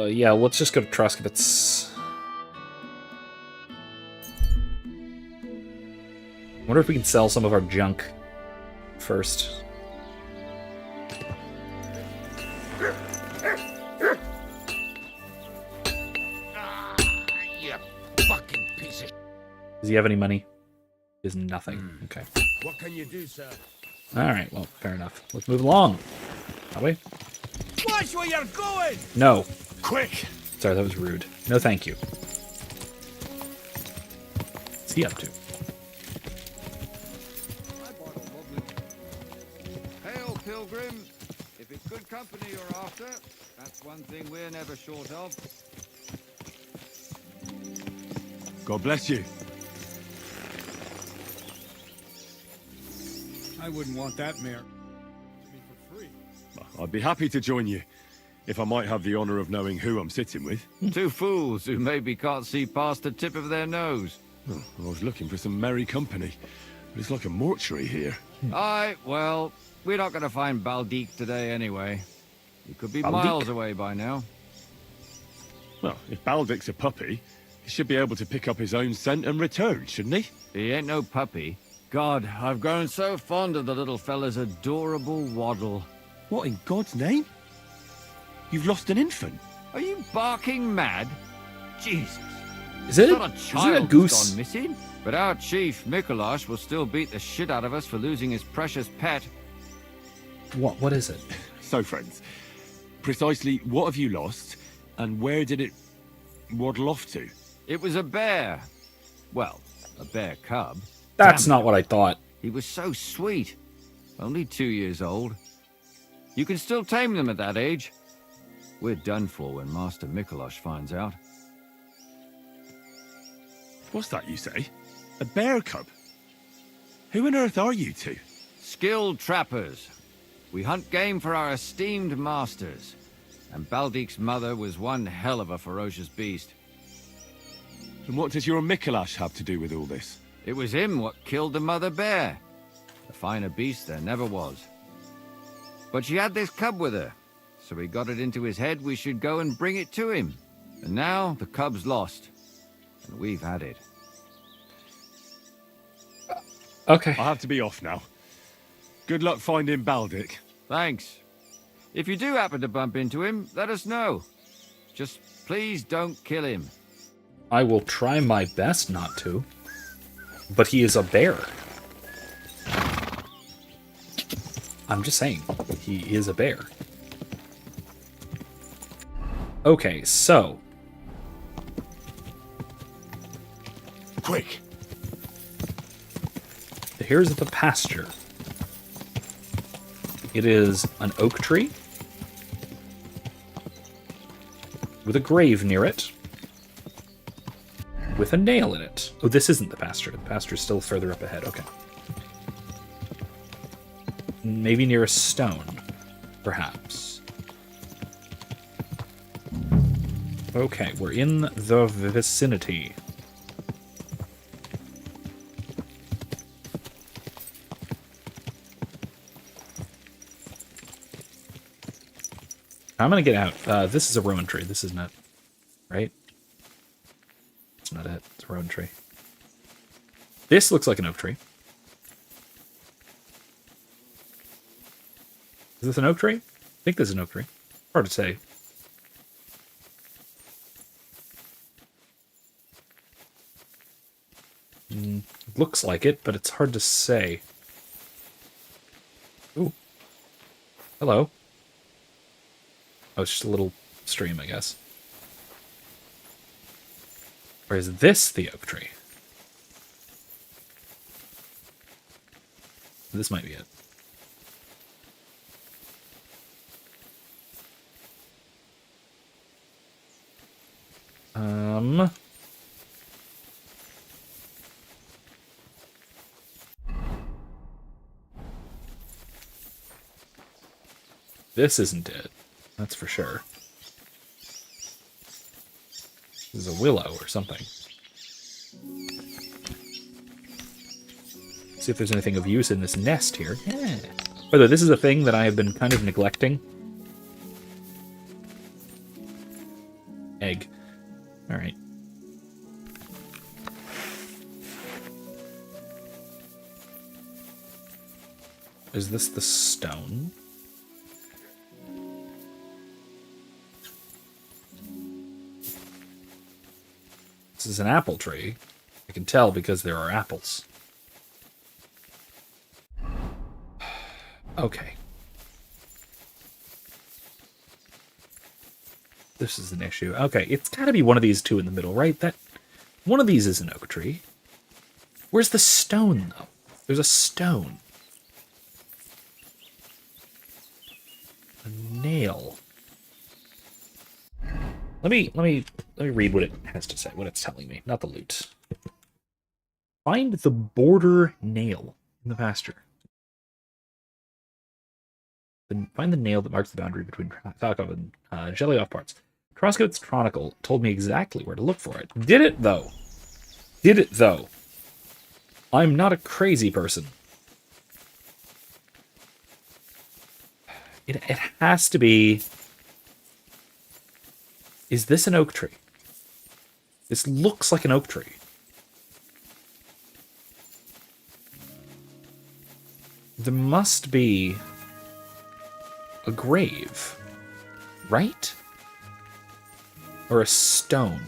A: Yeah, let's just go to Troskovitz. Wonder if we can sell some of our junk first.
B: You fucking piece of...
A: Does he have any money? He has nothing. Okay.
B: What can you do, sir?
A: All right. Well, fair enough. Let's move along. That way?
B: Watch where you're going!
A: No.
B: Quick!
A: Sorry, that was rude. No, thank you. What's he up to?
Q: Hail, pilgrim! If it's good company you're after, that's one thing we're never short of.
C: God bless you.
P: I wouldn't want that mare. For free.
C: I'd be happy to join you, if I might have the honor of knowing who I'm sitting with.
Q: Two fools who maybe can't see past the tip of their nose.
C: Oh, I was looking for some merry company, but it's like a mortuary here.
Q: Aye, well, we're not going to find Baldik today anyway. He could be
A: Baldik?
Q: miles away by now.
C: Well, if Baldic's a puppy, he should be able to pick up his own scent and return, shouldn't he?
Q: He ain't no puppy. God, I've grown so fond of the little fella's adorable waddle.
C: What in God's name? You've lost an infant.
Q: Are you barking mad? Jesus.
A: Is it
Q: Not a
A: is it a
Q: child
A: goose?
Q: gone missing. But our chief, Mikolash, will still beat the shit out of us for losing his precious pet.
A: What is it?
C: So, friends, precisely what have you lost, and where did it waddle off to?
Q: It was a bear. Well, a bear cub.
A: That's not what I thought.
Q: He was so sweet. Only 2 years old. You can still tame them at that age. We're done for when Master Mikolash finds out.
C: What's that you say? A bear cub? Who on earth are you two?
Q: Skilled trappers. We hunt game for our esteemed masters. And Baldic's mother was one hell of a ferocious beast.
C: And what does your Mikolash have to do with all this?
Q: It was him what killed the mother bear. A finer beast there never was. But she had this cub with her, so he got it into his head we should go and bring it to him. And now the cub's lost, and we've had it.
A: Okay.
C: I'll have to be off now. Good luck finding Baldic.
Q: Thanks. If you do happen to bump into him, let us know. Just please don't kill him.
A: I will try my best not to. But he is a bear. I'm just saying, he is a bear. Okay, so.
C: Quick!
A: Here's the pasture. It is an oak tree with a grave near it with a nail in it. Oh, this isn't the pasture. The pasture's still further up ahead. Okay. Maybe near a stone, perhaps. Okay, we're in the vicinity. I'm gonna get out. This is a rowan tree. This is not, right? It's not it. It's a rowan tree. This looks like an oak tree. Is this an oak tree? I think this is an oak tree. Hard to say. Looks like it, but it's hard to say. Ooh. Hello. Oh, it's just a little stream, I guess. Or is this the oak tree? This might be it. This isn't it. That's for sure. This is a willow or something. See if there's anything of use in this nest here. Yeah. By the way, this is a thing that I have been kind of neglecting. Egg. Alright. Is this the stone? This is an apple tree. I can tell because there are apples. Okay. This is an issue. Okay, it's got to be one of these two in the middle, right? That one of these is an oak tree. Where's the stone, though? There's a stone. A nail. Let me read what it has to say, what it's telling me, not the loot. Find the border nail in the pasture. Then find the nail that marks the boundary between Krakov and Jelly-Off parts. Crosscoat's Chronicle told me exactly where to look for it. Did it, though? Did it, though? I'm not a crazy person. It has to be... Is this an oak tree? This looks like an oak tree. There must be a grave, right? Or a stone.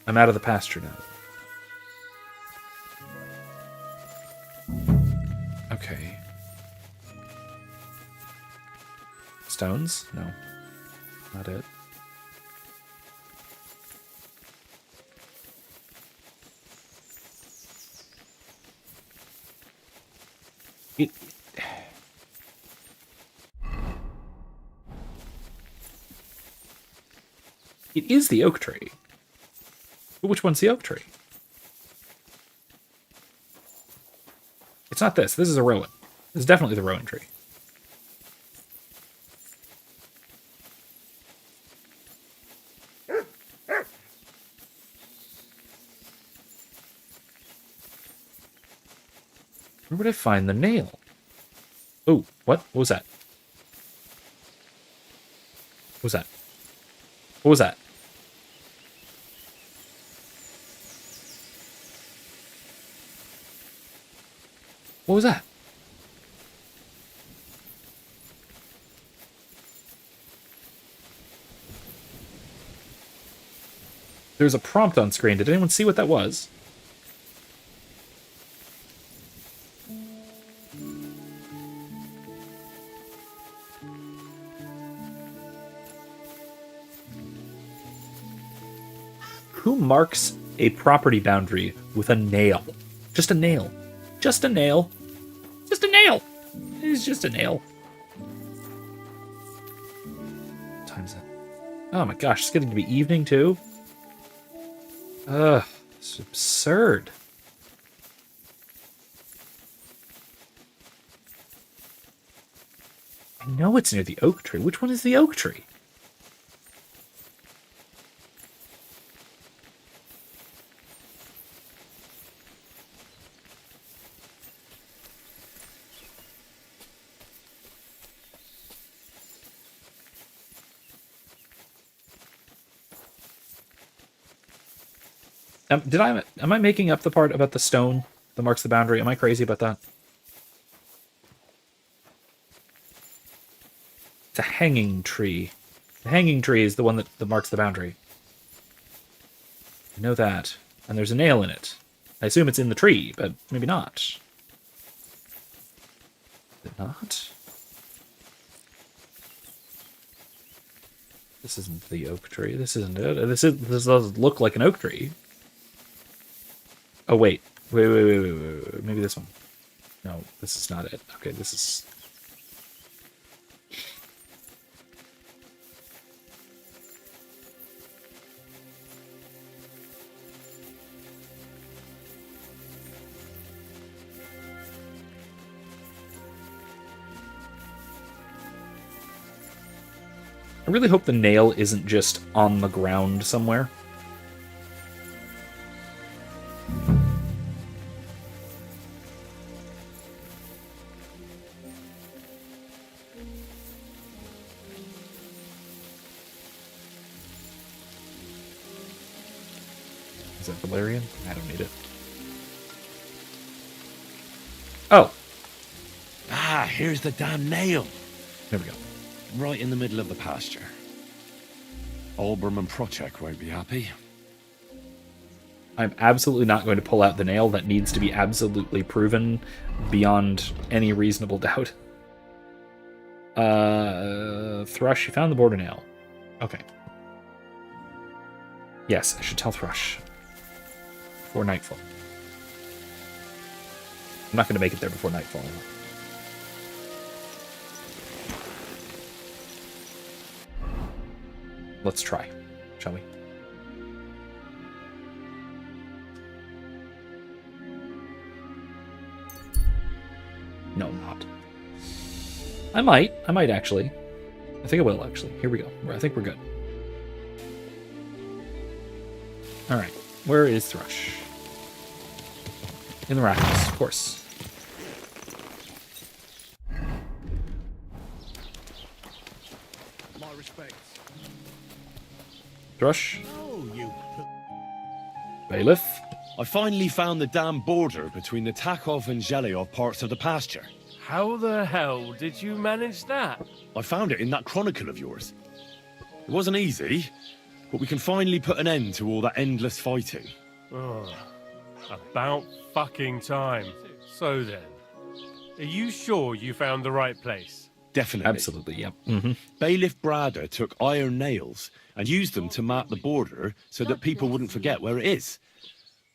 A: I'm out of the pasture now. Okay. Stones? No. Not it. It is the oak tree. But which one's the oak tree? It's not this. This is a rowan. This is definitely the rowan tree. Where would I find the nail? Oh, what? What was that? What was that? What was that? What was that? There's a prompt on screen. Did anyone see what that was? Who marks a property boundary with a nail? Just a nail. Just a nail. Just a nail. It's just a nail. What time is it? Oh my gosh, it's getting to be evening too. Ugh, it's absurd. I know it's near the oak tree. Which one is the oak tree? Am I making up the part about the stone that marks the boundary? Am I crazy about that? It's a hanging tree. The hanging tree is the one that marks the boundary. I know that. And there's a nail in it. I assume it's in the tree, but maybe not. Is it not? This isn't the oak tree. This isn't it. This does look like an oak tree. Oh, wait. Wait. Maybe this one. No, this is not it. Okay, this is... I really hope the nail isn't just on the ground somewhere. Is that Valerian? I don't need it. Oh.
C: Ah, here's the damn nail.
A: There we go.
C: Right in the middle of the pasture. Olbram and Procek won't be happy.
A: I'm absolutely not going to pull out the nail. That needs to be absolutely proven beyond any reasonable doubt. Thrush, you found the border nail. Okay. Yes, I should tell Thrush. Before nightfall. I'm not going to make it there before nightfall. Let's try, shall we? No, I'm not. I might actually. I think I will actually. Here we go. I think we're good. Alright, where is Thrush? In the rafters, of course. Thrush.
N: Oh, you.
A: Bailiff.
C: I finally found the damn border between the Takov and Zhelyov parts of the pasture.
R: How the hell did you manage that?
C: I found it in that chronicle of yours. It wasn't easy, but we can finally put an end to all that endless fighting.
R: Oh, about fucking time. So then, are you sure you found the right place?
C: Definitely.
A: Absolutely, yep. Mm-hmm.
C: Bailiff Brada took iron nails and used them to mark the border so that people wouldn't forget where it is.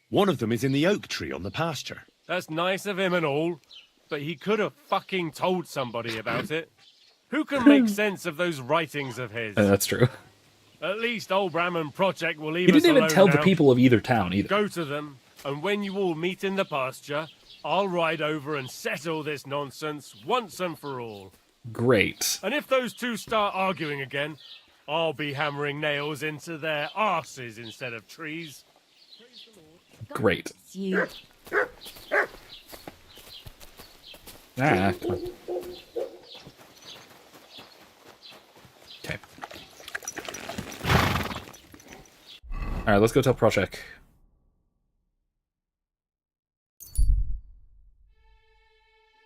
C: One of them is in the oak tree on the pasture.
R: That's nice of him and all, but he could have fucking told somebody about it. Who can make sense of those writings of his?
A: That's true.
R: At least old Brahman Project will leave
A: He
R: us
A: didn't even
R: alone
A: tell the
R: now.
A: people of either town either.
R: Go to them, and when you all meet in the pasture, I'll ride over and settle this nonsense once and for all.
A: Great.
R: And if those two start arguing again, I'll be hammering nails into their arses instead of trees.
A: Great.
K: You.
A: Ah, come on. Okay. Alright, let's go tell Prochek.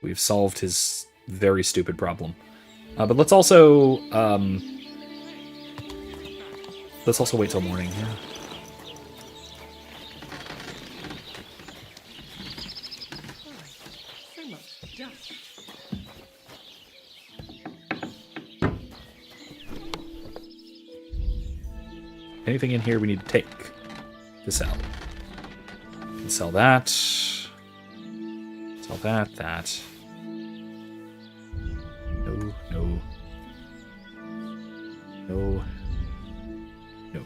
A: We've solved his very stupid problem. But let's also wait till morning. Yeah.
K: So much dust.
A: Anything in here we need to take to sell? We can sell that. Sell that. That. No. No. No. No.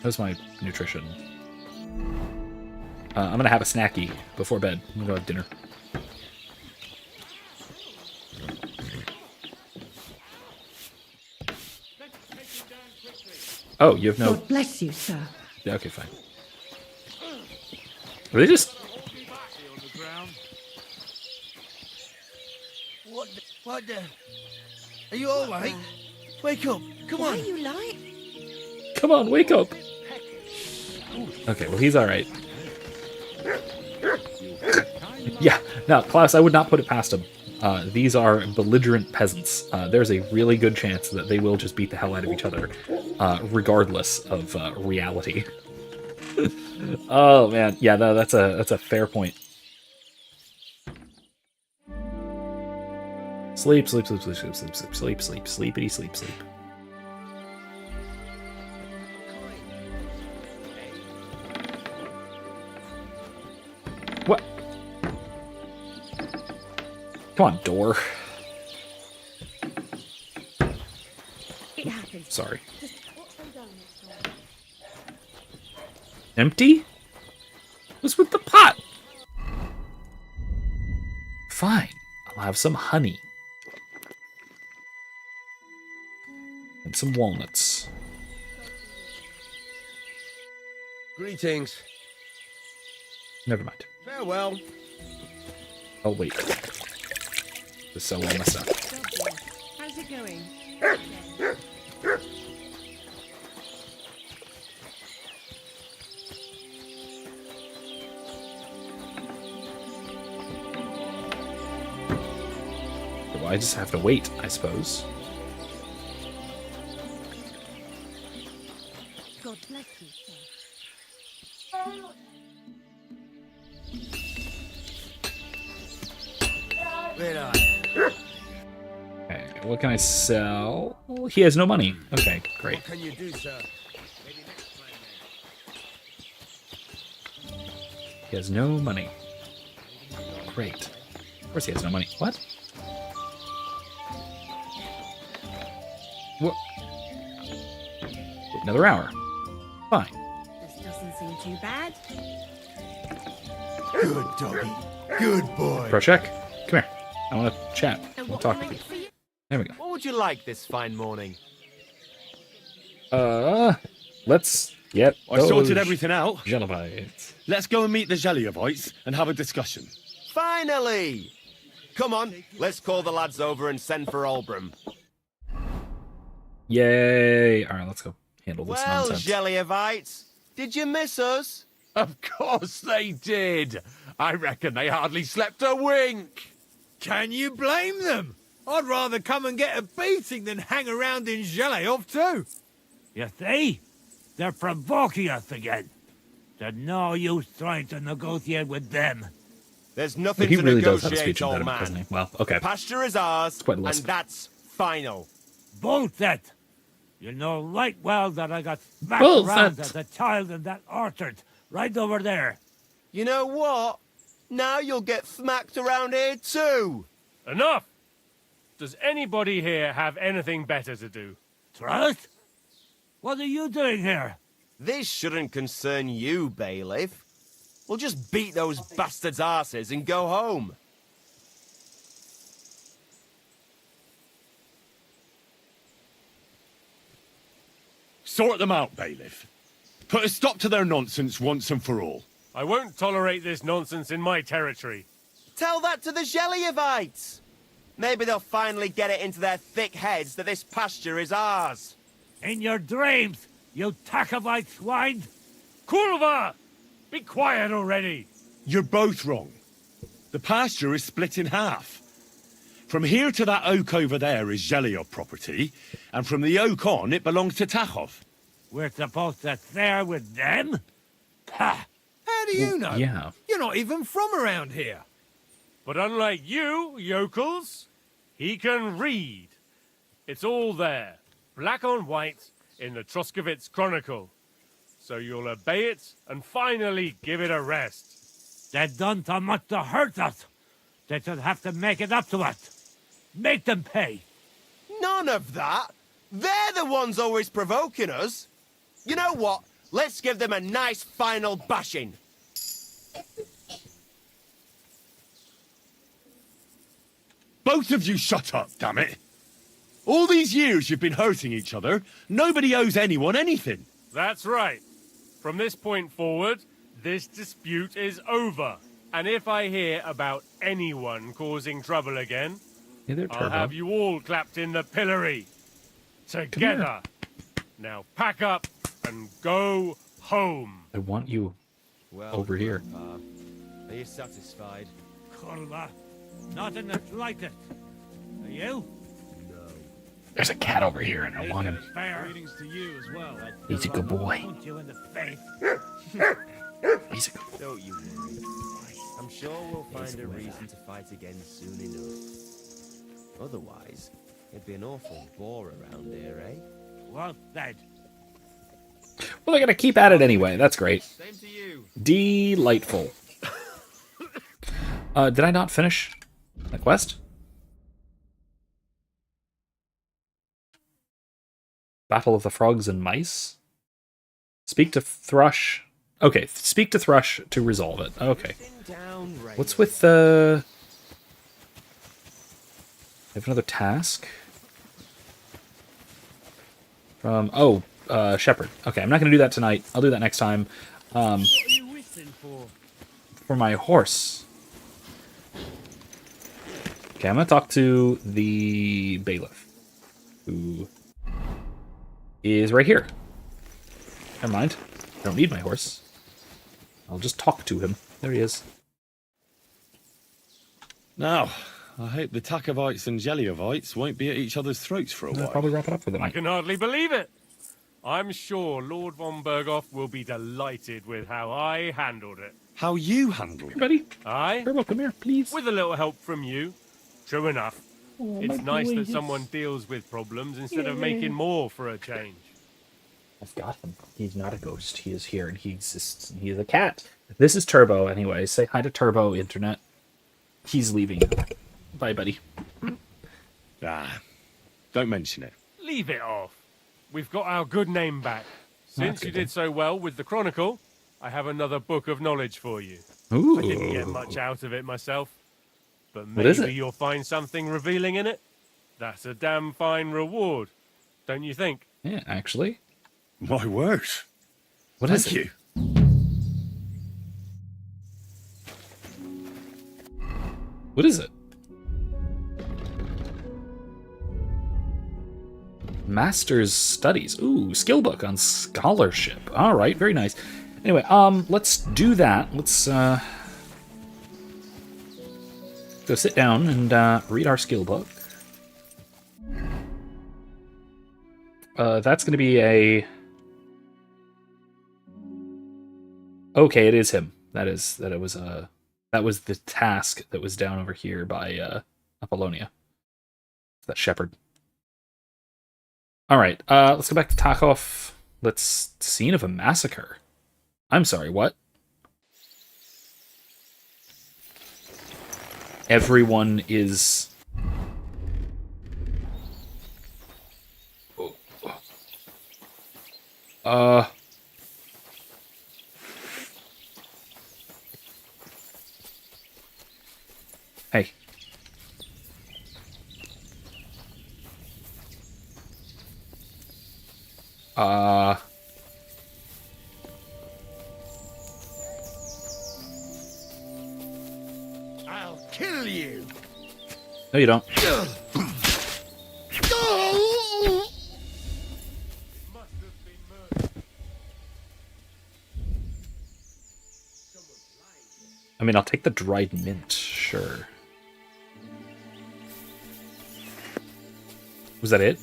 A: How's my nutrition? I'm gonna have a snacky before bed. I'm gonna go have dinner. Oh, you have no...
K: God bless you, sir.
A: Yeah, okay, fine. Are they just...
N: What the? Are you all right? Wake up! Come
K: Why
N: on!
K: are you like?
A: Come on, wake up! Okay, well, he's alright. Yeah, no, Klaus, I would not put it past him. These are belligerent peasants. There's a really good chance that they will just beat the hell out of each other, regardless of reality. Oh, man. Yeah, no, that's a fair point. Sleep, sleep, sleep, sleep, sleep, sleep, sleep, sleep, sleep, sleepity, sleep, sleep. What? Come on, door.
K: It happens.
A: Sorry.
K: Just watch them go next time.
A: Empty? What's with the pot? Fine. I'll have some honey. And some walnuts.
N: Greetings.
A: Never mind.
N: Farewell.
A: Oh, wait. Just sell all my stuff.
E: How's it going?
A: Well, I just have to wait, I suppose.
K: God bless you, sir.
N: Where are
A: Okay, what can I sell? Oh, he has no money. Okay, great.
N: What can you do, sir?
A: He has no money. Great. Of course he has no money. What? What? Another hour. Fine.
E: This doesn't seem too bad.
N: Good doggy. Good boy.
A: Prochek, come here. I want to chat. I
E: And
A: want
E: what
A: to talk
E: can I
A: to
E: get for
A: you.
E: you?
A: There we go.
S: What would you like this fine morning?
A: Let's get
C: I sorted
A: those
C: everything out.
A: Jelevites.
C: Let's go and meet the Geliovites and have a discussion.
J: Finally! Come on, let's call the lads over and send for Olbram.
A: Yay! All right, let's go handle this
J: Well,
A: nonsense.
J: Geliovites, did you miss us?
F: Of course they did. I reckon they hardly slept a wink.
P: Can you blame them? I'd rather come and get a beating than hang around in Zheleov too.
B: You see? They're provoking us again. There's no use trying to negotiate with them.
J: There's nothing
A: He
J: to
A: really does have a
J: negotiate,
A: speech
J: old
A: impediment, doesn't
J: man.
A: he? Well, okay.
J: Pasture is ours,
A: quite a
J: and
A: list.
J: that's final.
B: Bullshit! You know right well that I got smacked
A: Bullshit.
B: around as a child in that orchard, right over there.
J: You know what? Now you'll get smacked around here too.
R: Enough! Does anybody here have anything better to do?
B: Trust? What are you doing here?
J: This shouldn't concern you, bailiff. We'll just beat those bastards' asses and go home.
C: Sort them out, bailiff. Put a stop to their nonsense once and for all.
R: I won't tolerate this nonsense in my territory.
J: Tell that to the Geliovites. Maybe they'll finally get it into their thick heads that this pasture is ours.
B: In your dreams, you Takavite swine!
R: Kurva! Be quiet already!
C: You're both wrong. The pasture is split in half. From here to that oak over there is Zheliov property, and from the oak on, it belongs to Tachov.
B: We're supposed to share with them? Ha!
P: How do you know?
A: Yeah.
P: You're not even from around here.
R: But unlike you, yokels, he can read. It's all there, black on white, in the Troskovitz Chronicle. So you'll obey it and finally give it a rest.
B: They've done so much to hurt us. They should have to make it up to us. Make them pay.
J: None of that. They're the ones always provoking us. You know what? Let's give them a nice final bashing.
C: Both of you shut up, damn it! All these years you've been hurting each other, nobody owes anyone anything.
R: That's right. From this point forward, this dispute is over. And if I hear about anyone causing trouble again,
A: Hey there,
R: I'll
A: Turbo.
R: have you all clapped in the pillory. Together. Now pack up and go home.
A: I want you over here.
J: Are you satisfied?
B: Kurva, not in the slightest. Are you?
A: There's a cat over here, and I want him.
P: Greetings to you as well.
A: He's a good boy.
B: Punch you in the face.
A: He's a good boy.
J: Don't you worry. I'm sure we'll find a reason to fight again soon enough. Otherwise, it'd be an awful bore around here, eh?
B: Well said.
A: Well, they're gonna keep at it anyway. That's great.
J: Same to you.
A: Delightful. Did I not finish the quest? Battle of the Frogs and Mice? Speak to Thrush. Okay, speak to Thrush to resolve it. Okay. What's with the... I have another task. From... Oh, Shepherd. Okay, I'm not going to do that tonight. I'll do that next time.
B: What are you whistling for?
A: For my horse. Okay, I'm going to talk to the bailiff. Who is right here. Never mind. I don't need my horse. I'll just talk to him. There he is.
C: Now, I hope the Takovites and Geliovites won't be at each other's throats for a
A: I'll
C: while.
A: probably wrap it up for the
R: I
A: night.
R: can hardly believe it. I'm sure Lord von Berghoff will be delighted with how I handled it.
C: How you handled it?
A: Buddy,
R: Aye?
A: Turbo, come here, please.
R: With a little help from you. True enough.
A: Oh,
R: It's
A: my
R: nice
A: boy,
R: that someone deals with problems instead of making more for a change.
A: I've got him. He's not a ghost. He is here, and he exists, and he is a cat. This is Turbo, anyway. Say hi to Turbo, Internet. He's leaving. Bye, buddy.
C: Ah, don't mention it.
R: Leave it off. We've got our good name back. Since you did so well with the Chronicle, I have another book of knowledge for you.
A: Ooh.
R: I didn't get much out of it myself, but
A: What is
R: maybe
A: it?
R: you'll find something revealing in it. That's a damn fine reward, don't you think?
A: Yeah, actually.
C: My word.
A: What
C: Thank
A: is it?
C: you.
A: What is it? Master's Studies. Ooh, skill book on scholarship. All right, very nice. Anyway, let's do that. Let's go sit down and read our skill book. That's going to be a... Okay, it is him. That was the task that was down over here by Apollonia. That shepherd. All right, let's go back to Takov. Scene of a massacre. I'm sorry, what? Everyone is... Hey.
G: I'll kill you.
A: No, you don't. I mean, I'll take the dried mint, sure. Was that it?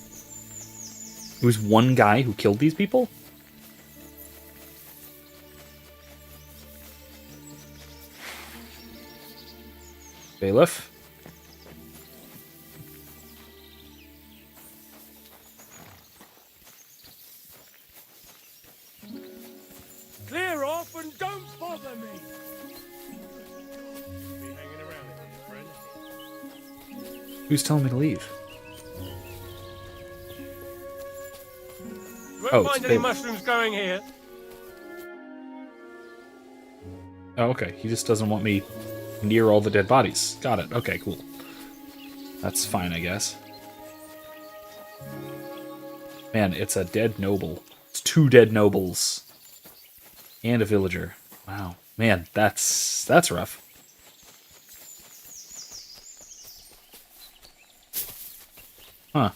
A: It was one guy who killed these people? Bailiff?
R: Clear off and don't bother me. Be hanging around here, friend.
A: Who's telling me to leave?
R: You won't
A: Oh,
R: find
A: it's
R: any
A: Bailiff.
R: mushrooms growing here.
A: Oh, okay. He just doesn't want me near all the dead bodies. Got it. Okay, cool. That's fine, I guess. Man, it's a dead noble. It's 2 dead nobles. And a villager. Wow. Man, that's rough. Huh.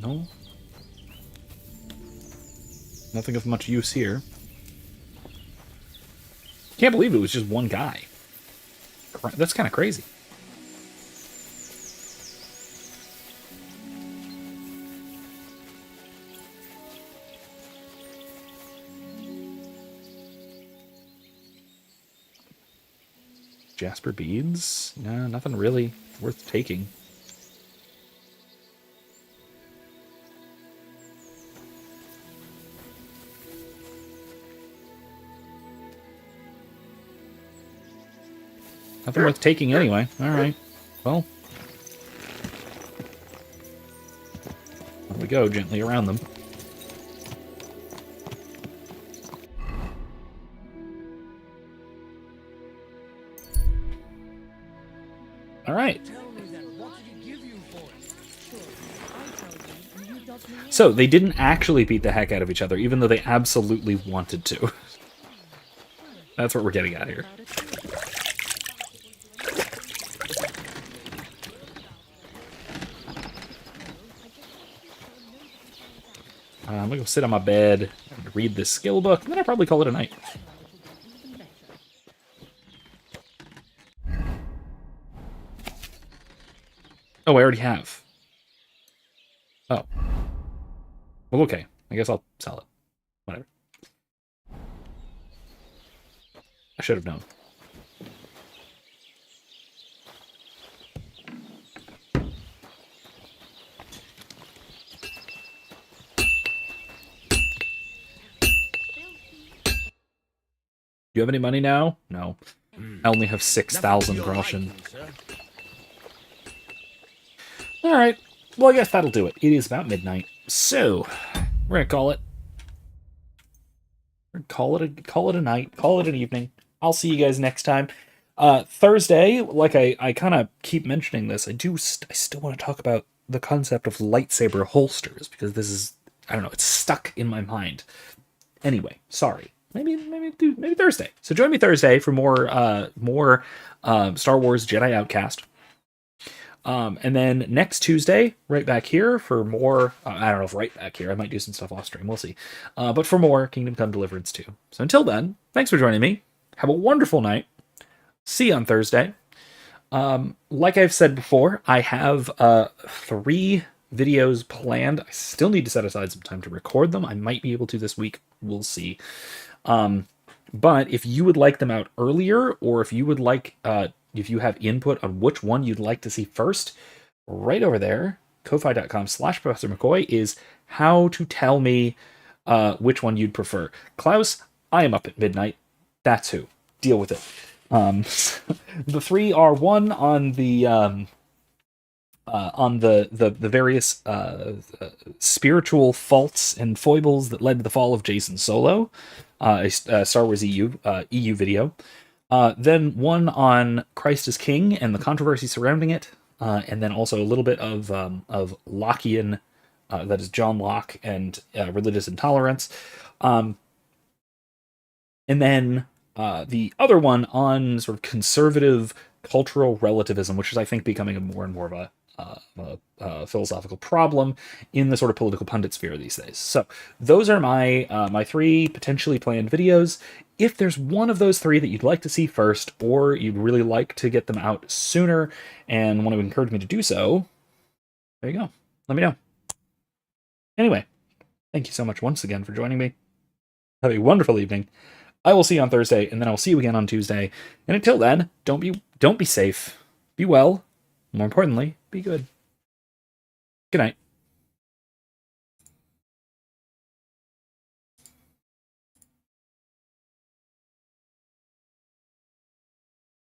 A: No. Nothing of much use here. Can't believe it was just one guy. That's kind of crazy. Jasper beads? Nah, nothing really worth taking. Nothing worth taking anyway. Alright. Well. There we go, gently around them. Alright. So, they didn't actually beat the heck out of each other, even though they absolutely wanted to. That's what we're getting at here. I'm gonna go sit on my bed and read this skill book, and then I'll probably call it a night. Oh, I already have. Oh. Well, okay. I guess I'll sell it. Whatever. I should have known. Do you have any money now? No. I only have 6,000 groschen. Alright. Well, I guess that'll do it. It is about midnight. So, we're gonna call it. Call it a night. Call it an evening. I'll see you guys next time. Thursday, like I kind of keep mentioning this, I still want to talk about the concept of lightsaber holsters because this is, I don't know, it's stuck in my mind. Anyway, sorry. Maybe Thursday. So join me Thursday for more Star Wars Jedi Outcast. And then next Tuesday, right back here for more. I don't know if right back here. I might do some stuff off stream. We'll see. But for more Kingdom Come Deliverance II. So until then, thanks for joining me. Have a wonderful night. See you on Thursday. Like I've said before, I have 3 videos planned. I still need to set aside some time to record them. I might be able to this week. We'll see. But if you would like them out earlier, or if you would like, if you have input on which one you'd like to see first, right over there, ko-fi.com/Professor McCoy is how to tell me which one you'd prefer. Klaus, I am up at midnight. That's who. Deal with it. The 3 are one on the various spiritual faults and foibles that led to the fall of Jason Solo, a Star Wars EU video. Then one on Christ as King and the controversy surrounding it, and then also a little bit of Lockean, that is John Locke and religious intolerance, and then the other one on sort of conservative cultural relativism, which is, I think, becoming more and more of a philosophical problem in the sort of political pundit sphere these days. So those are my 3 potentially planned videos. If there's one of those 3 that you'd like to see first, or you'd really like to get them out sooner and want to encourage me to do so, there you go. Let me know. Anyway, thank you so much once again for joining me. Have a wonderful evening. I will see you on Thursday, and then I'll see you again on Tuesday. And until then, don't be safe. Be well. More importantly, be good. Good night.